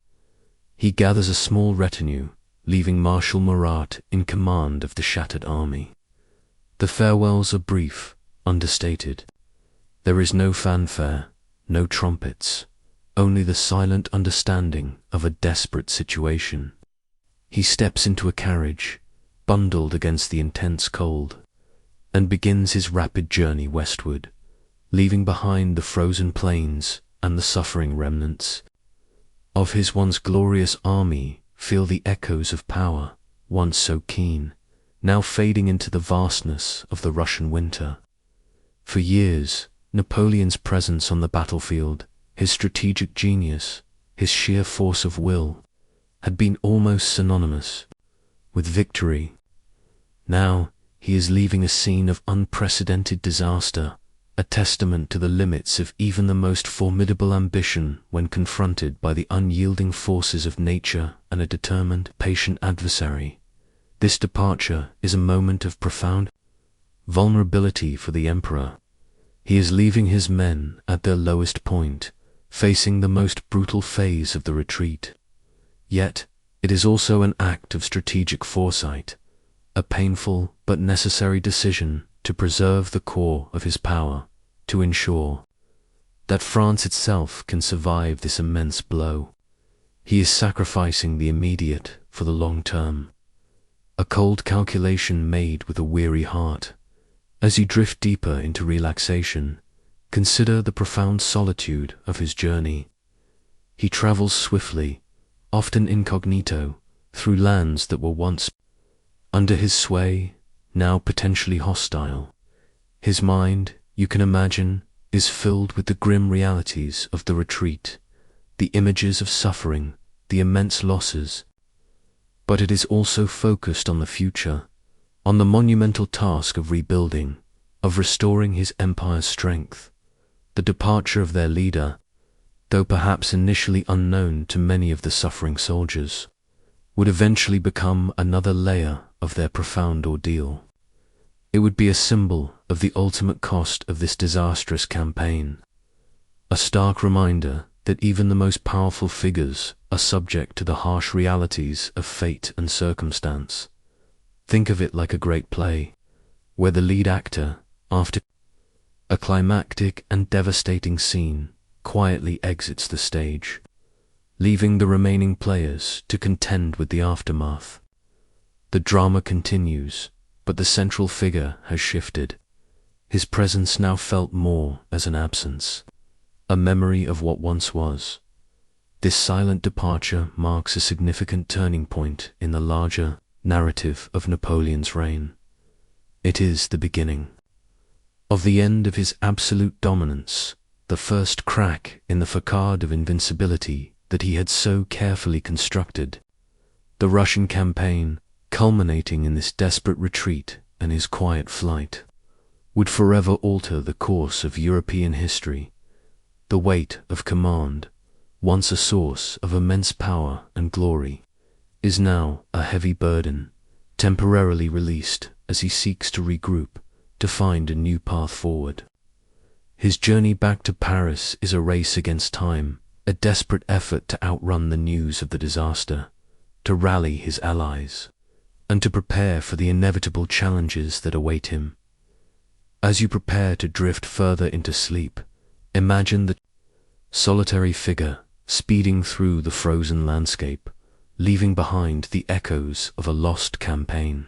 He gathers a small retinue, leaving Marshal Murat in command of the shattered army. The farewells are brief, understated. There is no fanfare, no trumpets, only the silent understanding of a desperate situation. He steps into a carriage, bundled against the intense cold, and begins his rapid journey westward, leaving behind the frozen plains and the suffering remnants of his once glorious army. Feel the echoes of power, once so keen, now fading into the vastness of the Russian winter. For years, Napoleon's presence on the battlefield, his strategic genius, his sheer force of will, had been almost synonymous with victory. Now he is leaving a scene of unprecedented disaster, a testament to the limits of even the most formidable ambition when confronted by the unyielding forces of nature and a determined, patient adversary. This departure is a moment of profound vulnerability for the emperor. He is leaving his men at their lowest point, facing the most brutal phase of the retreat. Yet, it is also an act of strategic foresight, a painful but necessary decision to preserve the core of his power, to ensure that France itself can survive this immense blow. He is sacrificing the immediate for the long term, a cold calculation made with a weary heart. As you drift deeper into relaxation, consider the profound solitude of his journey. He travels swiftly, often incognito, through lands that were once under his sway, now potentially hostile. His mind, you can imagine, is filled with the grim realities of the retreat, the images of suffering, the immense losses. But it is also focused on the future, on the monumental task of rebuilding, of restoring his empire's strength. The departure of their leader, though perhaps initially unknown to many of the suffering soldiers, would eventually become another layer of their profound ordeal. It would be a symbol of the ultimate cost of this disastrous campaign, a stark reminder that even the most powerful figures are subject to the harsh realities of fate and circumstance. Think of it like a great play, where the lead actor, after a climactic and devastating scene, quietly exits the stage, leaving the remaining players to contend with the aftermath. The drama continues, but the central figure has shifted. His presence now felt more as an absence, a memory of what once was. This silent departure marks a significant turning point in the larger narrative of Napoleon's reign. It is the beginning of the end of his absolute dominance, the first crack in the facade of invincibility that he had so carefully constructed. The Russian campaign, culminating in this desperate retreat and his quiet flight, would forever alter the course of European history. The weight of command, once a source of immense power and glory, is now a heavy burden, temporarily released as he seeks to regroup, to find a new path forward. His journey back to Paris is a race against time, a desperate effort to outrun the news of the disaster, to rally his allies, and to prepare for the inevitable challenges that await him. As you prepare to drift further into sleep, imagine the solitary figure speeding through the frozen landscape, leaving behind the echoes of a lost campaign.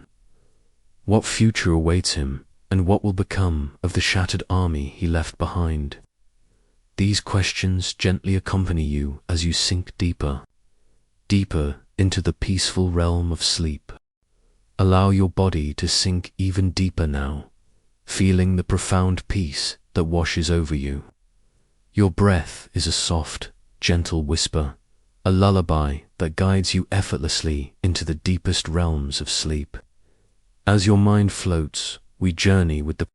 What future awaits him, and what will become of the shattered army he left behind? These questions gently accompany you as you sink deeper, deeper into the peaceful realm of sleep. Allow your body to sink even deeper now, feeling the profound peace that washes over you. Your breath is a soft, gentle whisper, a lullaby that guides you effortlessly into the deepest realms of sleep. As your mind floats, we journey with the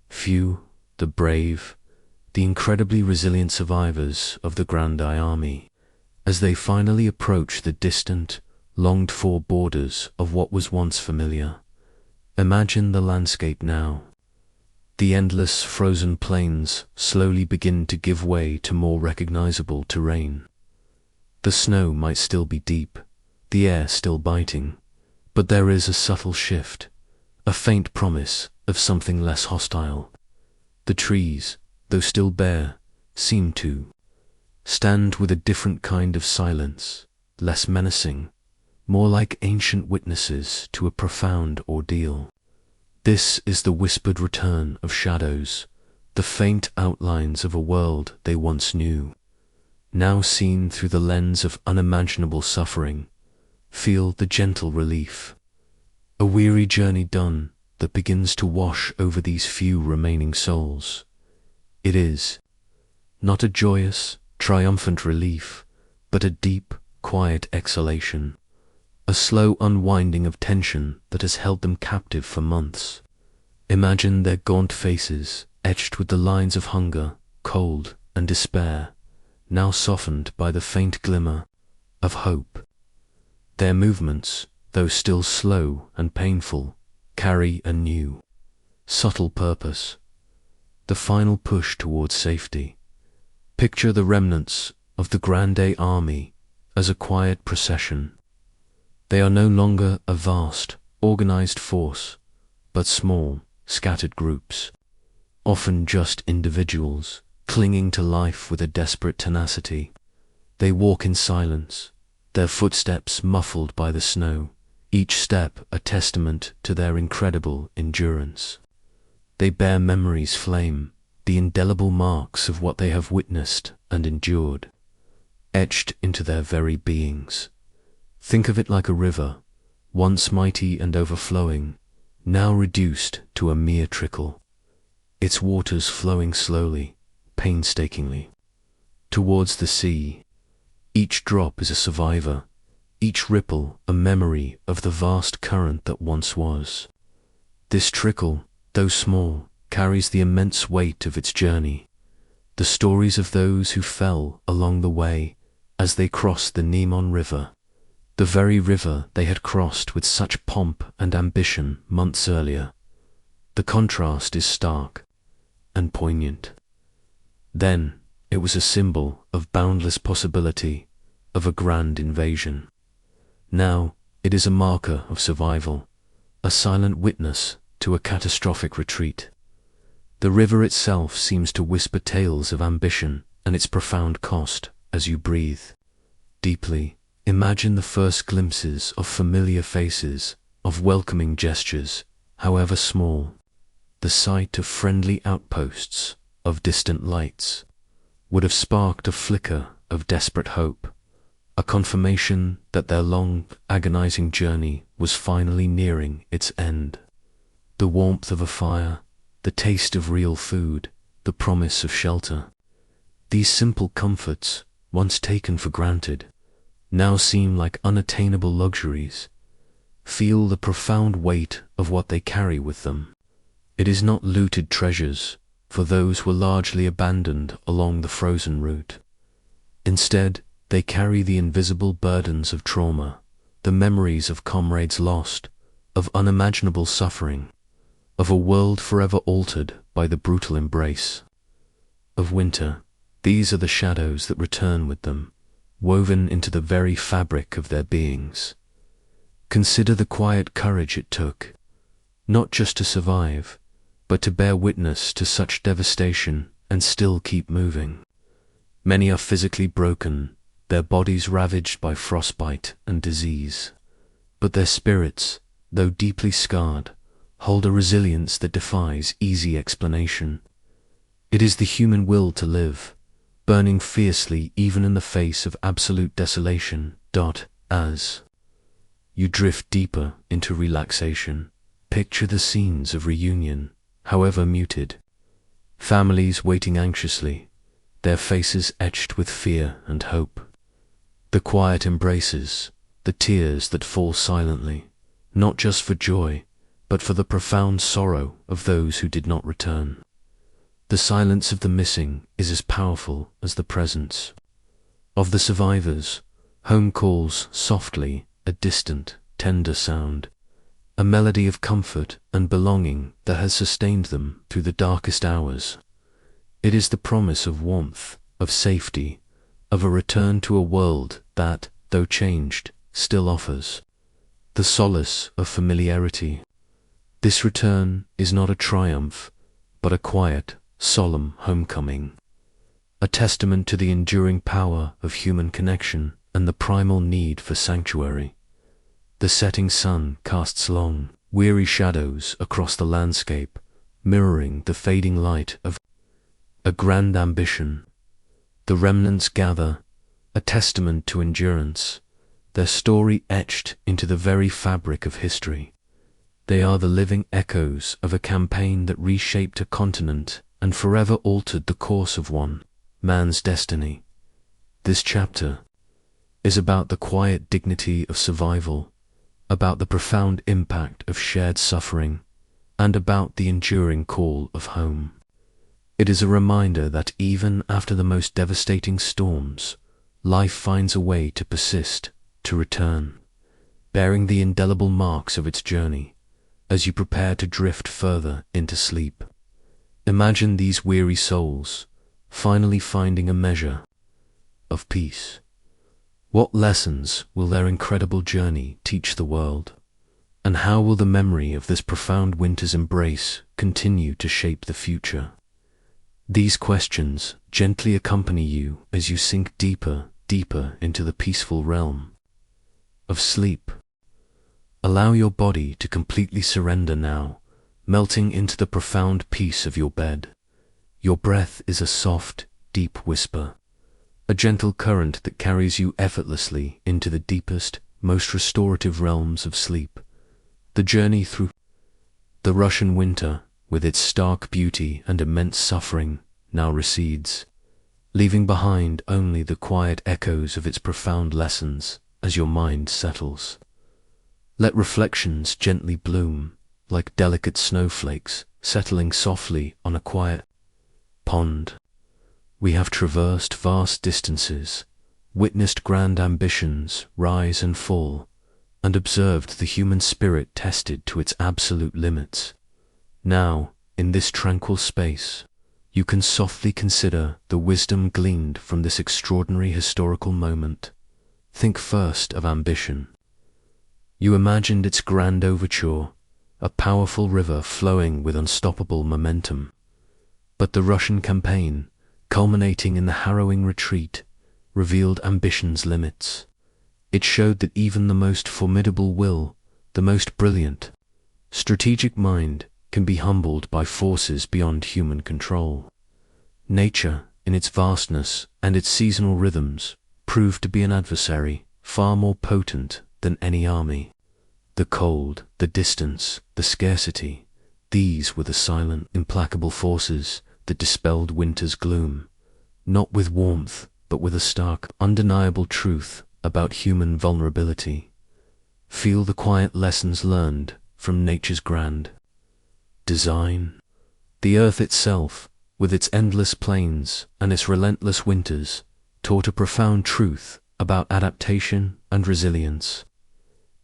few, the brave, the incredibly resilient survivors of the Grande Army, as they finally approach the distant, longed-for borders of what was once familiar. Imagine the landscape now. The endless frozen plains slowly begin to give way to more recognizable terrain. The snow might still be deep, the air still biting, but there is a subtle shift, a faint promise of something less hostile. The trees, though still bare, seem to stand with a different kind of silence, less menacing, more like ancient witnesses to a profound ordeal. This is the whispered return of shadows, the faint outlines of a world they once knew. Now seen through the lens of unimaginable suffering, feel the gentle relief. A weary journey done that begins to wash over these few remaining souls. It is not a joyous, triumphant relief, but a deep, quiet exhalation, a slow unwinding of tension that has held them captive for months. Imagine their gaunt faces, etched with the lines of hunger, cold, and despair, now softened by the faint glimmer of hope. Their movements, though still slow and painful, carry a new, subtle purpose, the final push towards safety. Picture the remnants of the Grande Army as a quiet procession. They are no longer a vast, organized force, but small, scattered groups, often just individuals, clinging to life with a desperate tenacity. They walk in silence, their footsteps muffled by the snow, each step a testament to their incredible endurance. They bear memory's flame, the indelible marks of what they have witnessed and endured, etched into their very beings. Think of it like a river, once mighty and overflowing, now reduced to a mere trickle, its waters flowing slowly, painstakingly, towards the sea. Each drop is a survivor, each ripple a memory of the vast current that once was. This trickle, though small, carries the immense weight of its journey, the stories of those who fell along the way as they crossed the Neman River, the very river they had crossed with such pomp and ambition months earlier. The contrast is stark and poignant. Then it was a symbol of boundless possibility, of a grand invasion. Now it is a marker of survival, a silent witness to a catastrophic retreat. The river itself seems to whisper tales of ambition and its profound cost. As you breathe deeply, imagine the first glimpses of familiar faces, of welcoming gestures, however small. The sight of friendly outposts, of distant lights, would have sparked a flicker of desperate hope, a confirmation that their long, agonizing journey was finally nearing its end. The warmth of a fire, the taste of real food, the promise of shelter. These simple comforts, once taken for granted, now seem like unattainable luxuries. Feel the profound weight of what they carry with them. It is not looted treasures, for those were largely abandoned along the frozen route. Instead, they carry the invisible burdens of trauma, the memories of comrades lost, of unimaginable suffering, of a world forever altered by the brutal embrace of winter. These are the shadows that return with them, woven into the very fabric of their beings. Consider the quiet courage it took, not just to survive, but to bear witness to such devastation and still keep moving. Many are physically broken, their bodies ravaged by frostbite and disease, but their spirits, though deeply scarred, hold a resilience that defies easy explanation. It is the human will to live, burning fiercely even in the face of absolute desolation. As you drift deeper into relaxation, picture the scenes of reunion, however muted. Families waiting anxiously, their faces etched with fear and hope. The quiet embraces, the tears that fall silently, not just for joy, but for the profound sorrow of those who did not return. The silence of the missing is as powerful as the presence. Of the survivors, home calls softly a distant, tender sound, a melody of comfort and belonging that has sustained them through the darkest hours. It is the promise of warmth, of safety, of a return to a world that, though changed, still offers the solace of familiarity. This return is not a triumph, but a quiet, solemn homecoming, a testament to the enduring power of human connection and the primal need for sanctuary. The setting sun casts long, weary shadows across the landscape, mirroring the fading light of a grand ambition. The remnants gather, a testament to endurance, their story etched into the very fabric of history. They are the living echoes of a campaign that reshaped a continent and forever altered the course of one man's destiny. This chapter is about the quiet dignity of survival, about the profound impact of shared suffering, and about the enduring call of home. It is a reminder that even after the most devastating storms, life finds a way to persist, to return, bearing the indelible marks of its journey as you prepare to drift further into sleep. Imagine these weary souls finally finding a measure of peace. What lessons will their incredible journey teach the world? And how will the memory of this profound winter's embrace continue to shape the future? These questions gently accompany you as you sink deeper, deeper into the peaceful realm of sleep. Allow your body to completely surrender now, melting into the profound peace of your bed. Your breath is a soft, deep whisper, a gentle current that carries you effortlessly into the deepest, most restorative realms of sleep. The journey through the Russian winter, with its stark beauty and immense suffering, now recedes, leaving behind only the quiet echoes of its profound lessons as your mind settles. Let reflections gently bloom, like delicate snowflakes settling softly on a quiet pond. We have traversed vast distances, witnessed grand ambitions rise and fall, and observed the human spirit tested to its absolute limits. Now, in this tranquil space, you can softly consider the wisdom gleaned from this extraordinary historical moment. Think first of ambition. You imagined its grand overture, a powerful river flowing with unstoppable momentum. But the Russian campaign, culminating in the harrowing retreat, revealed ambition's limits. It showed that even the most formidable will, the most brilliant, strategic mind, can be humbled by forces beyond human control. Nature, in its vastness and its seasonal rhythms, proved to be an adversary far more potent than any army. The cold, the distance, the scarcity, these were the silent, implacable forces that dispelled winter's gloom, not with warmth, but with a stark, undeniable truth about human vulnerability. Feel the quiet lessons learned from nature's grand design. The earth itself, with its endless plains and its relentless winters, taught a profound truth about adaptation and resilience.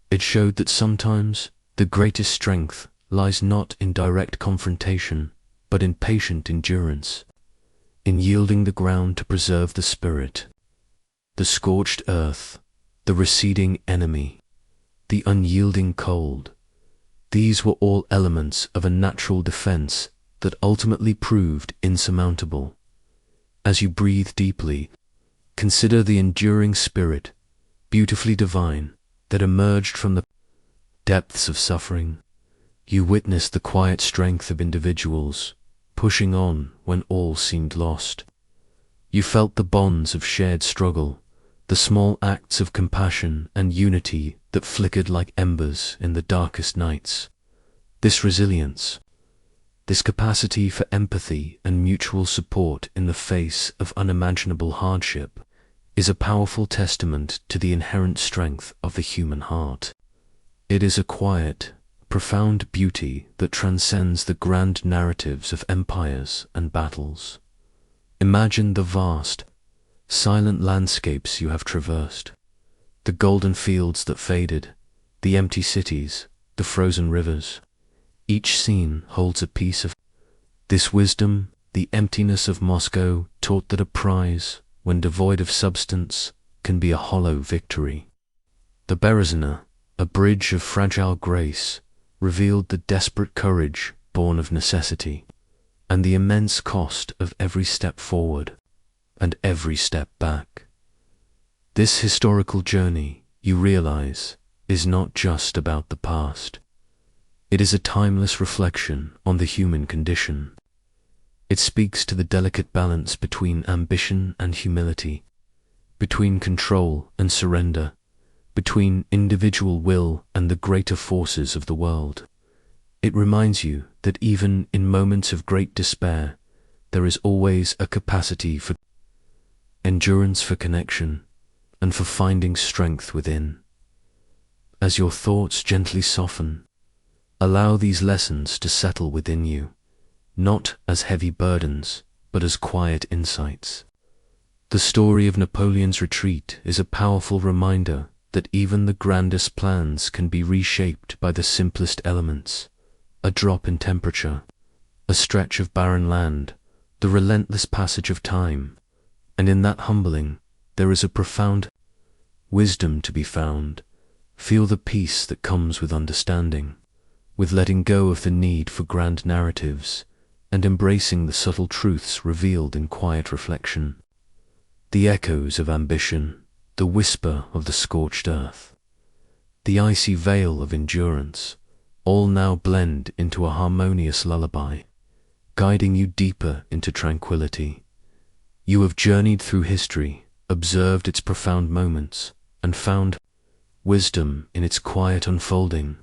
It showed that sometimes The greatest strength lies not in direct confrontation, but in patient endurance, in yielding the ground to preserve the spirit. The scorched earth, the receding enemy, the unyielding cold, these were all elements of a natural defense that ultimately proved insurmountable. As you breathe deeply, consider the enduring spirit, beautifully divine, that emerged from the depths of suffering. You witness the quiet strength of individuals, pushing on when all seemed lost. You felt the bonds of shared struggle, the small acts of compassion and unity that flickered like embers in the darkest nights. This resilience, this capacity for empathy and mutual support in the face of unimaginable hardship, is a powerful testament to the inherent strength of the human heart. It is a quiet, profound beauty that transcends the grand narratives of empires and battles. Imagine the vast, silent landscapes you have traversed, the golden fields that faded, the empty cities, the frozen rivers. Each scene holds a piece of this wisdom. The emptiness of Moscow taught that a prize, when devoid of substance, can be a hollow victory. The Berezina, a bridge of fragile grace, revealed the desperate courage born of necessity, and the immense cost of every step forward and every step back. This historical journey, you realize, is not just about the past. It is a timeless reflection on the human condition. It speaks to the delicate balance between ambition and humility, between control and surrender, between individual will and the greater forces of the world. It reminds you that even in moments of great despair, there is always a capacity for endurance, for connection, and for finding strength within. As your thoughts gently soften, allow these lessons to settle within you, not as heavy burdens, but as quiet insights. The story of Napoleon's retreat is a powerful reminder that even the grandest plans can be reshaped by the simplest elements: a drop in temperature, a stretch of barren land, the relentless passage of time. And in that humbling, there is a profound wisdom to be found. Feel the peace that comes with understanding, with letting go of the need for grand narratives, and embracing the subtle truths revealed in quiet reflection. The echoes of ambition, the whisper of the scorched earth, the icy veil of endurance, all now blend into a harmonious lullaby, guiding you deeper into tranquility. You have journeyed through history, observed its profound moments, and found wisdom in its quiet unfolding.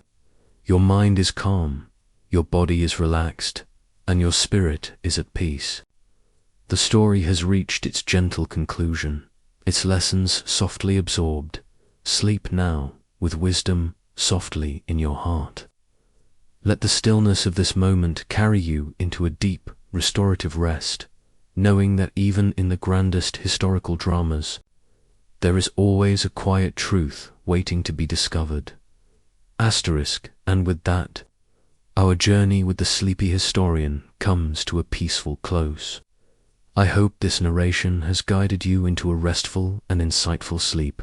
Your mind is calm, your body is relaxed, and your spirit is at peace. The story has reached its gentle conclusion, its lessons softly absorbed. Sleep now with wisdom softly in your heart. Let the stillness of this moment carry you into a deep, restorative rest, knowing that even in the grandest historical dramas, there is always a quiet truth waiting to be discovered. And with that, our journey with the sleepy historian comes to a peaceful close. I hope this narration has guided you into a restful and insightful sleep.